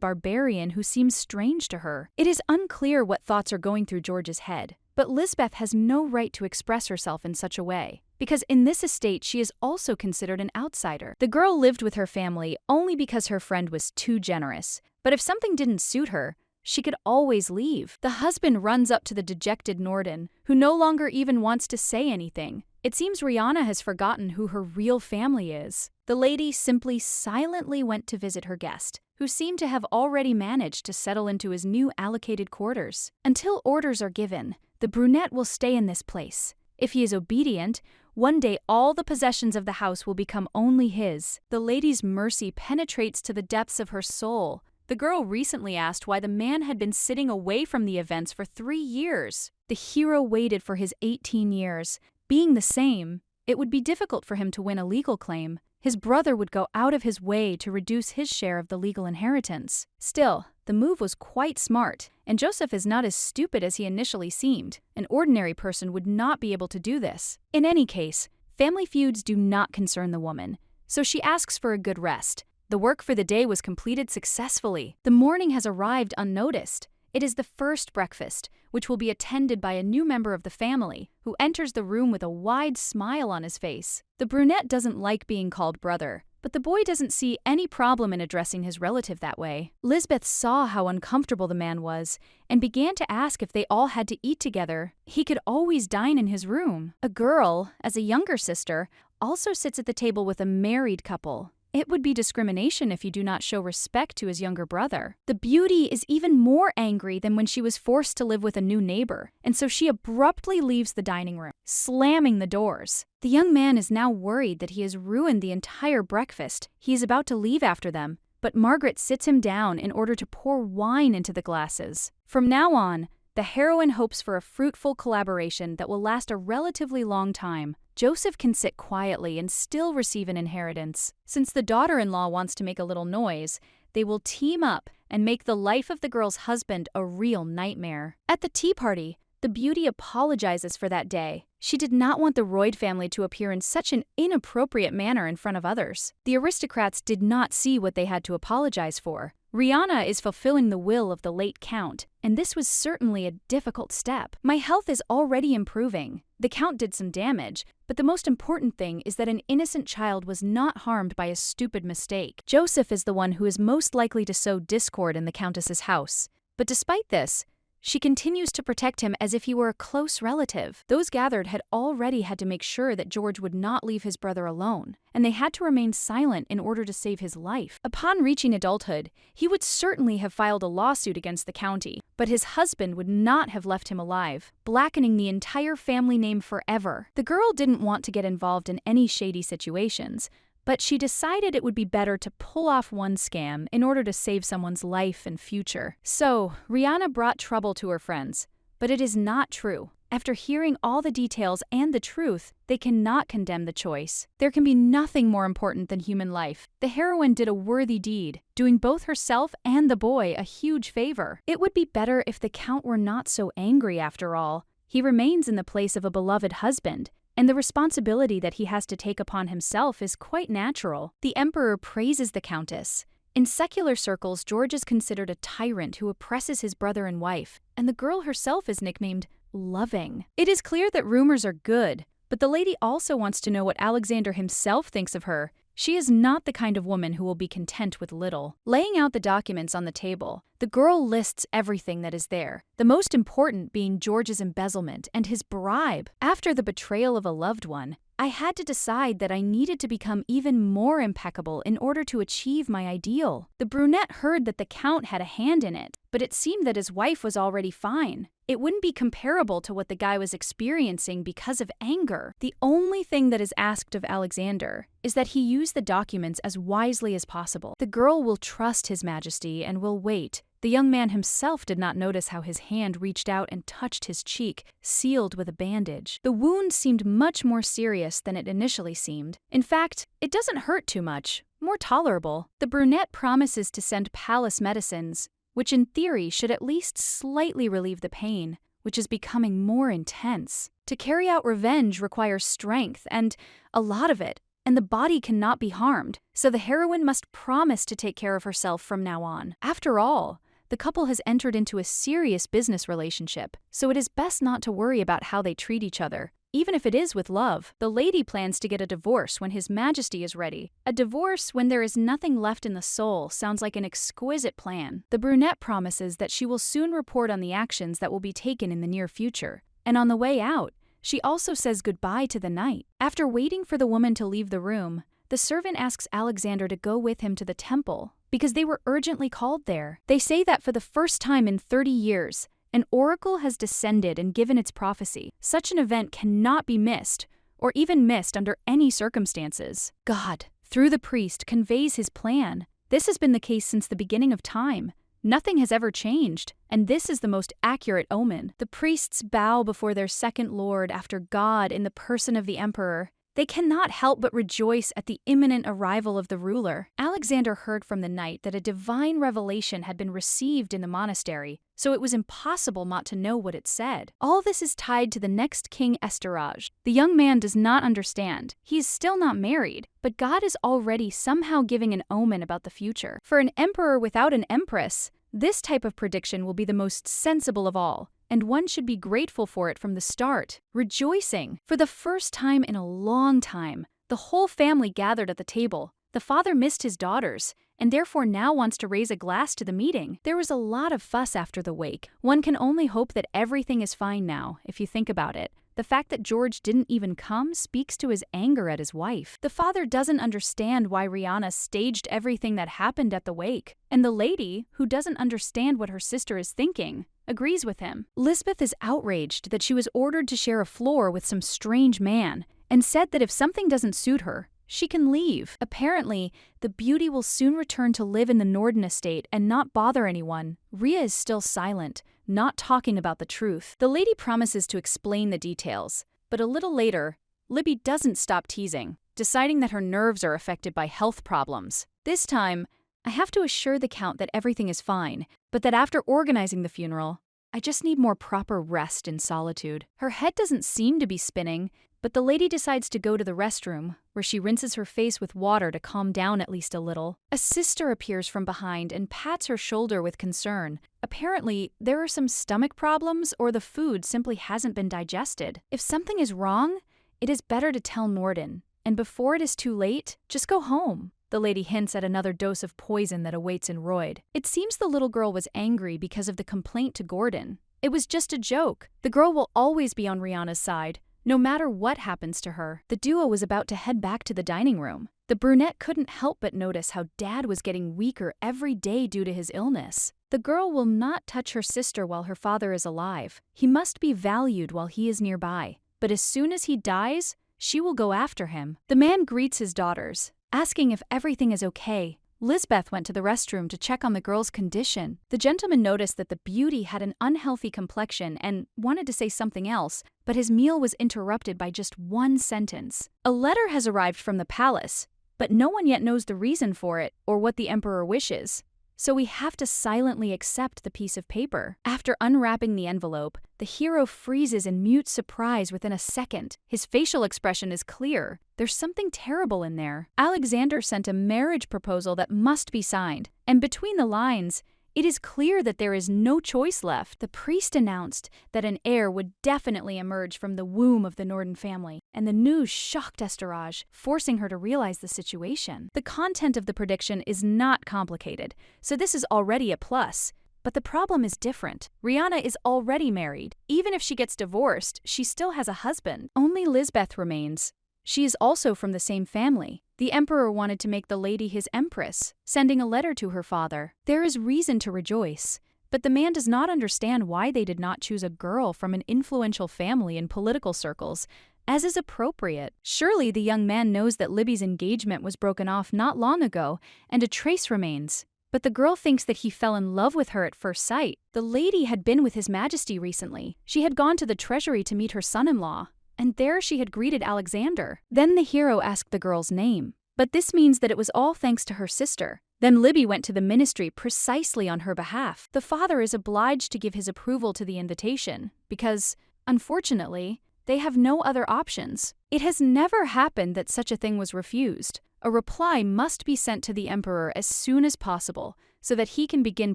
Speaker 1: barbarian who seems strange to her. It is unclear what thoughts are going through George's head, but Lisbeth has no right to express herself in such a way, because in this estate she is also considered an outsider. The girl lived with her family only because her friend was too generous, but if something didn't suit her, she could always leave. The husband runs up to the dejected Norden, who no longer even wants to say anything. It seems Rihanna has forgotten who her real family is. The lady simply silently went to visit her guest, who seemed to have already managed to settle into his new allocated quarters. Until orders are given, the brunette will stay in this place. If he is obedient, one day all the possessions of the house will become only his. The lady's mercy penetrates to the depths of her soul. The girl recently asked why the man had been sitting away from the events for 3 years. The hero waited for his 18 years. Being the same, it would be difficult for him to win a legal claim. His brother would go out of his way to reduce his share of the legal inheritance. Still, the move was quite smart, and Joseph is not as stupid as he initially seemed. An ordinary person would not be able to do this. In any case, family feuds do not concern the woman, so she asks for a good rest. The work for the day was completed successfully. The morning has arrived unnoticed. It is the first breakfast, which will be attended by a new member of the family, who enters the room with a wide smile on his face. The brunette doesn't like being called brother, but the boy doesn't see any problem in addressing his relative that way. Lisbeth saw how uncomfortable the man was, and began to ask if they all had to eat together. He could always dine in his room. A girl, as a younger sister, also sits at the table with a married couple. It would be discrimination if you do not show respect to his younger brother. The beauty is even more angry than when she was forced to live with a new neighbor, and so she abruptly leaves the dining room, slamming the doors. The young man is now worried that he has ruined the entire breakfast. He is about to leave after them, but Margaret sits him down in order to pour wine into the glasses. From now on, the heroine hopes for a fruitful collaboration that will last a relatively long time. Joseph can sit quietly and still receive an inheritance. Since the daughter-in-law wants to make a little noise, they will team up and make the life of the girl's husband a real nightmare. At the tea party, the beauty apologizes for that day. She did not want the Royd family to appear in such an inappropriate manner in front of others. The aristocrats did not see what they had to apologize for. Rihanna is fulfilling the will of the late Count, and this was certainly a difficult step. My health is already improving. The Count did some damage, but the most important thing is that an innocent child was not harmed by a stupid mistake. Joseph is the one who is most likely to sow discord in the Countess's house. But despite this, she continues to protect him as if he were a close relative. Those gathered had already had to make sure that George would not leave his brother alone, and they had to remain silent in order to save his life. Upon reaching adulthood, he would certainly have filed a lawsuit against the county, but his husband would not have left him alive, blackening the entire family name forever. The girl didn't want to get involved in any shady situations, but she decided it would be better to pull off one scam in order to save someone's life and future. So, Rihanna brought trouble to her friends, but it is not true. After hearing all the details and the truth, they cannot condemn the choice. There can be nothing more important than human life. The heroine did a worthy deed, doing both herself and the boy a huge favor. It would be better if the Count were not so angry after all. He remains in the place of a beloved husband, and the responsibility that he has to take upon himself is quite natural. The Emperor praises the Countess. In secular circles, George is considered a tyrant who oppresses his brother and wife, and the girl herself is nicknamed Loving. It is clear that rumors are good, but the lady also wants to know what Alexander himself thinks of her. She is not the kind of woman who will be content with little. Laying out the documents on the table, the girl lists everything that is there, the most important being George's embezzlement and his bribe. After the betrayal of a loved one, I had to decide that I needed to become even more impeccable in order to achieve my ideal. The brunette heard that the Count had a hand in it, but it seemed that his wife was already fine. It wouldn't be comparable to what the guy was experiencing because of anger. The only thing that is asked of Alexander is that he use the documents as wisely as possible. The girl will trust His Majesty and will wait. The young man himself did not notice how his hand reached out and touched his cheek, sealed with a bandage. The wound seemed much more serious than it initially seemed. In fact, it doesn't hurt too much, more tolerable. The brunette promises to send palace medicines, which in theory should at least slightly relieve the pain, which is becoming more intense. To carry out revenge requires strength, and a lot of it, and the body cannot be harmed, so the heroine must promise to take care of herself from now on. After all, the couple has entered into a serious business relationship, so it is best not to worry about how they treat each other, even if it is with love. The lady plans to get a divorce when His Majesty is ready. A divorce when there is nothing left in the soul sounds like an exquisite plan. The brunette promises that she will soon report on the actions that will be taken in the near future, and on the way out, she also says goodbye to the knight. After waiting for the woman to leave the room, the servant asks Alexander to go with him to the temple because they were urgently called there. They say that for the first time in 30 years, an oracle has descended and given its prophecy. Such an event cannot be missed, or even missed under any circumstances. God, through the priest, conveys his plan. This has been the case since the beginning of time. Nothing has ever changed, and this is the most accurate omen. The priests bow before their second lord after God in the person of the emperor. They cannot help but rejoice at the imminent arrival of the ruler. Alexander heard from the knight that a divine revelation had been received in the monastery, so it was impossible not to know what it said. All this is tied to the next king, Estorage. The young man does not understand. He is still not married, but God is already somehow giving an omen about the future. For an emperor without an empress, this type of prediction will be the most sensible of all, and one should be grateful for it from the start, rejoicing. For the first time in a long time, the whole family gathered at the table. The father missed his daughters, and therefore now wants to raise a glass to the meeting. There was a lot of fuss after the wake. One can only hope that everything is fine now, if you think about it. The fact that George didn't even come speaks to his anger at his wife. The father doesn't understand why Rihanna staged everything that happened at the wake, and the lady, who doesn't understand what her sister is thinking, agrees with him. Lisbeth is outraged that she was ordered to share a floor with some strange man, and said that if something doesn't suit her, she can leave. Apparently, the beauty will soon return to live in the Norden estate and not bother anyone. Rhea is still silent, not talking about the truth. The lady promises to explain the details, but a little later, Libby doesn't stop teasing, deciding that her nerves are affected by health problems. This time, I have to assure the Count that everything is fine, but that after organizing the funeral, I just need more proper rest in solitude. Her head doesn't seem to be spinning, but the lady decides to go to the restroom, where she rinses her face with water to calm down at least a little. A sister appears from behind and pats her shoulder with concern. Apparently, there are some stomach problems or the food simply hasn't been digested. If something is wrong, it is better to tell Norden, and before it is too late, just go home. The lady hints at another dose of poison that awaits in Royd. It seems the little girl was angry because of the complaint to Gordon. It was just a joke. The girl will always be on Rihanna's side, no matter what happens to her. The duo was about to head back to the dining room. The brunette couldn't help but notice how Dad was getting weaker every day due to his illness. The girl will not touch her sister while her father is alive. He must be valued while he is nearby. But as soon as he dies, she will go after him. The man greets his daughters, asking if everything is okay. Lisbeth went to the restroom to check on the girl's condition. The gentleman noticed that the beauty had an unhealthy complexion and wanted to say something else, but his meal was interrupted by just one sentence. A letter has arrived from the palace, but no one yet knows the reason for it or what the emperor wishes. so we have to silently accept the piece of paper. After unwrapping the envelope, the hero freezes in mute surprise within a second. His facial expression is clear. There's something terrible in there. Alexander sent a marriage proposal that must be signed, and between the lines, it is clear that there is no choice left. The priest announced that an heir would definitely emerge from the womb of the Norden family, and the news shocked Esteraj, forcing her to realize the situation. The content of the prediction is not complicated, so this is already a plus. But the problem is different. Rihanna is already married. Even if she gets divorced, she still has a husband. Only Lisbeth remains. She is also from the same family. The emperor wanted to make the lady his empress, sending a letter to her father. There is reason to rejoice, but the man does not understand why they did not choose a girl from an influential family in political circles, as is appropriate. Surely the young man knows that Libby's engagement was broken off not long ago, and a trace remains. But the girl thinks that he fell in love with her at first sight. The lady had been with His Majesty recently. She had gone to the treasury to meet her son-in-law, and there she had greeted Alexander. Then the hero asked the girl's name. But this means that it was all thanks to her sister. Then Libby went to the ministry precisely on her behalf. The father is obliged to give his approval to the invitation, because, unfortunately, they have no other options. It has never happened that such a thing was refused. A reply must be sent to the emperor as soon as possible, so that he can begin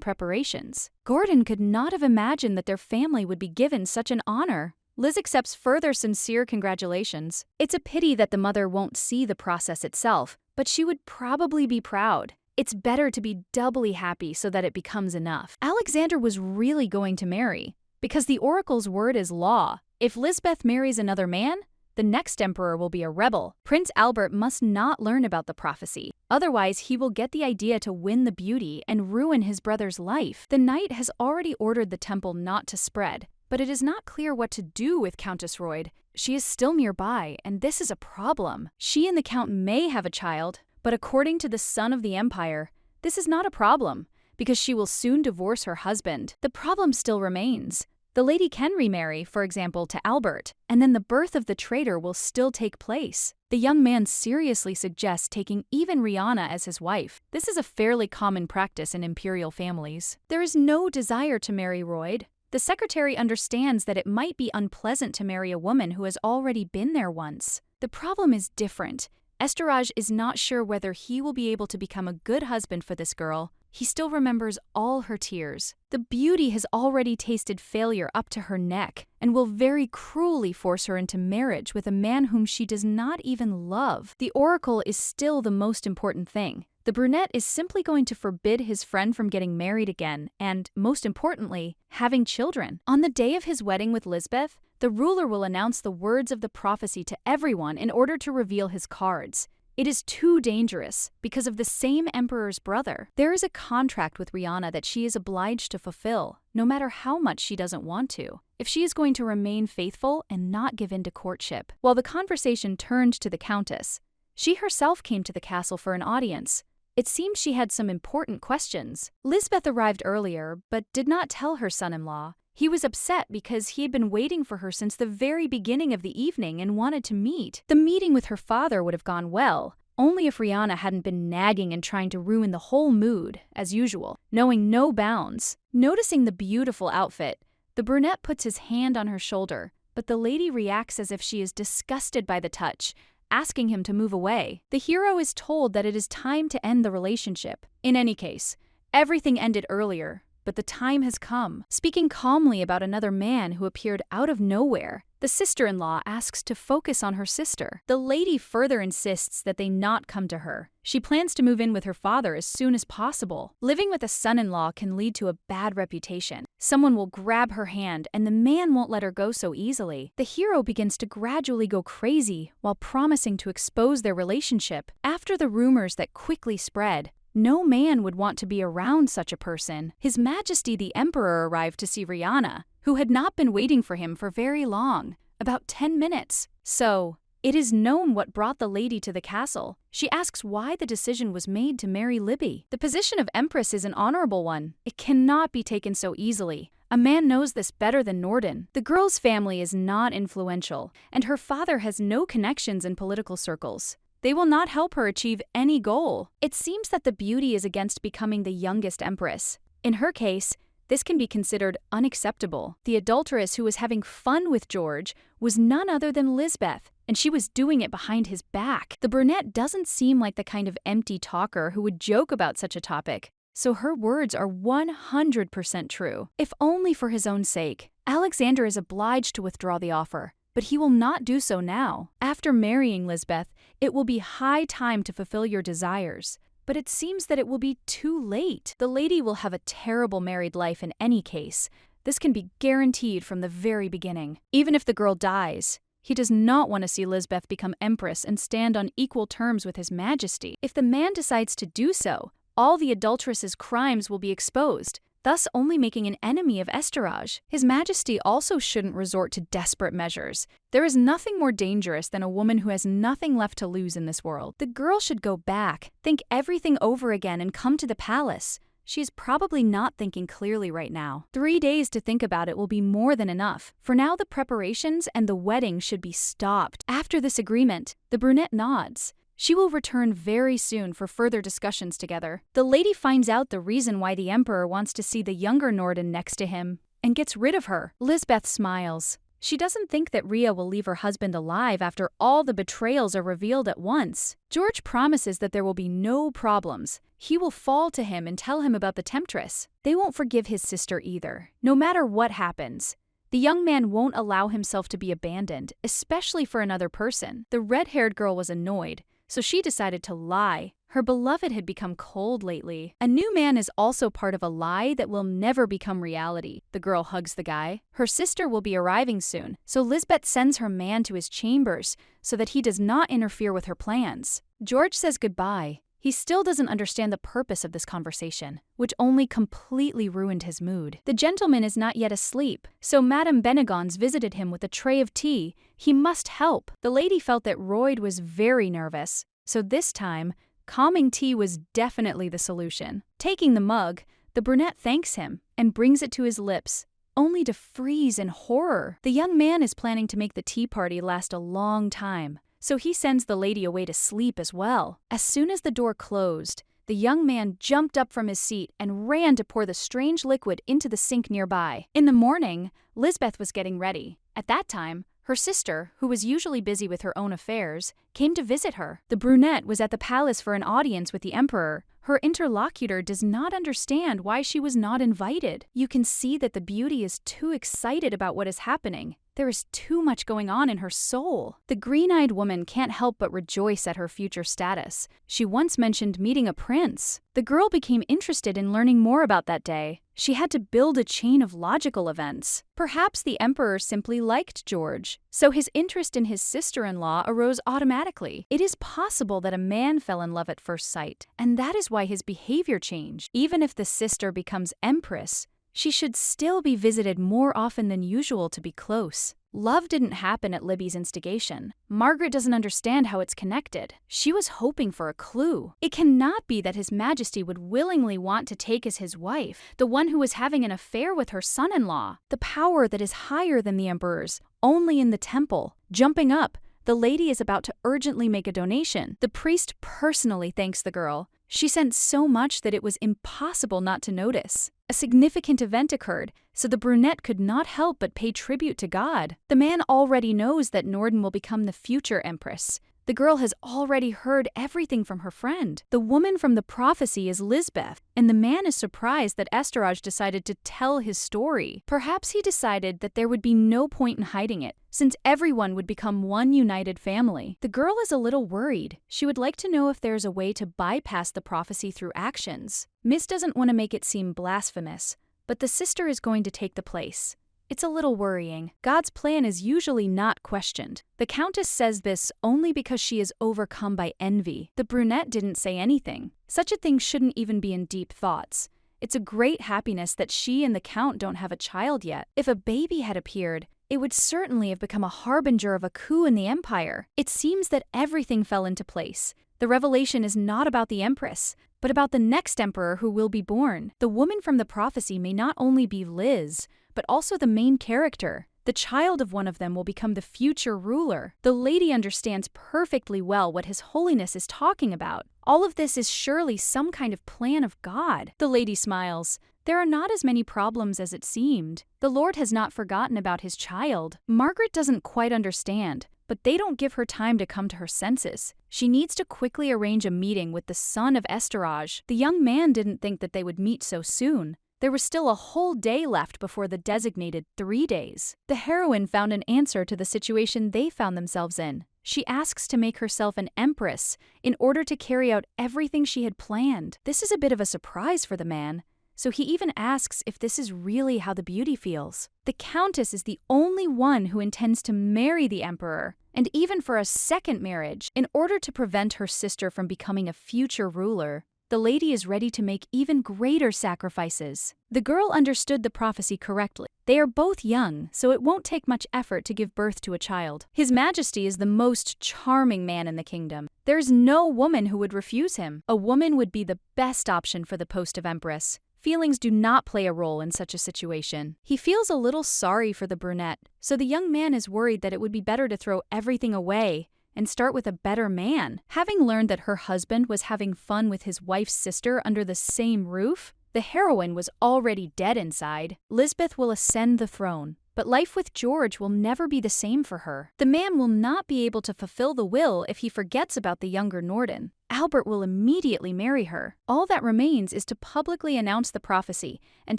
Speaker 1: preparations. Gordon could not have imagined that their family would be given such an honor. Liz accepts further sincere congratulations. It's a pity that the mother won't see the process itself, but she would probably be proud. It's better to be doubly happy so that it becomes enough. Alexander was really going to marry, because the oracle's word is law. If Lisbeth marries another man, the next emperor will be a rebel. Prince Albert must not learn about the prophecy. Otherwise, he will get the idea to win the beauty and ruin his brother's life. The knight has already ordered the temple not to spread, but it is not clear what to do with Countess Royd. She is still nearby, and this is a problem. She and the Count may have a child, but according to the son of the Empire, this is not a problem, because she will soon divorce her husband. The problem still remains. The lady can remarry, for example, to Albert, and then the birth of the traitor will still take place. The young man seriously suggests taking even Rihanna as his wife. This is a fairly common practice in imperial families. There is no desire to marry Royd. The secretary understands that it might be unpleasant to marry a woman who has already been there once. The problem is different. Esteraj is not sure whether he will be able to become a good husband for this girl. He still remembers all her tears. The beauty has already tasted failure up to her neck and will very cruelly force her into marriage with a man whom she does not even love. The oracle is still the most important thing. The brunette is simply going to forbid his friend from getting married again and, most importantly, having children. On the day of his wedding with Lisbeth, the ruler will announce the words of the prophecy to everyone in order to reveal his cards. It is too dangerous because of the same emperor's brother. There is a contract with Rihanna that she is obliged to fulfill, no matter how much she doesn't want to, if she is going to remain faithful and not give in to courtship. While the conversation turned to the Countess, she herself came to the castle for an audience. It seems she had some important questions. Lisbeth arrived earlier, but did not tell her son-in-law. He was upset because he had been waiting for her since the very beginning of the evening and wanted to meet. The meeting with her father would have gone well, only if Rihanna hadn't been nagging and trying to ruin the whole mood, as usual, knowing no bounds. Noticing the beautiful outfit, the brunette puts his hand on her shoulder, but the lady reacts as if she is disgusted by the touch, asking him to move away. The hero is told that it is time to end the relationship. In any case, everything ended earlier, but the time has come. Speaking calmly about another man who appeared out of nowhere, the sister-in-law asks to focus on her sister. The lady further insists that they not come to her. She plans to move in with her father as soon as possible. Living with a son-in-law can lead to a bad reputation. Someone will grab her hand, and the man won't let her go so easily. The hero begins to gradually go crazy while promising to expose their relationship. After the rumors that quickly spread, no man would want to be around such a person. His Majesty the Emperor arrived to see Rihanna, who had not been waiting for him for very long, about 10 minutes. So, it is known what brought the lady to the castle. She asks why the decision was made to marry Libby. The position of Empress is an honorable one. It cannot be taken so easily. A man knows this better than Norden. The girl's family is not influential, and her father has no connections in political circles. They will not help her achieve any goal. It seems that the beauty is against becoming the youngest empress. In her case, this can be considered unacceptable. The adulteress who was having fun with George was none other than Lisbeth, and she was doing it behind his back. The brunette doesn't seem like the kind of empty talker who would joke about such a topic, so her words are 100% true. If only for his own sake, Alexander is obliged to withdraw the offer, but he will not do so now. After marrying Lisbeth, it will be high time to fulfill your desires. But it seems that it will be too late. The lady will have a terrible married life in any case. This can be guaranteed from the very beginning. Even if the girl dies, he does not want to see Lisbeth become empress and stand on equal terms with his majesty. If the man decides to do so, all the adulteress's crimes will be exposed, thus only making an enemy of Estorage. His majesty also shouldn't resort to desperate measures. There is nothing more dangerous than a woman who has nothing left to lose in this world. The girl should go back, think everything over again, and come to the palace. She's probably not thinking clearly right now. 3 days to think about it will be more than enough. For now, the preparations and the wedding should be stopped. After this agreement, the brunette nods. She will return very soon for further discussions together. The lady finds out the reason why the emperor wants to see the younger Norden next to him and gets rid of her. Lisbeth smiles. She doesn't think that Rhea will leave her husband alive after all the betrayals are revealed at once. George promises that there will be no problems. He will fall to him and tell him about the temptress. They won't forgive his sister either, no matter what happens. The young man won't allow himself to be abandoned, especially for another person. The red-haired girl was annoyed, so she decided to lie. Her beloved had become cold lately. A new man is also part of a lie that will never become reality. The girl hugs the guy. Her sister will be arriving soon, so Lisbeth sends her man to his chambers so that he does not interfere with her plans. George says goodbye. He still doesn't understand the purpose of this conversation, which only completely ruined his mood. The gentleman is not yet asleep, so Madame Benegons visited him with a tray of tea. He must help. The lady felt that Royd was very nervous, so this time, calming tea was definitely the solution. Taking the mug, the brunette thanks him and brings it to his lips, only to freeze in horror. The young man is planning to make the tea party last a long time, so he sends the lady away to sleep as well. As soon as the door closed, the young man jumped up from his seat and ran to pour the strange liquid into the sink nearby. In the morning, Lisbeth was getting ready. At that time, her sister, who was usually busy with her own affairs, came to visit her. The brunette was at the palace for an audience with the emperor. Her interlocutor does not understand why she was not invited. You can see that the beauty is too excited about what is happening. There is too much going on in her soul. The green-eyed woman can't help but rejoice at her future status. She once mentioned meeting a prince. The girl became interested in learning more about that day. She had to build a chain of logical events. Perhaps the emperor simply liked George, so his interest in his sister-in-law arose automatically. It is possible that a man fell in love at first sight, and that is why his behavior changed. Even if the sister becomes empress, she should still be visited more often than usual to be close. Love didn't happen at Libby's instigation. Margaret doesn't understand how it's connected. She was hoping for a clue. It cannot be that His Majesty would willingly want to take as his wife the one who was having an affair with her son-in-law. The power that is higher than the emperor's, only in the temple. Jumping up, the lady is about to urgently make a donation. The priest personally thanks the girl. She sent so much that it was impossible not to notice. A significant event occurred, so the brunette could not help but pay tribute to God. The man already knows that Norden will become the future empress. The girl has already heard everything from her friend. The woman from the prophecy is Lisbeth, and the man is surprised that Estorage decided to tell his story. Perhaps he decided that there would be no point in hiding it, since everyone would become one united family. The girl is a little worried. She would like to know if there's a way to bypass the prophecy through actions. Miss doesn't want to make it seem blasphemous, but the sister is going to take the place. It's a little worrying. God's plan is usually not questioned. The Countess says this only because she is overcome by envy. The brunette didn't say anything. Such a thing shouldn't even be in deep thoughts. It's a great happiness that she and the Count don't have a child yet. If a baby had appeared, it would certainly have become a harbinger of a coup in the empire. It seems that everything fell into place. The revelation is not about the Empress, but about the next emperor who will be born. The woman from the prophecy may not only be Liz, but also the main character. The child of one of them will become the future ruler. The lady understands perfectly well what His Holiness is talking about. All of this is surely some kind of plan of God. The lady smiles. There are not as many problems as it seemed. The Lord has not forgotten about His child. Margaret doesn't quite understand, but they don't give her time to come to her senses. She needs to quickly arrange a meeting with the son of Esterage. The young man didn't think that they would meet so soon. There was still a whole day left before the designated 3 days. The heroine found an answer to the situation they found themselves in. She asks to make herself an empress in order to carry out everything she had planned. This is a bit of a surprise for the man, so he even asks if this is really how the beauty feels. The countess is the only one who intends to marry the emperor, and even for a second marriage, in order to prevent her sister from becoming a future ruler. The lady is ready to make even greater sacrifices. The girl understood the prophecy correctly. They are both young, so it won't take much effort to give birth to a child. His Majesty is the most charming man in the kingdom. There's no woman who would refuse him. A woman would be the best option for the post of empress. Feelings do not play a role in such a situation. He feels a little sorry for the brunette, so the young man is worried that it would be better to throw everything away and start with a better man. Having learned that her husband was having fun with his wife's sister under the same roof, the heroine was already dead inside. Lisbeth will ascend the throne, but life with George will never be the same for her. The man will not be able to fulfill the will if he forgets about the younger Norden. Albert will immediately marry her. All that remains is to publicly announce the prophecy and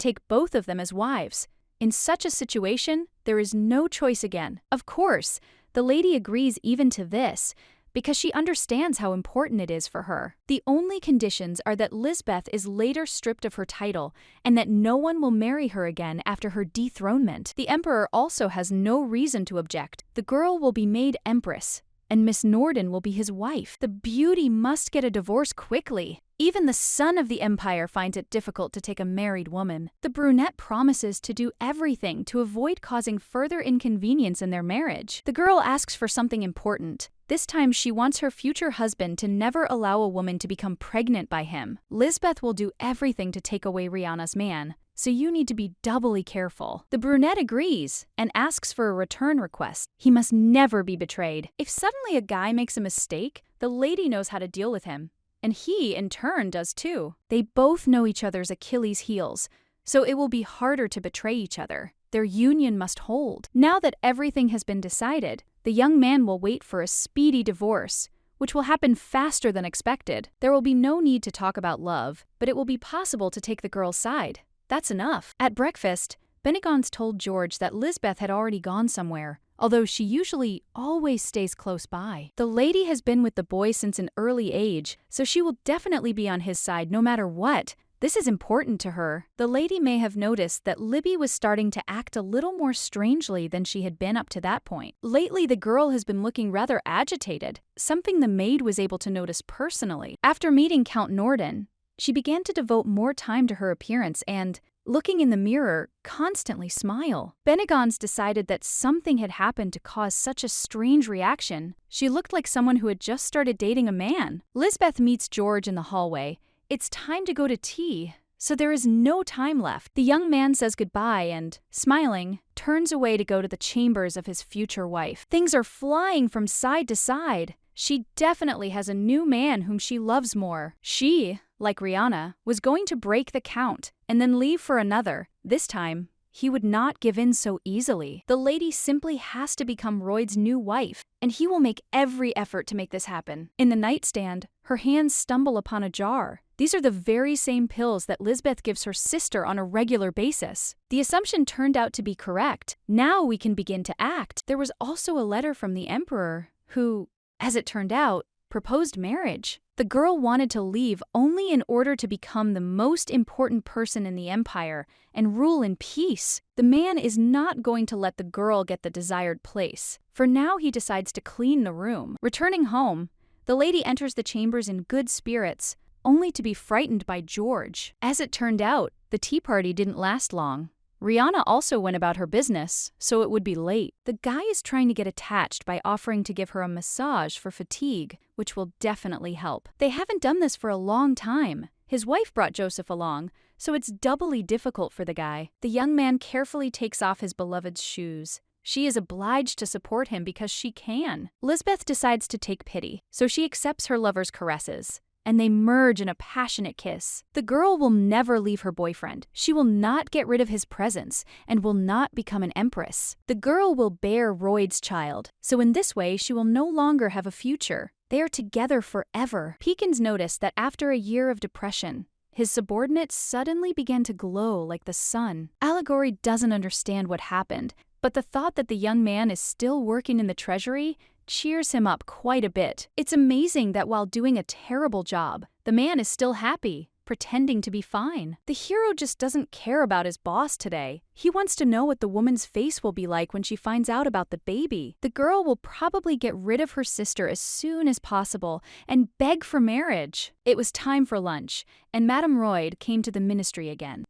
Speaker 1: take both of them as wives. In such a situation, there is no choice again. Of course, the lady agrees even to this, because she understands how important it is for her. The only conditions are that Lisbeth is later stripped of her title, and that no one will marry her again after her dethronement. The emperor also has no reason to object. The girl will be made empress, and Miss Norden will be his wife. The beauty must get a divorce quickly. Even the son of the empire finds it difficult to take a married woman. The brunette promises to do everything to avoid causing further inconvenience in their marriage. The girl asks for something important. This time she wants her future husband to never allow a woman to become pregnant by him. Lisbeth will do everything to take away Rihanna's man, so you need to be doubly careful. The brunette agrees and asks for a return request. He must never be betrayed. If suddenly a guy makes a mistake, the lady knows how to deal with him. And he, in turn, does too. They both know each other's Achilles' heels, so it will be harder to betray each other. Their union must hold. Now that everything has been decided, the young man will wait for a speedy divorce, which will happen faster than expected. There will be no need to talk about love, but it will be possible to take the girl's side. That's enough. At breakfast, Benigons told George that Lisbeth had already gone somewhere, although she usually always stays close by. The lady has been with the boy since an early age, so she will definitely be on his side no matter what. This is important to her. The lady may have noticed that Libby was starting to act a little more strangely than she had been up to that point. Lately, the girl has been looking rather agitated, something the maid was able to notice personally. After meeting Count Norden, she began to devote more time to her appearance and, looking in the mirror, constantly smile. Benigons decided that something had happened to cause such a strange reaction. She looked like someone who had just started dating a man. Lisbeth meets George in the hallway. It's time to go to tea, so there is no time left. The young man says goodbye and, smiling, turns away to go to the chambers of his future wife. Things are flying from side to side. She definitely has a new man whom she loves more. She, like Rihanna, was going to break the count and then leave for another. This time, he would not give in so easily. The lady simply has to become Royd's new wife, and he will make every effort to make this happen. In the nightstand, her hands stumble upon a jar. These are the very same pills that Lisbeth gives her sister on a regular basis. The assumption turned out to be correct. Now we can begin to act. There was also a letter from the emperor, who, as it turned out, proposed marriage. The girl wanted to leave only in order to become the most important person in the empire and rule in peace. The man is not going to let the girl get the desired place. For now, he decides to clean the room. Returning home, the lady enters the chambers in good spirits, only to be frightened by George. As it turned out, the tea party didn't last long. Rihanna also went about her business, so it would be late. The guy is trying to get attached by offering to give her a massage for fatigue, which will definitely help. They haven't done this for a long time. His wife brought Joseph along, so it's doubly difficult for the guy. The young man carefully takes off his beloved's shoes. She is obliged to support him because she can. Lisbeth decides to take pity, so she accepts her lover's caresses, and they merge in a passionate kiss. The girl will never leave her boyfriend. She will not get rid of his presence and will not become an empress. The girl will bear Royd's child, so in this way she will no longer have a future. They are together forever. Peekins noticed that after a year of depression, his subordinates suddenly began to glow like the sun. Allegory doesn't understand what happened, but the thought that the young man is still working in the treasury cheers him up quite a bit. It's amazing that while doing a terrible job, the man is still happy, pretending to be fine. The hero just doesn't care about his boss today. He wants to know what the woman's face will be like when she finds out about the baby. The girl will probably get rid of her sister as soon as possible and beg for marriage. It was time for lunch, and Madame Royd came to the ministry again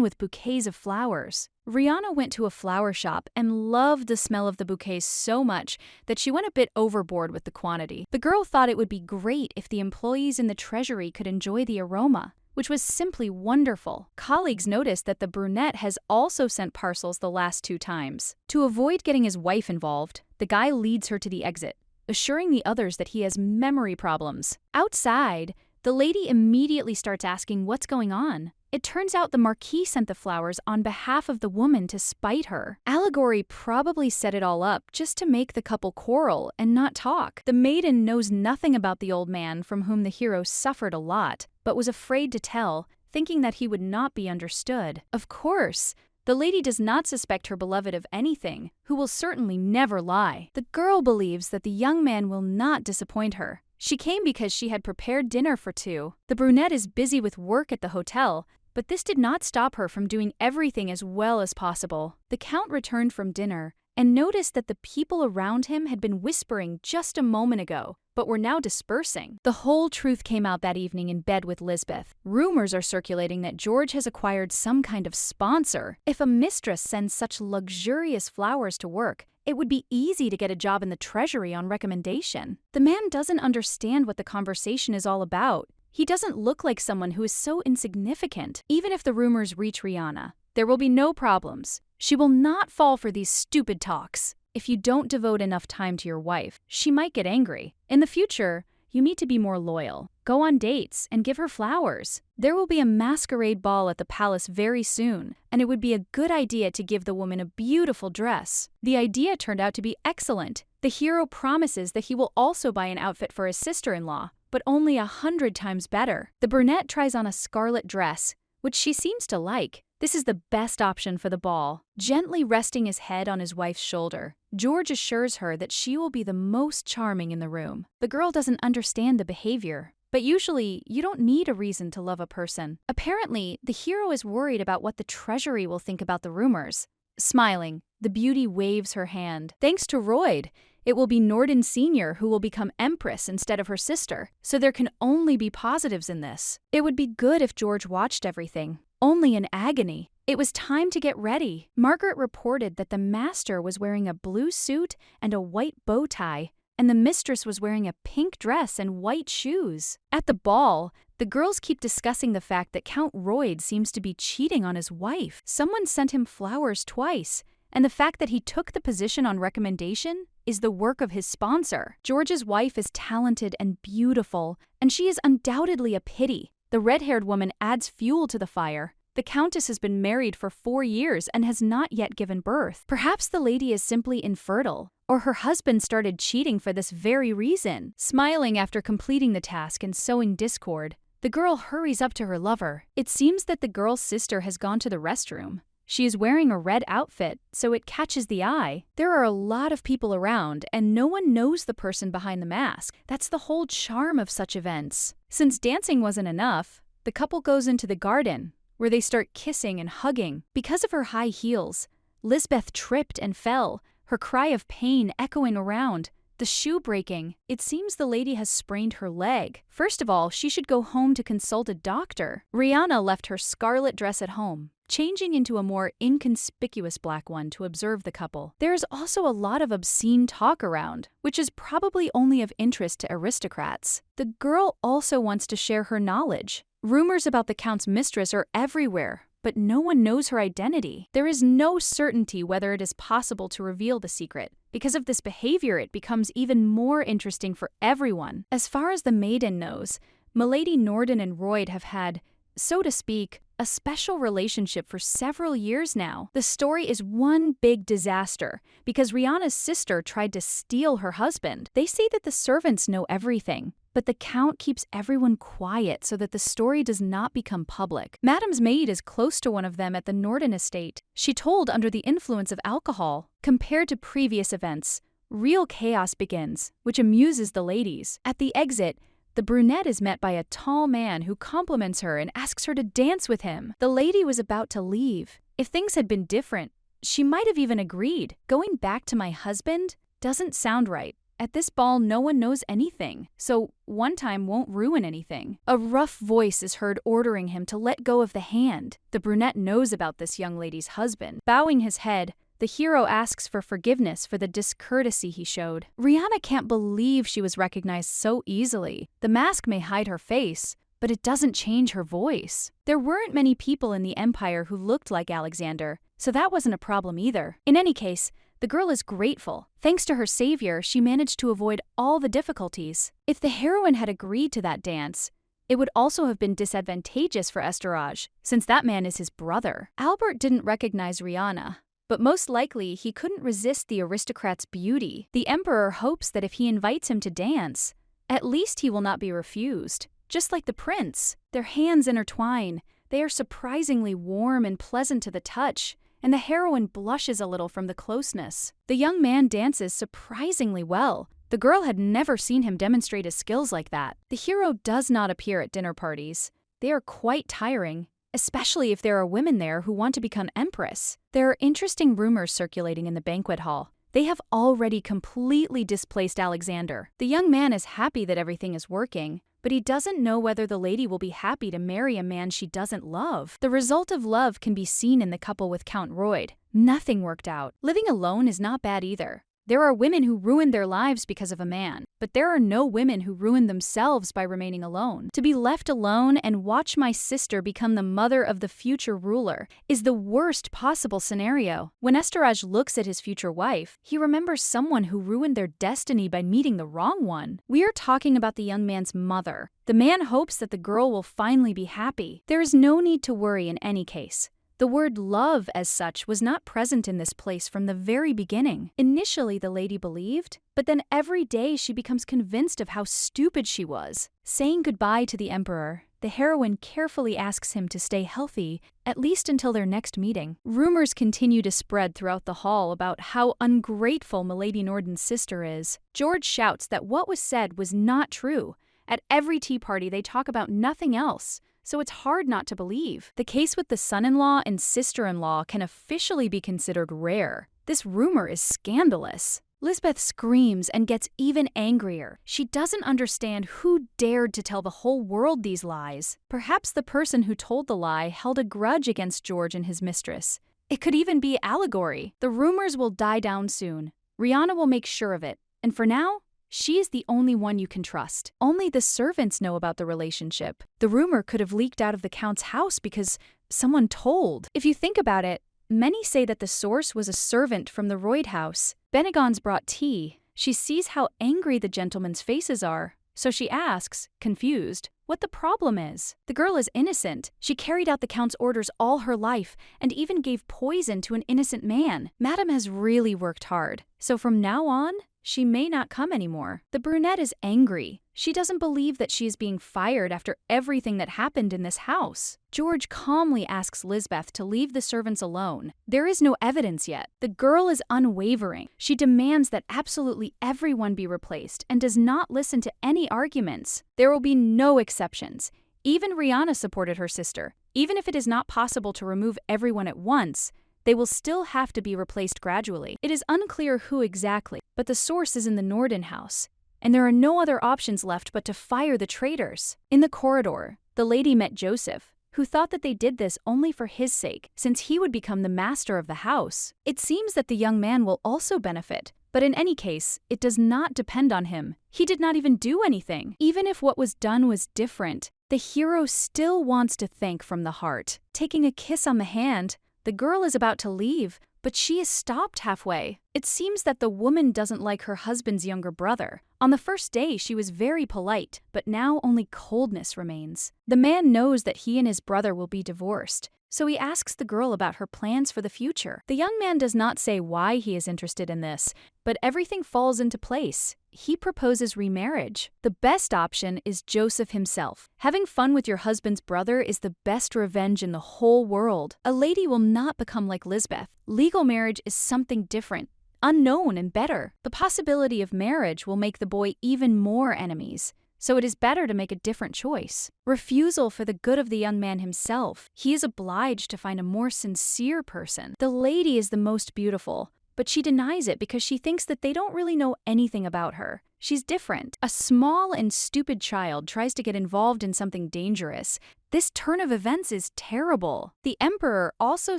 Speaker 1: with bouquets of flowers. Rihanna went to a flower shop and loved the smell of the bouquets so much that she went a bit overboard with the quantity. The girl thought it would be great if the employees in the treasury could enjoy the aroma, which was simply wonderful. Colleagues noticed that the brunette has also sent parcels the last 2 times. To avoid getting his wife involved, the guy leads her to the exit, assuring the others that he has memory problems. Outside, the lady immediately starts asking what's going on. It turns out the Marquis sent the flowers on behalf of the woman to spite her. Allegory probably set it all up just to make the couple quarrel and not talk. The maiden knows nothing about the old man from whom the hero suffered a lot, but was afraid to tell, thinking that he would not be understood. Of course, the lady does not suspect her beloved of anything, who will certainly never lie. The girl believes that the young man will not disappoint her. She came because she had prepared dinner for 2. The brunette is busy with work at the hotel, but this did not stop her from doing everything as well as possible. The Count returned from dinner and noticed that the people around him had been whispering just a moment ago, but were now dispersing. The whole truth came out that evening in bed with Lisbeth. Rumors are circulating that George has acquired some kind of sponsor. If a mistress sends such luxurious flowers to work, it would be easy to get a job in the treasury on recommendation. The man doesn't understand what the conversation is all about. He doesn't look like someone who is so insignificant. Even if the rumors reach Rihanna, there will be no problems. She will not fall for these stupid talks. If you don't devote enough time to your wife, she might get angry. In the future, you need to be more loyal. Go on dates and give her flowers. There will be a masquerade ball at the palace very soon, and it would be a good idea to give the woman a beautiful dress. The idea turned out to be excellent. The hero promises that he will also buy an outfit for his sister-in-law, but only 100 times better. The brunette tries on a scarlet dress, which she seems to like. This is the best option for the ball. Gently resting his head on his wife's shoulder, George assures her that she will be the most charming in the room. The girl doesn't understand the behavior, but usually you don't need a reason to love a person. Apparently, the hero is worried about what the treasury will think about the rumors. Smiling, the beauty waves her hand. Thanks to Royd, it will be Norden Sr. who will become empress instead of her sister, so there can only be positives in this. It would be good if George watched everything, only in agony. It was time to get ready. Margaret reported that the master was wearing a blue suit and a white bow tie, and the mistress was wearing a pink dress and white shoes. At the ball, the girls keep discussing the fact that Count Royd seems to be cheating on his wife. Someone sent him flowers twice, and the fact that he took the position on recommendation is the work of his sponsor. George's wife is talented and beautiful, and she is undoubtedly a pity. The red-haired woman adds fuel to the fire. The Countess has been married for 4 years and has not yet given birth. Perhaps the lady is simply infertile, or her husband started cheating for this very reason. Smiling after completing the task and sowing discord, the girl hurries up to her lover. It seems that the girl's sister has gone to the restroom. She is wearing a red outfit, so it catches the eye. There are a lot of people around, and no one knows the person behind the mask. That's the whole charm of such events. Since dancing wasn't enough, the couple goes into the garden, where they start kissing and hugging. Because of her high heels, Lisbeth tripped and fell, her cry of pain echoing around. The shoe breaking. It seems the lady has sprained her leg. First of all, she should go home to consult a doctor. Rihanna left her scarlet dress at home, changing into a more inconspicuous black one to observe the couple. There is also a lot of obscene talk around, which is probably only of interest to aristocrats. The girl also wants to share her knowledge. Rumors about the Count's mistress are everywhere, but no one knows her identity. There is no certainty whether it is possible to reveal the secret. Because of this behavior, it becomes even more interesting for everyone. As far as the maiden knows, Milady Norden and Royd have had, so to speak, a special relationship for several years now. The story is one big disaster because Rihanna's sister tried to steal her husband. They say that the servants know everything, but the Count keeps everyone quiet so that the story does not become public. Madame's maid is close to one of them at the Norden estate. She told under the influence of alcohol. Compared to previous events, real chaos begins, which amuses the ladies. At the exit, the brunette is met by a tall man who compliments her and asks her to dance with him. The lady was about to leave. If things had been different, she might have even agreed. Going back to my husband doesn't sound right. At this ball, no one knows anything, so one time won't ruin anything. A rough voice is heard ordering him to let go of the hand. The brunette knows about this young lady's husband. Bowing his head, the hero asks for forgiveness for the discourtesy he showed. Rihanna can't believe she was recognized so easily. The mask may hide her face, but it doesn't change her voice. There weren't many people in the Empire who looked like Alexander, so that wasn't a problem either. In any case, the girl is grateful. Thanks to her savior, she managed to avoid all the difficulties. If the heroine had agreed to that dance, it would also have been disadvantageous for Estorage, since that man is his brother. Albert didn't recognize Rihanna, but most likely he couldn't resist the aristocrat's beauty. The Emperor hopes that if he invites him to dance, at least he will not be refused. Just like the prince, their hands intertwine. They are surprisingly warm and pleasant to the touch, and the heroine blushes a little from the closeness. The young man dances surprisingly well. The girl had never seen him demonstrate his skills like that. The hero does not appear at dinner parties. They are quite tiring, especially if there are women there who want to become empress. There are interesting rumors circulating in the banquet hall. They have already completely displaced Alexander. The young man is happy that everything is working, but he doesn't know whether the lady will be happy to marry a man she doesn't love. The result of love can be seen in the couple with Count Royd. Nothing worked out. Living alone is not bad either. There are women who ruined their lives because of a man, but there are no women who ruin themselves by remaining alone. To be left alone and watch my sister become the mother of the future ruler is the worst possible scenario. When Estorage looks at his future wife, he remembers someone who ruined their destiny by meeting the wrong one. We are talking about the young man's mother. The man hopes that the girl will finally be happy. There is no need to worry in any case. The word love, as such, was not present in this place from the very beginning. Initially, the lady believed, but then every day she becomes convinced of how stupid she was. Saying goodbye to the Emperor, the heroine carefully asks him to stay healthy, at least until their next meeting. Rumors continue to spread throughout the hall about how ungrateful Milady Norden's sister is. George shouts that what was said was not true. At every tea party, they talk about nothing else, so it's hard not to believe. The case with the son-in-law and sister-in-law can officially be considered rare. This rumor is scandalous. Lisbeth screams and gets even angrier. She doesn't understand who dared to tell the whole world these lies. Perhaps the person who told the lie held a grudge against George and his mistress. It could even be allegory. The rumors will die down soon. Rihanna will make sure of it. And for now, she is the only one you can trust. Only the servants know about the relationship. The rumor could have leaked out of the Count's house because someone told. If you think about it, many say that the source was a servant from the Royd house. Bennigon's brought tea. She sees how angry the gentlemen's faces are, so she asks, confused, what the problem is. The girl is innocent. She carried out the Count's orders all her life and even gave poison to an innocent man. Madame has really worked hard, so from now on, she may not come anymore. The brunette is angry. She doesn't believe that she is being fired after everything that happened in this house. George calmly asks Lisbeth to leave the servants alone. There is no evidence yet. The girl is unwavering. She demands that absolutely everyone be replaced and does not listen to any arguments. There will be no exceptions. Even Rihanna supported her sister. Even if it is not possible to remove everyone at once, they will still have to be replaced gradually. It is unclear who exactly, but the source is in the Norden house, and there are no other options left but to fire the traitors. In the corridor, the lady met Joseph, who thought that they did this only for his sake, since he would become the master of the house. It seems that the young man will also benefit, but in any case, it does not depend on him. He did not even do anything. Even if what was done was different, The hero still wants to thank from the heart. Taking a kiss on the hand, the girl is about to leave, but she is stopped halfway. It seems that the woman doesn't like her husband's younger brother. On the first day, she was very polite, but now only coldness remains. The man knows that he and his brother will be divorced, so he asks the girl about her plans for the future. The young man does not say why he is interested in this, but everything falls into place. He proposes remarriage. The best option is Joseph himself. Having fun with your husband's brother is the best revenge in the whole world. A lady will not become like Lisbeth. Legal marriage is something different, unknown and better. The possibility of marriage will make the boy even more enemies, so it is better to make a different choice. Refusal for the good of the young man himself. He is obliged to find a more sincere person. The lady is the most beautiful, but she denies it because she thinks that they don't really know anything about her. She's different. A small and stupid child tries to get involved in something dangerous. This turn of events is terrible. The emperor also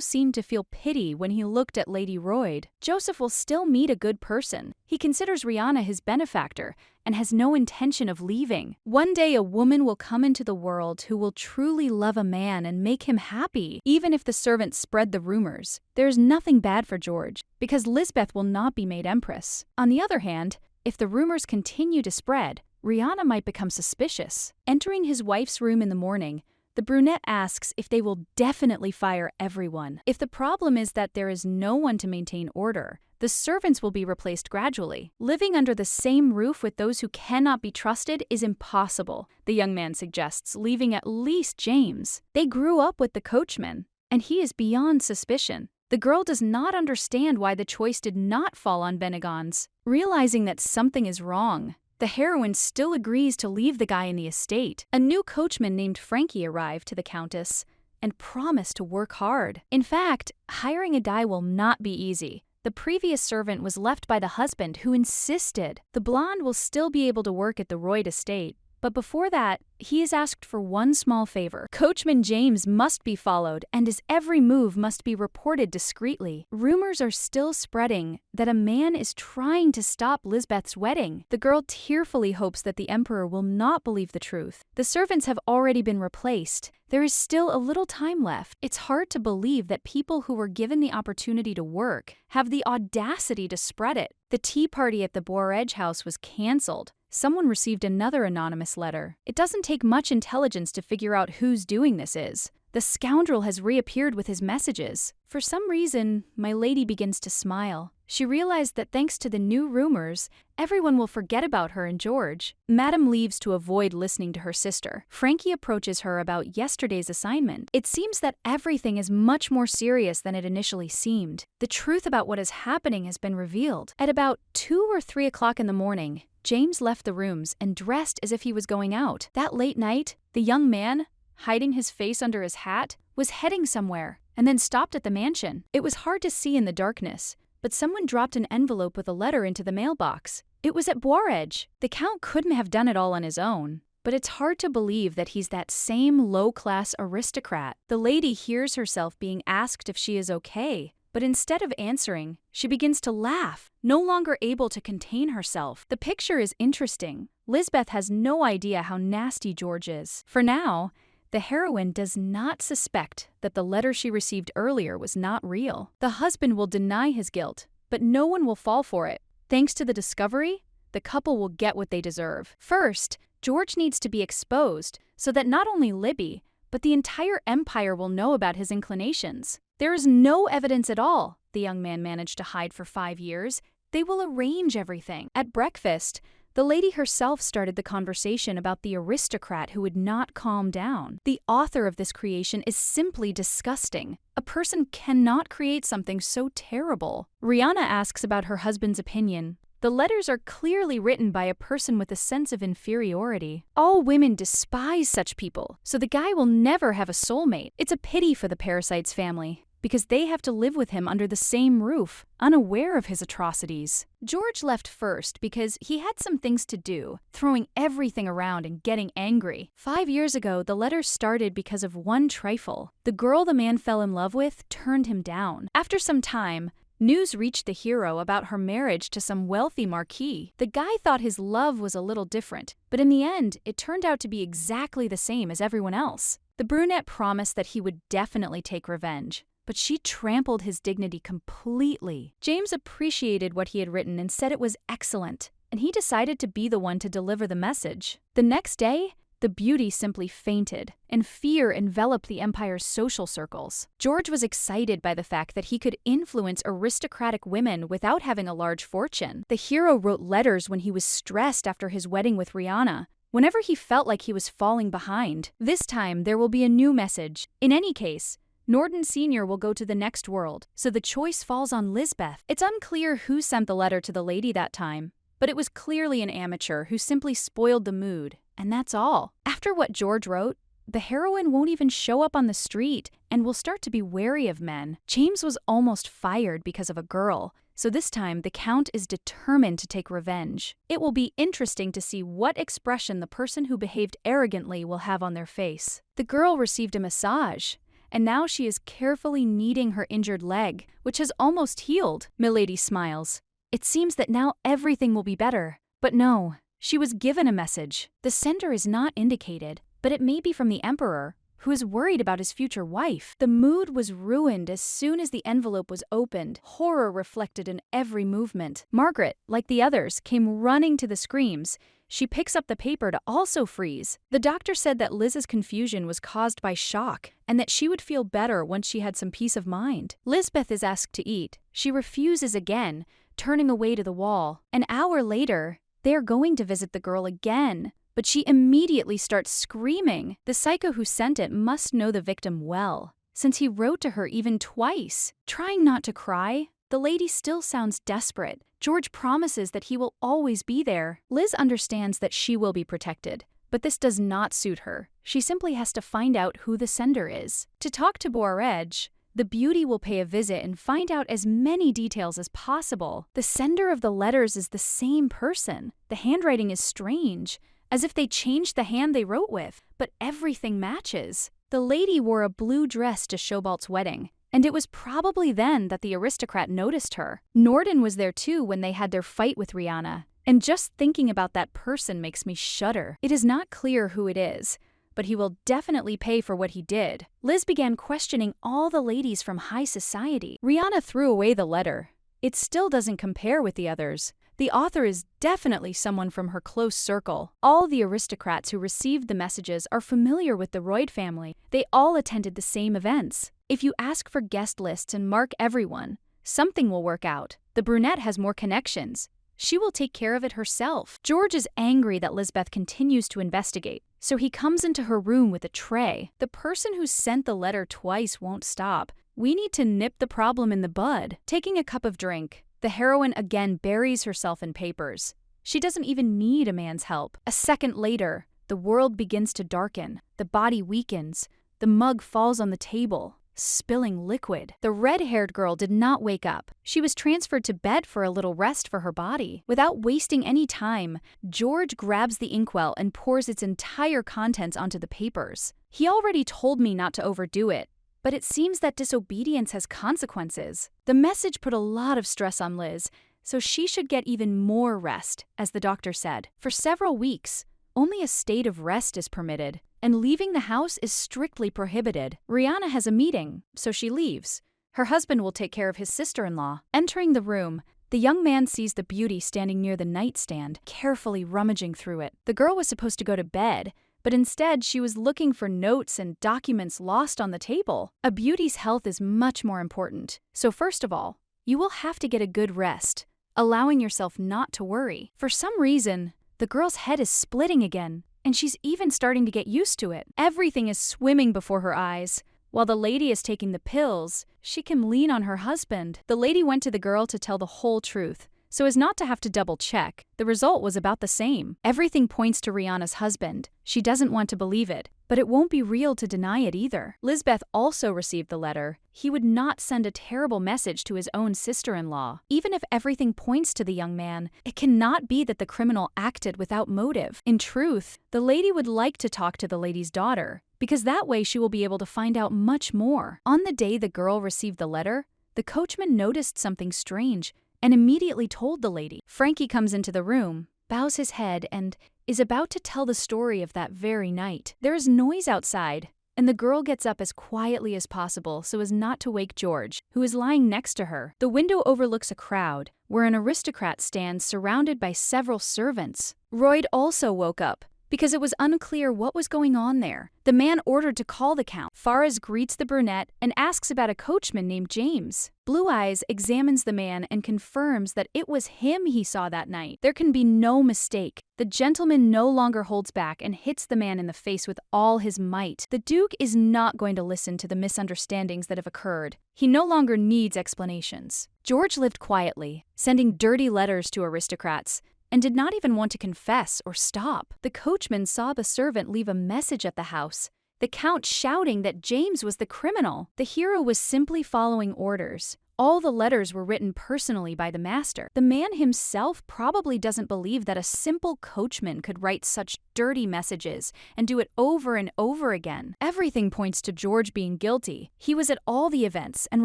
Speaker 1: seemed to feel pity when he looked at Lady Royd. Joseph will still meet a good person. He considers Rihanna his benefactor and has no intention of leaving. One day a woman will come into the world who will truly love a man and make him happy, even if the servants spread the rumors. There is nothing bad for George, because Lisbeth will not be made empress. On the other hand, if the rumors continue to spread, Rihanna might become suspicious. Entering his wife's room in the morning, the brunette asks if they will definitely fire everyone. If the problem is that there is no one to maintain order, the servants will be replaced gradually. Living under the same roof with those who cannot be trusted is impossible, the young man suggests, leaving at least James. They grew up with the coachman, and he is beyond suspicion. The girl does not understand why the choice did not fall on Benegons. Realizing that something is wrong, the heroine still agrees to leave the guy in the estate. A new coachman named Frankie arrived to the Countess and promised to work hard. In fact, hiring a guy will not be easy. The previous servant was left by the husband, who insisted. The blonde will still be able to work at the Royd estate, but before that, he is asked for one small favor. Coachman James must be followed, and his every move must be reported discreetly. Rumors are still spreading that a man is trying to stop Lisbeth's wedding. The girl tearfully hopes that the emperor will not believe the truth. The servants have already been replaced. There is still a little time left. It's hard to believe that people who were given the opportunity to work have the audacity to spread it. The tea party at the Boeredge house was cancelled. Someone received another anonymous letter. It doesn't take much intelligence to figure out whose doing this is. The scoundrel has reappeared with his messages. For some reason, my lady begins to smile. She realized that thanks to the new rumors, everyone will forget about her and George. Madame leaves to avoid listening to her sister. Frankie approaches her about yesterday's assignment. It seems that everything is much more serious than it initially seemed. The truth about what is happening has been revealed. At about 2 or 3 o'clock in the morning, James left the rooms and dressed as if he was going out. That late night, the young man, hiding his face under his hat, was heading somewhere and then stopped at the mansion. It was hard to see in the darkness, but someone dropped an envelope with a letter into the mailbox. It was at Boeredge. The Count couldn't have done it all on his own, but it's hard to believe that he's that same low-class aristocrat. The lady hears herself being asked if she is okay, but instead of answering, she begins to laugh, no longer able to contain herself. The picture is interesting. Lisbeth has no idea how nasty George is. For now, the heroine does not suspect that the letter she received earlier was not real. The husband will deny his guilt, but no one will fall for it. Thanks to the discovery, the couple will get what they deserve. First, George needs to be exposed so that not only Libby, but the entire empire will know about his inclinations. There is no evidence at all the young man managed to hide for 5 years. They will arrange everything. At breakfast, the lady herself started the conversation about the aristocrat who would not calm down. The author of this creation is simply disgusting. A person cannot create something so terrible. Rihanna asks about her husband's opinion. The letters are clearly written by a person with a sense of inferiority. All women despise such people, so the guy will never have a soulmate. It's a pity for the parasite's family, because they have to live with him under the same roof, unaware of his atrocities. George left first because he had some things to do, throwing everything around and getting angry. 5 years ago, the letters started because of one trifle. The girl the man fell in love with turned him down. After some time, News reached the hero about her marriage to some wealthy marquis. The guy thought his love was a little different, but in the end, it turned out to be exactly the same as everyone else. The brunette promised that he would definitely take revenge, but she trampled his dignity completely. James appreciated what he had written and said it was excellent, and he decided to be the one to deliver the message. The next day, the beauty simply fainted, and fear enveloped the empire's social circles. George was excited by the fact that he could influence aristocratic women without having a large fortune. The hero wrote letters when he was stressed after his wedding with Rihanna, whenever he felt like he was falling behind. This time, there will be a new message. In any case, Norden Sr. will go to the next world, so the choice falls on Lisbeth. It's unclear who sent the letter to the lady that time, but it was clearly an amateur who simply spoiled the mood. And that's all. After what George wrote, the heroine won't even show up on the street and will start to be wary of men. James was almost fired because of a girl, so this time the Count is determined to take revenge. It will be interesting to see what expression the person who behaved arrogantly will have on their face. The girl received a massage, and now she is carefully kneading her injured leg, which has almost healed. Milady smiles. It seems that now everything will be better. But no. She was given a message. The sender is not indicated, but it may be from the Emperor, who is worried about his future wife. The mood was ruined as soon as the envelope was opened, horror reflected in every movement. Margaret, like the others, came running to the screams. She picks up the paper to also freeze. The doctor said that Liz's confusion was caused by shock, and that she would feel better once she had some peace of mind. Lisbeth is asked to eat. She refuses again, turning away to the wall. An hour later, they are going to visit the girl again, but she immediately starts screaming. The psycho who sent it must know the victim well, since he wrote to her even twice. Trying not to cry, the lady still sounds desperate. George promises that he will always be there. Liz understands that she will be protected, but this does not suit her. She simply has to find out who the sender is. To talk to Boarej, the beauty will pay a visit and find out as many details as possible. The sender of the letters is the same person. The handwriting is strange, as if they changed the hand they wrote with, but everything matches. The lady wore a blue dress to Shobalt's wedding, and it was probably then that the aristocrat noticed her. Norden was there too when they had their fight with Rihanna, and just thinking about that person makes me shudder. It is not clear who it is, but he will definitely pay for what he did. Liz began questioning all the ladies from high society. Rihanna threw away the letter. It still doesn't compare with the others. The author is definitely someone from her close circle. All the aristocrats who received the messages are familiar with the Royd family. They all attended the same events. If you ask for guest lists and mark everyone, something will work out. The brunette has more connections. She will take care of it herself. George is angry that Lisbeth continues to investigate, so he comes into her room with a tray. The person who sent the letter twice won't stop. We need to nip the problem in the bud. Taking a cup of drink, the heroine again buries herself in papers. She doesn't even need a man's help. A second later, the world begins to darken. The body weakens. The mug falls on the table, spilling liquid. The red-haired girl did not wake up. She was transferred to bed for a little rest for her body. Without wasting any time, George grabs the inkwell and pours its entire contents onto the papers. He already told me not to overdo it, but it seems that disobedience has consequences. The message put a lot of stress on Liz, so she should get even more rest, as the doctor said. For several weeks, only a state of rest is permitted, and leaving the house is strictly prohibited. Rihanna has a meeting, so she leaves. Her husband will take care of his sister-in-law. Entering the room, the young man sees the beauty standing near the nightstand, carefully rummaging through it. The girl was supposed to go to bed, but instead she was looking for notes and documents lost on the table. A beauty's health is much more important. So first of all, you will have to get a good rest, allowing yourself not to worry. For some reason, the girl's head is splitting again, and she's even starting to get used to it. Everything is swimming before her eyes. While the lady is taking the pills, she can lean on her husband. The lady went to the girl to tell the whole truth, so as not to have to double-check. The result was about the same. Everything points to Rihanna's husband. She doesn't want to believe it, but it won't be real to deny it either. Lisbeth also received the letter. He would not send a terrible message to his own sister-in-law. Even if everything points to the young man, it cannot be that the criminal acted without motive. In truth, the lady would like to talk to the lady's daughter, because that way she will be able to find out much more. On the day the girl received the letter, the coachman noticed something strange and immediately told the lady. Frankie comes into the room, bows his head, and is about to tell the story of that very night. There is noise outside, and the girl gets up as quietly as possible so as not to wake George, who is lying next to her. The window overlooks a crowd, where an aristocrat stands surrounded by several servants. Royd also woke up, because it was unclear what was going on there. The man ordered to call the count. Faraz greets the brunette and asks about a coachman named James. Blue Eyes examines the man and confirms that it was him he saw that night. There can be no mistake. The gentleman no longer holds back and hits the man in the face with all his might. The Duke is not going to listen to the misunderstandings that have occurred. He no longer needs explanations. George lived quietly, sending dirty letters to aristocrats, and did not even want to confess or stop. The coachman saw the servant leave a message at the house, the count shouting that James was the criminal. The hero was simply following orders. All the letters were written personally by the master. The man himself probably doesn't believe that a simple coachman could write such dirty messages and do it over and over again. Everything points to George being guilty. He was at all the events and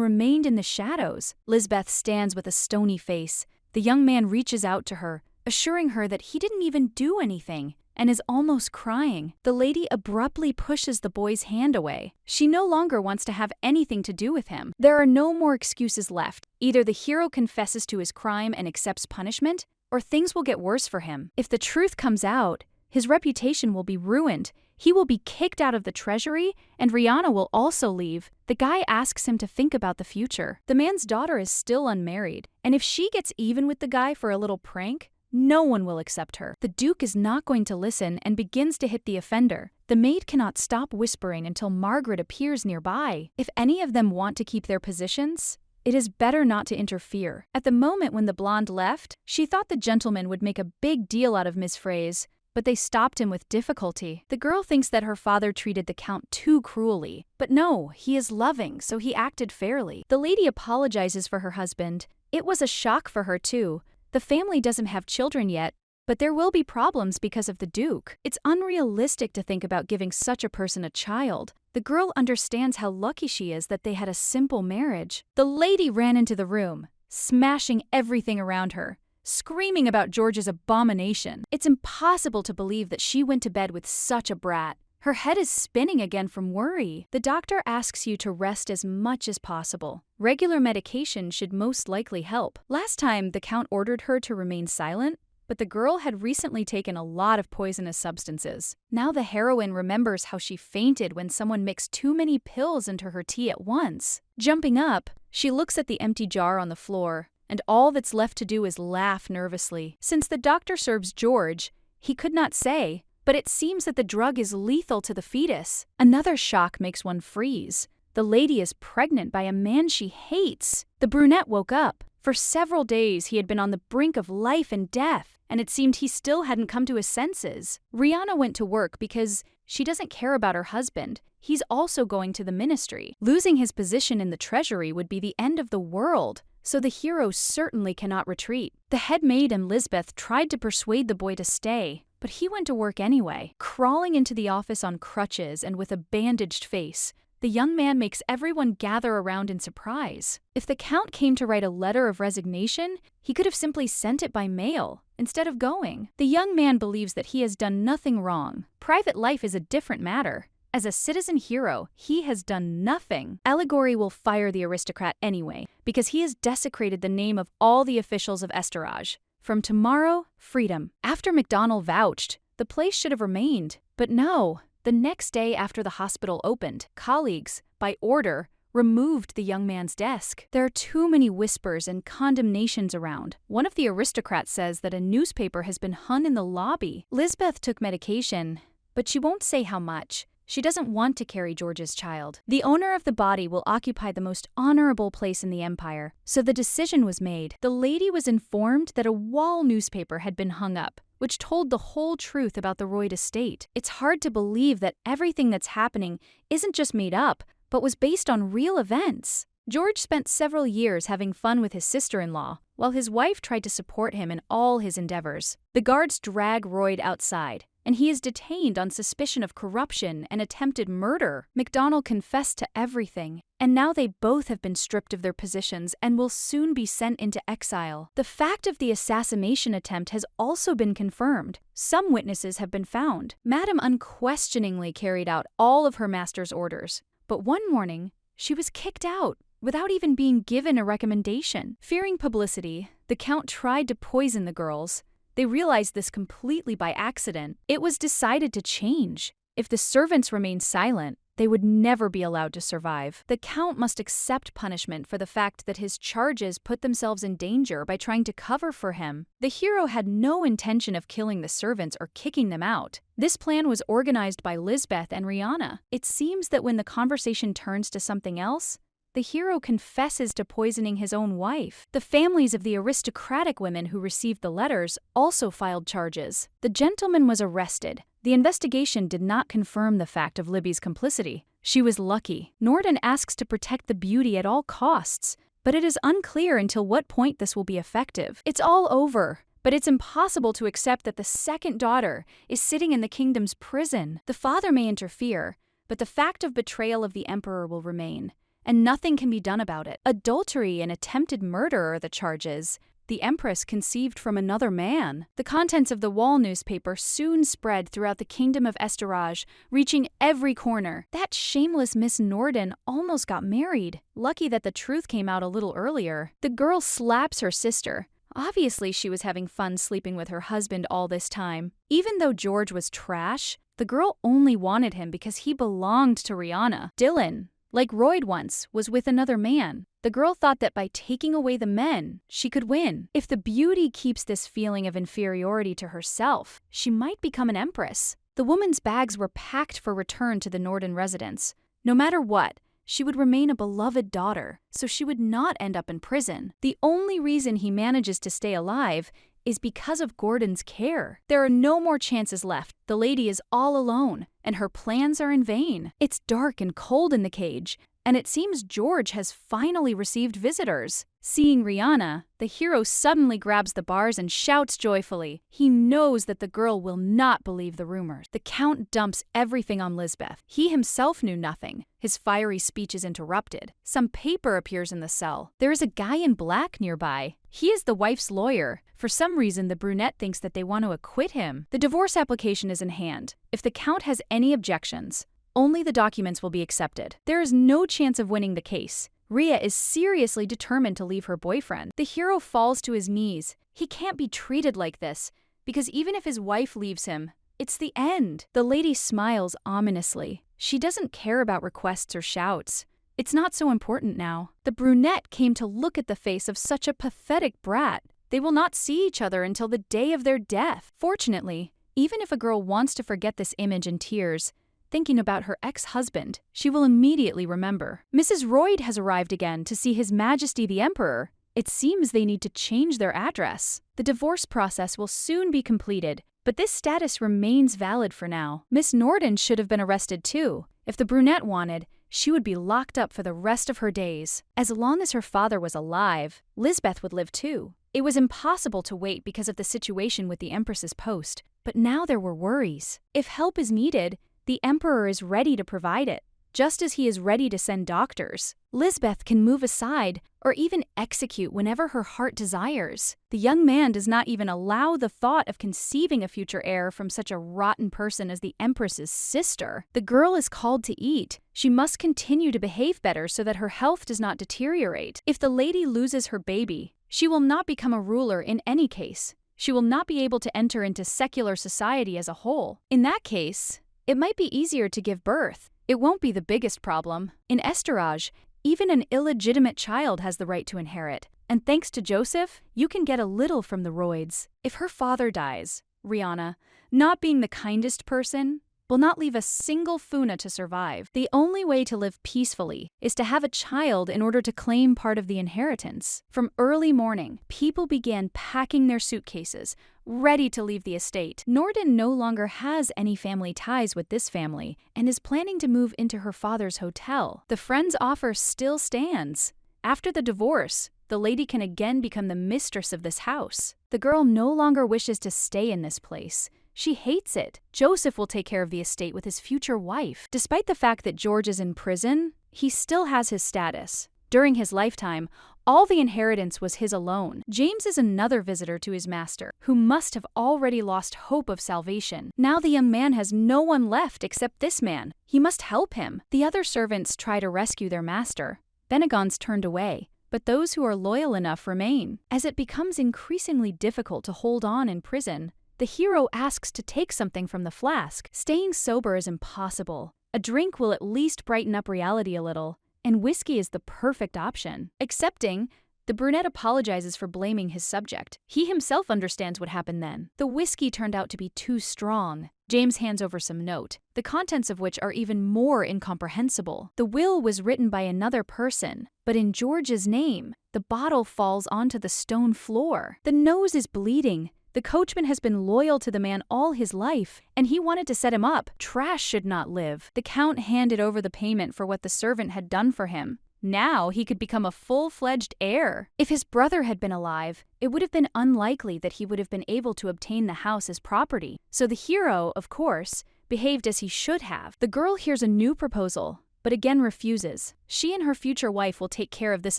Speaker 1: remained in the shadows. Lisbeth stands with a stony face. The young man reaches out to her, assuring her that he didn't even do anything, and is almost crying. The lady abruptly pushes the boy's hand away. She no longer wants to have anything to do with him. There are no more excuses left. Either the hero confesses to his crime and accepts punishment, or things will get worse for him. If the truth comes out, his reputation will be ruined. He will be kicked out of the treasury, and Rihanna will also leave. The guy asks him to think about the future. The man's daughter is still unmarried, and if she gets even with the guy for a little prank, no one will accept her. The Duke is not going to listen and begins to hit the offender. The maid cannot stop whispering until Margaret appears nearby. If any of them want to keep their positions, it is better not to interfere. At the moment when the blonde left, she thought the gentleman would make a big deal out of Miss Fraze, but they stopped him with difficulty. The girl thinks that her father treated the count too cruelly. But no, he is loving, so he acted fairly. The lady apologizes for her husband. It was a shock for her too. The family doesn't have children yet, but there will be problems because of the Duke. It's unrealistic to think about giving such a person a child. The girl understands how lucky she is that they had a simple marriage. The lady ran into the room, smashing everything around her, screaming about George's abomination. It's impossible to believe that she went to bed with such a brat. Her head is spinning again from worry. The doctor asks you to rest as much as possible. Regular medication should most likely help. Last time, the count ordered her to remain silent, but the girl had recently taken a lot of poisonous substances. Now the heroine remembers how she fainted when someone mixed too many pills into her tea at once. Jumping up, she looks at the empty jar on the floor, and all that's left to do is laugh nervously. Since the doctor serves George, he could not say, but it seems that the drug is lethal to the fetus. Another shock makes one freeze. The lady is pregnant by a man she hates. The brunette woke up. For several days, he had been on the brink of life and death, and it seemed he still hadn't come to his senses. Rihanna went to work because she doesn't care about her husband. He's also going to the ministry. Losing his position in the treasury would be the end of the world, so the hero certainly cannot retreat. The head maid and Lisbeth tried to persuade the boy to stay, but he went to work anyway. Crawling into the office on crutches and with a bandaged face, the young man makes everyone gather around in surprise. If the count came to write a letter of resignation, he could have simply sent it by mail instead of going. The young man believes that he has done nothing wrong. Private life is a different matter. As a citizen hero, he has done nothing. Allegory will fire the aristocrat anyway, because he has desecrated the name of all the officials of Estaraj. From tomorrow, freedom. After MacDonald vouched, the place should have remained. But no. The next day after the hospital opened, colleagues, by order, removed the young man's desk. There are too many whispers and condemnations around. One of the aristocrats says that a newspaper has been hung in the lobby. Lisbeth took medication, but she won't say how much. She doesn't want to carry George's child. The owner of the body will occupy the most honorable place in the empire, so the decision was made. The lady was informed that a wall newspaper had been hung up, which told the whole truth about the Royd estate. It's hard to believe that everything that's happening isn't just made up, but was based on real events. George spent several years having fun with his sister-in-law, while his wife tried to support him in all his endeavors. The guards drag Royd outside, and he is detained on suspicion of corruption and attempted murder. MacDonald confessed to everything, and now they both have been stripped of their positions and will soon be sent into exile. The fact of the assassination attempt has also been confirmed. Some witnesses have been found. Madame unquestioningly carried out all of her master's orders, but one morning, she was kicked out without even being given a recommendation. Fearing publicity, the Count tried to poison the girls. They realized this completely by accident. It was decided to change. If the servants remained silent, they would never be allowed to survive. The Count must accept punishment for the fact that his charges put themselves in danger by trying to cover for him. The hero had no intention of killing the servants or kicking them out. This plan was organized by Lisbeth and Rihanna. It seems that when the conversation turns to something else, the hero confesses to poisoning his own wife. The families of the aristocratic women who received the letters also filed charges. The gentleman was arrested. The investigation did not confirm the fact of Libby's complicity. She was lucky. Norden asks to protect the beauty at all costs, but it is unclear until what point this will be effective. It's all over, but it's impossible to accept that the second daughter is sitting in the kingdom's prison. The father may interfere, but the fact of betrayal of the emperor will remain, and nothing can be done about it. Adultery and attempted murder are the charges. The Empress conceived from another man. The contents of the wall newspaper soon spread throughout the kingdom of Estorage, reaching every corner. That shameless Miss Norden almost got married. Lucky that the truth came out a little earlier. The girl slaps her sister. Obviously, she was having fun sleeping with her husband all this time. Even though George was trash, the girl only wanted him because he belonged to Rihanna. Dylan, like Royd once, was with another man. The girl thought that by taking away the men, she could win. If the beauty keeps this feeling of inferiority to herself, she might become an empress. The woman's bags were packed for return to the Norden residence. No matter what, she would remain a beloved daughter, so she would not end up in prison. The only reason he manages to stay alive is because of Gordon's care. There are no more chances left. The lady is all alone, and her plans are in vain. It's dark and cold in the cage, and it seems George has finally received visitors. Seeing Rihanna, the hero suddenly grabs the bars and shouts joyfully. He knows that the girl will not believe the rumors. The Count dumps everything on Lisbeth. He himself knew nothing. His fiery speech is interrupted. Some paper appears in the cell. There is a guy in black nearby. He is the wife's lawyer. For some reason, the brunette thinks that they want to acquit him. The divorce application is in hand. If the Count has any objections, only the documents will be accepted. There is no chance of winning the case. Rhea is seriously determined to leave her boyfriend. The hero falls to his knees. He can't be treated like this, because even if his wife leaves him, it's the end. The lady smiles ominously. She doesn't care about requests or shouts. It's not so important now. The brunette came to look at the face of such a pathetic brat. They will not see each other until the day of their death. Fortunately, even if a girl wants to forget this image in tears, thinking about her ex-husband, she will immediately remember. Mrs. Royd has arrived again to see His Majesty the Emperor. It seems they need to change their address. The divorce process will soon be completed, but this status remains valid for now. Miss Norden should have been arrested too. If the brunette wanted, she would be locked up for the rest of her days. As long as her father was alive, Lisbeth would live too. It was impossible to wait because of the situation with the Empress's post, but now there were worries. If help is needed, the Emperor is ready to provide it, just as he is ready to send doctors. Lisbeth can move aside or even execute whenever her heart desires. The young man does not even allow the thought of conceiving a future heir from such a rotten person as the Empress's sister. The girl is called to eat. She must continue to behave better so that her health does not deteriorate. If the lady loses her baby, she will not become a ruler in any case. She will not be able to enter into secular society as a whole. In that case, it might be easier to give birth. It won't be the biggest problem. In Estorage, even an illegitimate child has the right to inherit. And thanks to Joseph, you can get a little from the Royds. If her father dies, Rihanna, not being the kindest person, will not leave a single Funa to survive. The only way to live peacefully is to have a child in order to claim part of the inheritance. From early morning, people began packing their suitcases, ready to leave the estate. Norden no longer has any family ties with this family and is planning to move into her father's hotel. The friend's offer still stands. After the divorce, the lady can again become the mistress of this house. The girl no longer wishes to stay in this place. She hates it. Joseph will take care of the estate with his future wife. Despite the fact that George is in prison, he still has his status. During his lifetime, all the inheritance was his alone. James is another visitor to his master, who must have already lost hope of salvation. Now the young man has no one left except this man. He must help him. The other servants try to rescue their master. Benegon's turned away, but those who are loyal enough remain. As it becomes increasingly difficult to hold on in prison, the hero asks to take something from the flask. Staying sober is impossible. A drink will at least brighten up reality a little, and whiskey is the perfect option. Accepting, the brunette apologizes for blaming his subject. He himself understands what happened then. The whiskey turned out to be too strong. James hands over some note, the contents of which are even more incomprehensible. The will was written by another person, but in George's name. The bottle falls onto the stone floor. The nose is bleeding. The coachman has been loyal to the man all his life, and he wanted to set him up. Trash should not live. The count handed over the payment for what the servant had done for him. Now he could become a full-fledged heir. If his brother had been alive, it would have been unlikely that he would have been able to obtain the house as property. So the hero, of course, behaved as he should have. The girl hears a new proposal, but again refuses. She and her future wife will take care of this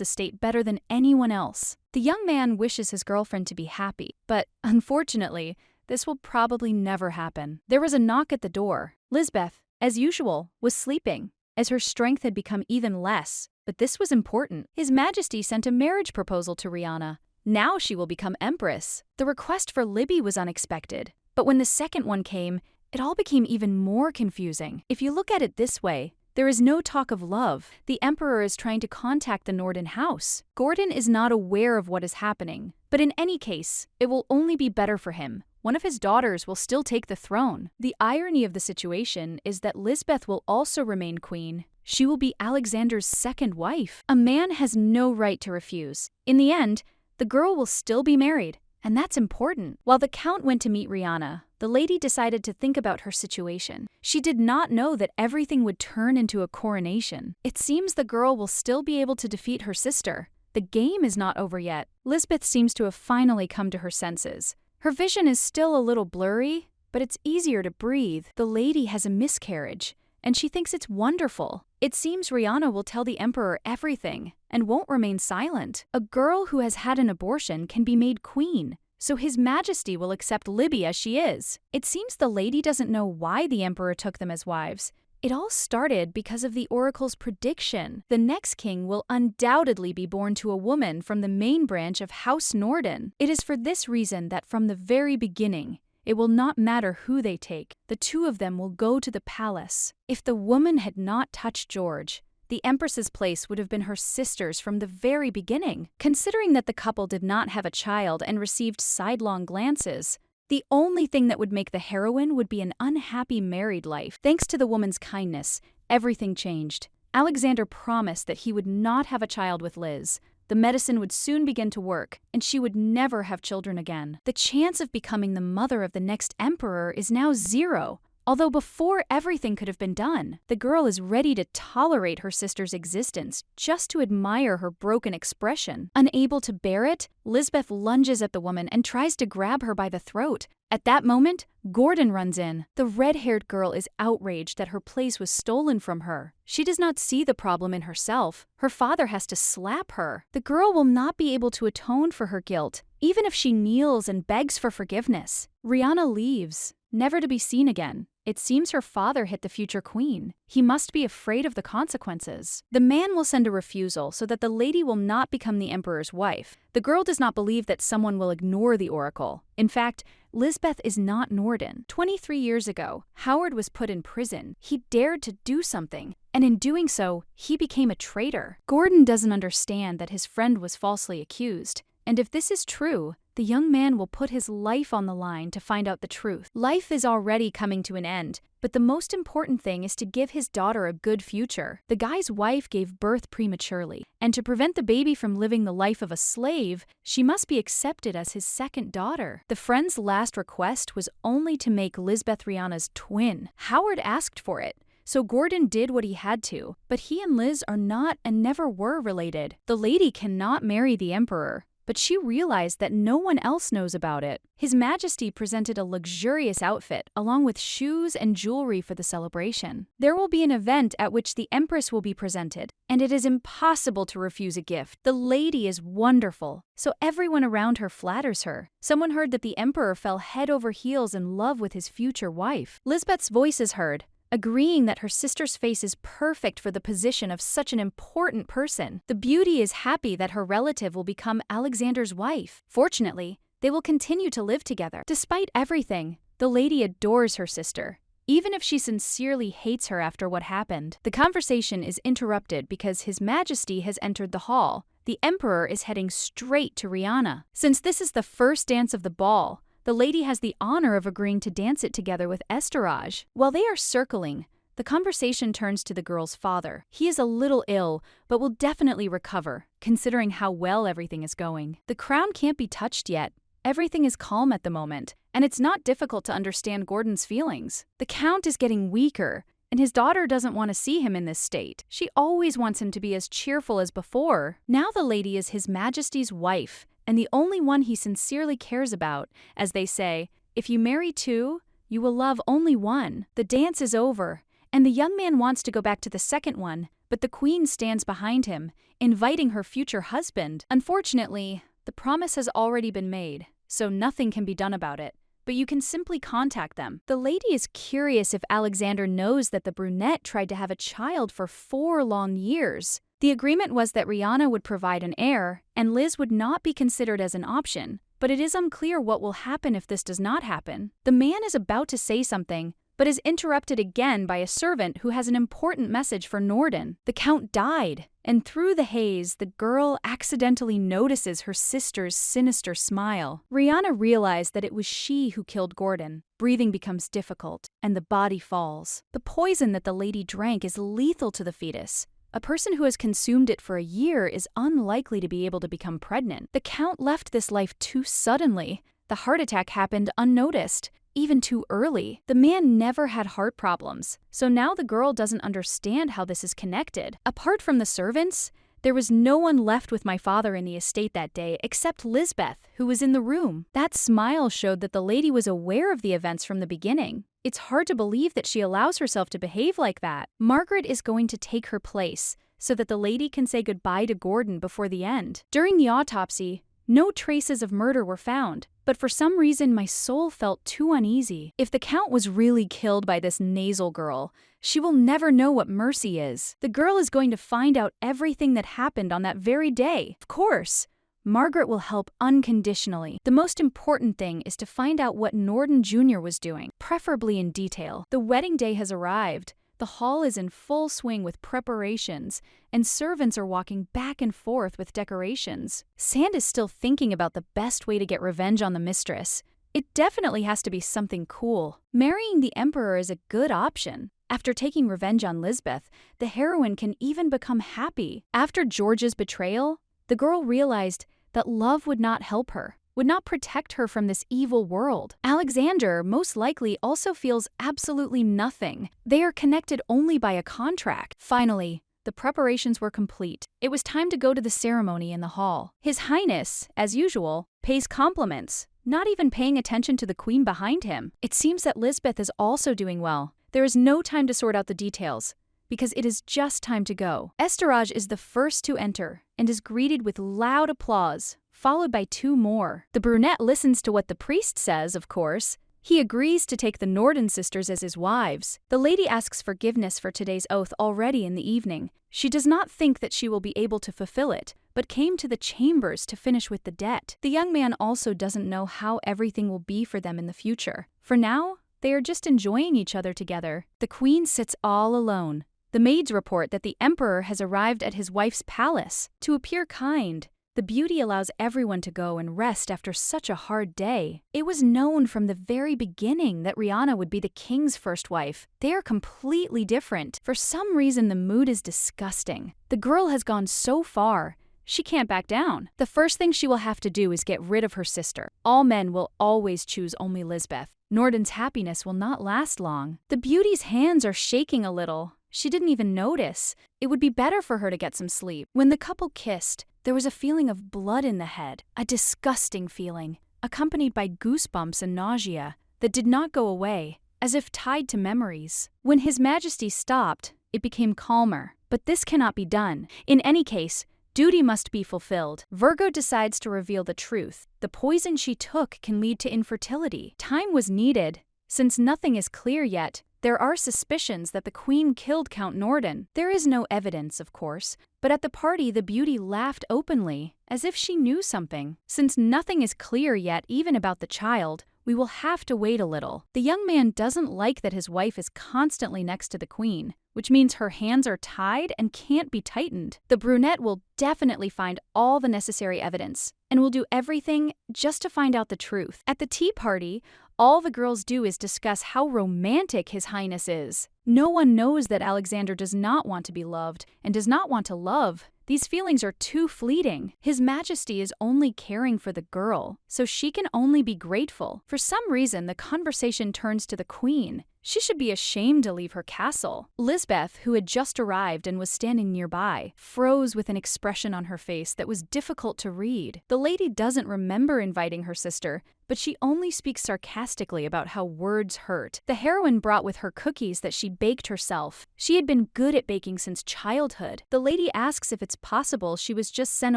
Speaker 1: estate better than anyone else. The young man wishes his girlfriend to be happy, but unfortunately, this will probably never happen. There was a knock at the door. Lisbeth, as usual, was sleeping, as her strength had become even less. But this was important. His Majesty sent a marriage proposal to Rihanna. Now she will become empress. The request for Libby was unexpected, but when the second one came, it all became even more confusing. If you look at it this way, there is no talk of love. The Emperor is trying to contact the Norden house. Gordon is not aware of what is happening, but in any case, it will only be better for him. One of his daughters will still take the throne. The irony of the situation is that Lisbeth will also remain queen. She will be Alexander's second wife. A man has no right to refuse. In the end, the girl will still be married, and that's important. While the Count went to meet Rihanna, the lady decided to think about her situation. She did not know that everything would turn into a coronation. It seems the girl will still be able to defeat her sister. The game is not over yet. Lisbeth seems to have finally come to her senses. Her vision is still a little blurry, but it's easier to breathe. The lady has a miscarriage, and she thinks it's wonderful. It seems Rihanna will tell the Emperor everything and won't remain silent. A girl who has had an abortion can be made queen, so His Majesty will accept Libby as she is. It seems the lady doesn't know why the Emperor took them as wives. It all started because of the oracle's prediction. The next king will undoubtedly be born to a woman from the main branch of House Norden. It is for this reason that from the very beginning, it will not matter who they take. The two of them will go to the palace. If the woman had not touched George, the Empress's place would have been her sister's from the very beginning. Considering that the couple did not have a child and received sidelong glances, the only thing that would make the heroine would be an unhappy married life. Thanks to the woman's kindness, everything changed. Alexander promised that he would not have a child with Liz. The medicine would soon begin to work, and she would never have children again. The chance of becoming the mother of the next emperor is now 0. Although before everything could have been done, the girl is ready to tolerate her sister's existence just to admire her broken expression. Unable to bear it, Lisbeth lunges at the woman and tries to grab her by the throat. At that moment, Gordon runs in. The red-haired girl is outraged that her place was stolen from her. She does not see the problem in herself. Her father has to slap her. The girl will not be able to atone for her guilt, even if she kneels and begs for forgiveness. Rihanna leaves, never to be seen again. It seems her father hit the future queen. He must be afraid of the consequences. The man will send a refusal so that the lady will not become the emperor's wife. The girl does not believe that someone will ignore the oracle. In fact, Lisbeth is not Norden. 23 years ago, Howard was put in prison. He dared to do something, and in doing so, he became a traitor. Gordon doesn't understand that his friend was falsely accused. And if this is true, the young man will put his life on the line to find out the truth. Life is already coming to an end, but the most important thing is to give his daughter a good future. The guy's wife gave birth prematurely, and to prevent the baby from living the life of a slave, she must be accepted as his second daughter. The friend's last request was only to make Lisbeth Rihanna's twin. Howard asked for it, so Gordon did what he had to, but he and Liz are not and never were related. The lady cannot marry the emperor. but she realized that no one else knows about it. His Majesty presented a luxurious outfit along with shoes and jewelry for the celebration. There will be an event at which the Empress will be presented, and it is impossible to refuse a gift. The lady is wonderful, so everyone around her flatters her. Someone heard that the Emperor fell head over heels in love with his future wife. Lisbeth's voice is heard, agreeing that her sister's face is perfect for the position of such an important person. The beauty is happy that her relative will become Alexander's wife. Fortunately, they will continue to live together. Despite everything, the lady adores her sister, even if she sincerely hates her after what happened. The conversation is interrupted because His Majesty has entered the hall. The Emperor is heading straight to Rihanna. Since this is the first dance of the ball, the lady has the honor of agreeing to dance it together with Estorage. While they are circling, the conversation turns to the girl's father. He is a little ill, but will definitely recover, considering how well everything is going. The crown can't be touched yet. Everything is calm at the moment, and it's not difficult to understand Gordon's feelings. The Count is getting weaker, and his daughter doesn't want to see him in this state. She always wants him to be as cheerful as before. Now the lady is His Majesty's wife, and the only one he sincerely cares about. As they say, if you marry two, you will love only one. The dance is over, and the young man wants to go back to the second one, but the Queen stands behind him, inviting her future husband. Unfortunately, the promise has already been made, so nothing can be done about it. But you can simply contact them. The lady is curious if Alexander knows that the brunette tried to have a child for 4 long years. The agreement was that Rihanna would provide an heir, and Liz would not be considered as an option, but it is unclear what will happen if this does not happen. The man is about to say something, but is interrupted again by a servant who has an important message for Norden. The Count died, and through the haze, the girl accidentally notices her sister's sinister smile. Rihanna realized that it was she who killed Gordon. Breathing becomes difficult, and the body falls. The poison that the lady drank is lethal to the fetus. A person who has consumed it for a year is unlikely to be able to become pregnant. The Count left this life too suddenly. The heart attack happened unnoticed, even too early. The man never had heart problems, so now the girl doesn't understand how this is connected. Apart from the servants, there was no one left with my father in the estate that day except Lisbeth, who was in the room. That smile showed that the lady was aware of the events from the beginning. It's hard to believe that she allows herself to behave like that. Margaret is going to take her place so that the lady can say goodbye to Gordon before the end. During the autopsy, no traces of murder were found, but for some reason my soul felt too uneasy. If the Count was really killed by this nasal girl, she will never know what mercy is. The girl is going to find out everything that happened on that very day. Of course, Margaret will help unconditionally. The most important thing is to find out what Norden Jr. was doing, preferably in detail. The wedding day has arrived. The hall is in full swing with preparations, and servants are walking back and forth with decorations. Sand is still thinking about the best way to get revenge on the mistress. It definitely has to be something cool. Marrying the Emperor is a good option. After taking revenge on Lisbeth, the heroine can even become happy. After George's betrayal, the girl realized that love would not help her, would not protect her from this evil world. Alexander most likely also feels absolutely nothing. They are connected only by a contract. Finally, the preparations were complete. It was time to go to the ceremony in the hall. His Highness, as usual, pays compliments, not even paying attention to the Queen behind him. It seems that Lisbeth is also doing well. There is no time to sort out the details, because it is just time to go. Estorage is the first to enter and is greeted with loud applause, followed by 2 more. The brunette listens to what the priest says, of course. He agrees to take the Norden sisters as his wives. The lady asks forgiveness for today's oath already in the evening. She does not think that she will be able to fulfill it, but came to the chambers to finish with the debt. The young man also doesn't know how everything will be for them in the future. For now, they are just enjoying each other together. The Queen sits all alone. The maids report that the Emperor has arrived at his wife's palace. To appear kind, the beauty allows everyone to go and rest after such a hard day. It was known from the very beginning that Rihanna would be the king's first wife. They are completely different. For some reason, the mood is disgusting. The girl has gone so far, she can't back down. The first thing she will have to do is get rid of her sister. All men will always choose only Lisbeth. Norden's happiness will not last long. The beauty's hands are shaking a little. She didn't even notice. It would be better for her to get some sleep. When the couple kissed, there was a feeling of blood in the head, a disgusting feeling, accompanied by goosebumps and nausea that did not go away, as if tied to memories. When His Majesty stopped, it became calmer. But this cannot be done. In any case, duty must be fulfilled. Virgo decides to reveal the truth. The poison she took can lead to infertility. Time was needed. Since nothing is clear yet, there are suspicions that the Queen killed Count Norden. There is no evidence, of course, but at the party the beauty laughed openly, as if she knew something. Since nothing is clear yet even about the child, we will have to wait a little. The young man doesn't like that his wife is constantly next to the Queen, which means her hands are tied and can't be tightened. The brunette will definitely find all the necessary evidence, and will do everything just to find out the truth. At the tea party, all the girls do is discuss how romantic His Highness is. No one knows that Alexander does not want to be loved and does not want to love. These feelings are too fleeting. His Majesty is only caring for the girl, so she can only be grateful. For some reason, the conversation turns to the Queen. She should be ashamed to leave her castle. Lisbeth, who had just arrived and was standing nearby, froze with an expression on her face that was difficult to read. The lady doesn't remember inviting her sister, but she only speaks sarcastically about how words hurt. The heroine brought with her cookies that she baked herself. She had been good at baking since childhood. The lady asks if it's possible she was just sent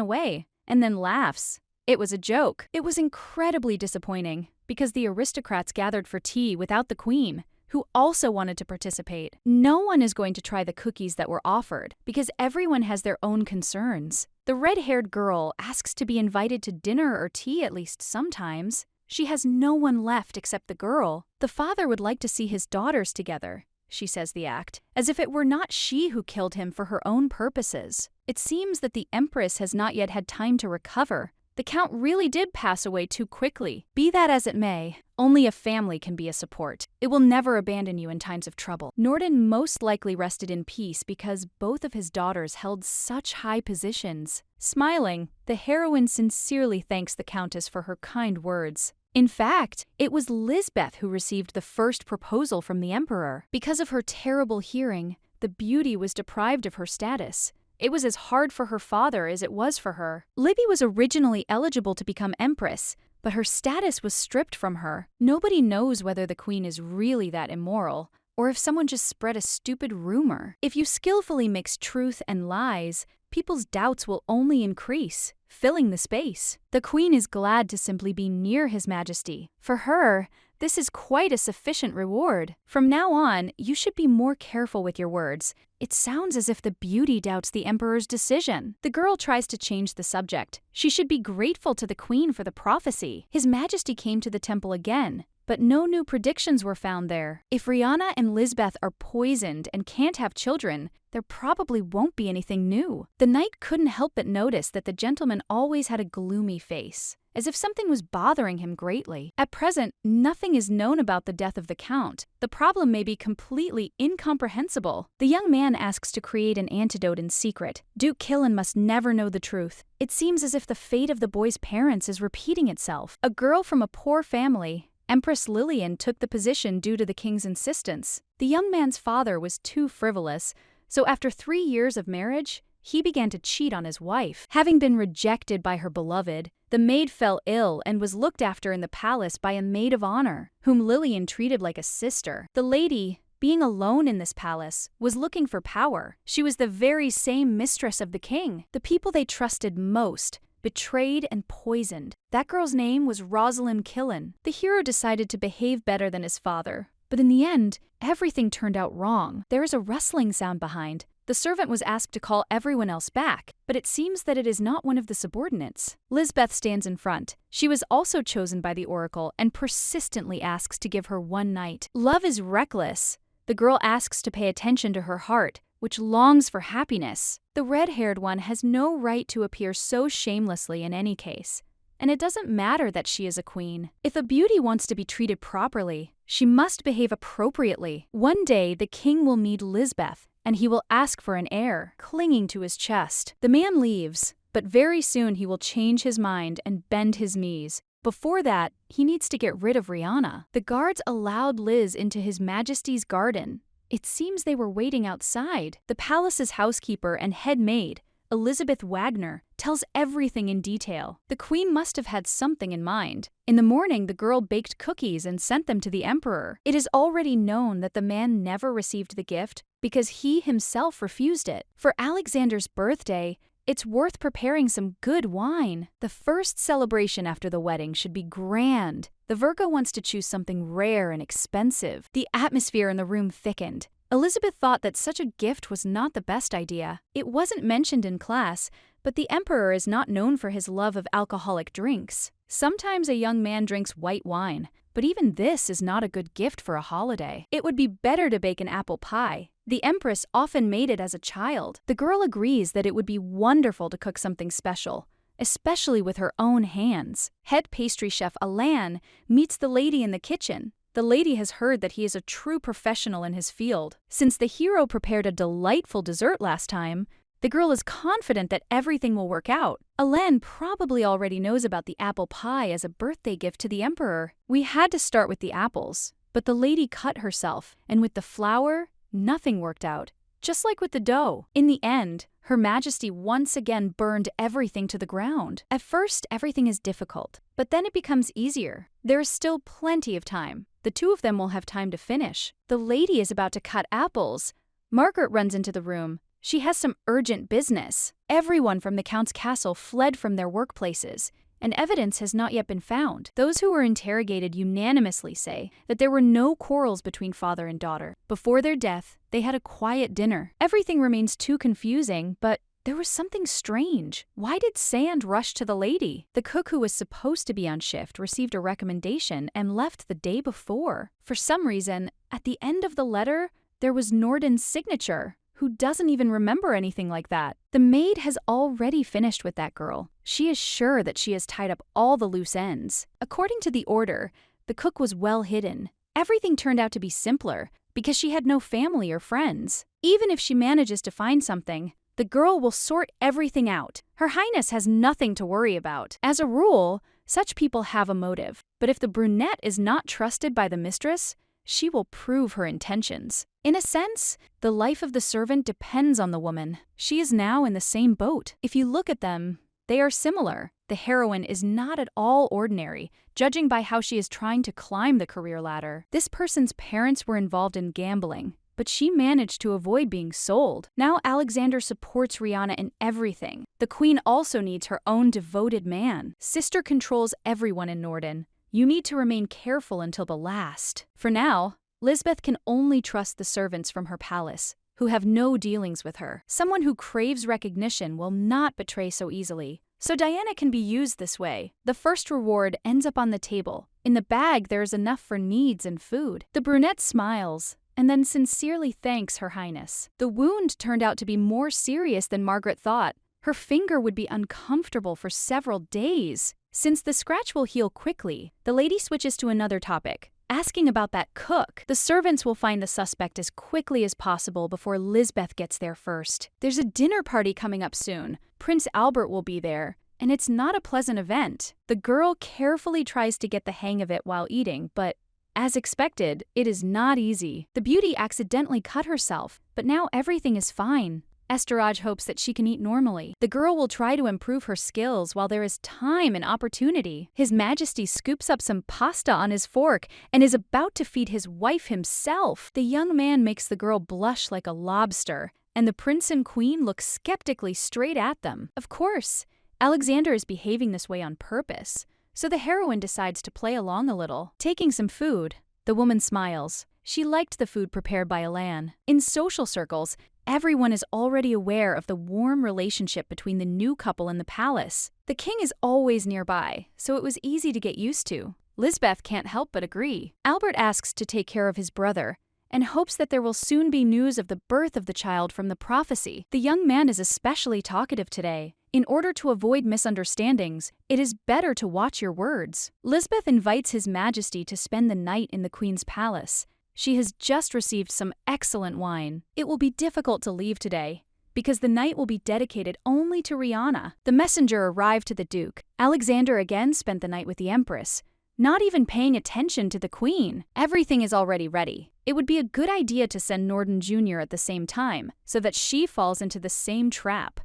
Speaker 1: away, and then laughs. It was a joke. It was incredibly disappointing, because the aristocrats gathered for tea without the Queen, who also wanted to participate. No one is going to try the cookies that were offered, because everyone has their own concerns. The red-haired girl asks to be invited to dinner or tea at least sometimes. She has no one left except the girl. The father would like to see his daughters together, she says the act, as if it were not she who killed him for her own purposes. It seems that the Empress has not yet had time to recover. The Count really did pass away too quickly. Be that as it may, only a family can be a support. It will never abandon you in times of trouble. Norden most likely rested in peace because both of his daughters held such high positions. Smiling, the heroine sincerely thanks the Countess for her kind words. In fact, it was Lisbeth who received the first proposal from the Emperor. Because of her terrible hearing, the beauty was deprived of her status. It was as hard for her father as it was for her. Libby was originally eligible to become Empress, but her status was stripped from her. Nobody knows whether the Queen is really that immoral, or if someone just spread a stupid rumor. If you skillfully mix truth and lies, people's doubts will only increase, filling the space. The Queen is glad to simply be near His Majesty. For her, this is quite a sufficient reward. From now on, you should be more careful with your words. It sounds as if the beauty doubts the Emperor's decision. The girl tries to change the subject. She should be grateful to the Queen for the prophecy. His Majesty came to the temple again, but no new predictions were found there. If Rihanna and Lisbeth are poisoned and can't have children, there probably won't be anything new. The knight couldn't help but notice that the gentleman always had a gloomy face, as if something was bothering him greatly. At present, nothing is known about the death of the Count. The problem may be completely incomprehensible. The young man asks to create an antidote in secret. Duke Killen must never know the truth. It seems as if the fate of the boy's parents is repeating itself. A girl from a poor family, Empress Lillian, took the position due to the king's insistence. The young man's father was too frivolous, so after 3 years of marriage, he began to cheat on his wife. Having been rejected by her beloved, the maid fell ill and was looked after in the palace by a maid of honor, whom Lillian treated like a sister. The lady, being alone in this palace, was looking for power. She was the very same mistress of the king. The people they trusted most betrayed and poisoned. That girl's name was Rosalind Killen. The hero decided to behave better than his father, but in the end, everything turned out wrong. There is a rustling sound behind. The servant was asked to call everyone else back, but it seems that it is not one of the subordinates. Lisbeth stands in front. She was also chosen by the oracle and persistently asks to give her one night. Love is reckless. The girl asks to pay attention to her heart, which longs for happiness. The red-haired one has no right to appear so shamelessly in any case, and it doesn't matter that she is a queen. If a beauty wants to be treated properly, she must behave appropriately. One day, the king will meet Lisbeth, and he will ask for an heir, clinging to his chest. The man leaves, but very soon he will change his mind and bend his knees. Before that, he needs to get rid of Rihanna. The guards allowed Liz into His Majesty's garden. It seems they were waiting outside. The palace's housekeeper and head maid, Elizabeth Wagner, tells everything in detail. The queen must have had something in mind. In the morning, the girl baked cookies and sent them to the emperor. It is already known that the man never received the gift because he himself refused it. For Alexander's birthday, it's worth preparing some good wine. The first celebration after the wedding should be grand. The Virgo wants to choose something rare and expensive. The atmosphere in the room thickened. Elizabeth thought that such a gift was not the best idea. It wasn't mentioned in class, but the emperor is not known for his love of alcoholic drinks. Sometimes a young man drinks white wine, but even this is not a good gift for a holiday. It would be better to bake an apple pie. The empress often made it as a child. The girl agrees that it would be wonderful to cook something special, especially with her own hands. Head pastry chef Alain meets the lady in the kitchen. The lady has heard that he is a true professional in his field. Since the hero prepared a delightful dessert last time, the girl is confident that everything will work out. Alain probably already knows about the apple pie as a birthday gift to the emperor. We had to start with the apples, but the lady cut herself, and with the flour, nothing worked out. Just like with the dough. In the end, Her Majesty once again burned everything to the ground. At first, everything is difficult, but then it becomes easier. There is still plenty of time. The two of them will have time to finish. The lady is about to cut apples. Margaret runs into the room. She has some urgent business. Everyone from the Count's castle fled from their workplaces, and evidence has not yet been found. Those who were interrogated unanimously say that there were no quarrels between father and daughter. Before their death, they had a quiet dinner. Everything remains too confusing, but there was something strange. Why did Sand rush to the lady? The cook who was supposed to be on shift received a recommendation and left the day before. For some reason, at the end of the letter, there was Nordin's signature, who doesn't even remember anything like that. The maid has already finished with that girl. She is sure that she has tied up all the loose ends. According to the order, the cook was well hidden. Everything turned out to be simpler because she had no family or friends. Even if she manages to find something, the girl will sort everything out. Her Highness has nothing to worry about. As a rule, such people have a motive. But if the brunette is not trusted by the mistress, she will prove her intentions. In a sense, the life of the servant depends on the woman. She is now in the same boat. If you look at them, they are similar. The heroine is not at all ordinary, judging by how she is trying to climb the career ladder. This person's parents were involved in gambling, but she managed to avoid being sold. Now Alexander supports Rihanna in everything. The queen also needs her own devoted man. Sister controls everyone in Norden. You need to remain careful until the last. For now, Lisbeth can only trust the servants from her palace, who have no dealings with her. Someone who craves recognition will not betray so easily. So Diana can be used this way. The first reward ends up on the table. In the bag, there is enough for needs and food. The brunette smiles and then sincerely thanks Her Highness. The wound turned out to be more serious than Margaret thought. Her finger would be uncomfortable for several days. Since the scratch will heal quickly, the lady switches to another topic, asking about that cook. The servants will find the suspect as quickly as possible before Lisbeth gets there first. There's a dinner party coming up soon. Prince Albert will be there, and it's not a pleasant event. The girl carefully tries to get the hang of it while eating, but as expected, it is not easy. The beauty accidentally cut herself, but now everything is fine. Esterage hopes that she can eat normally. The girl will try to improve her skills while there is time and opportunity. His Majesty scoops up some pasta on his fork and is about to feed his wife himself. The young man makes the girl blush like a lobster, and the prince and queen look skeptically straight at them. Of course, Alexander is behaving this way on purpose, so the heroine decides to play along a little. Taking some food, the woman smiles. She liked the food prepared by Alain. In social circles, everyone is already aware of the warm relationship between the new couple and the palace. The king is always nearby, so it was easy to get used to. Lisbeth can't help but agree. Albert asks to take care of his brother and hopes that there will soon be news of the birth of the child from the prophecy. The young man is especially talkative today. In order to avoid misunderstandings, it is better to watch your words. Lisbeth invites His Majesty to spend the night in the Queen's palace. She has just received some excellent wine. It will be difficult to leave today, because the night will be dedicated only to Rihanna. The messenger arrived to the Duke. Alexander again spent the night with the Empress, not even paying attention to the Queen. Everything is already ready. It would be a good idea to send Norden Jr. at the same time, so that she falls into the same trap.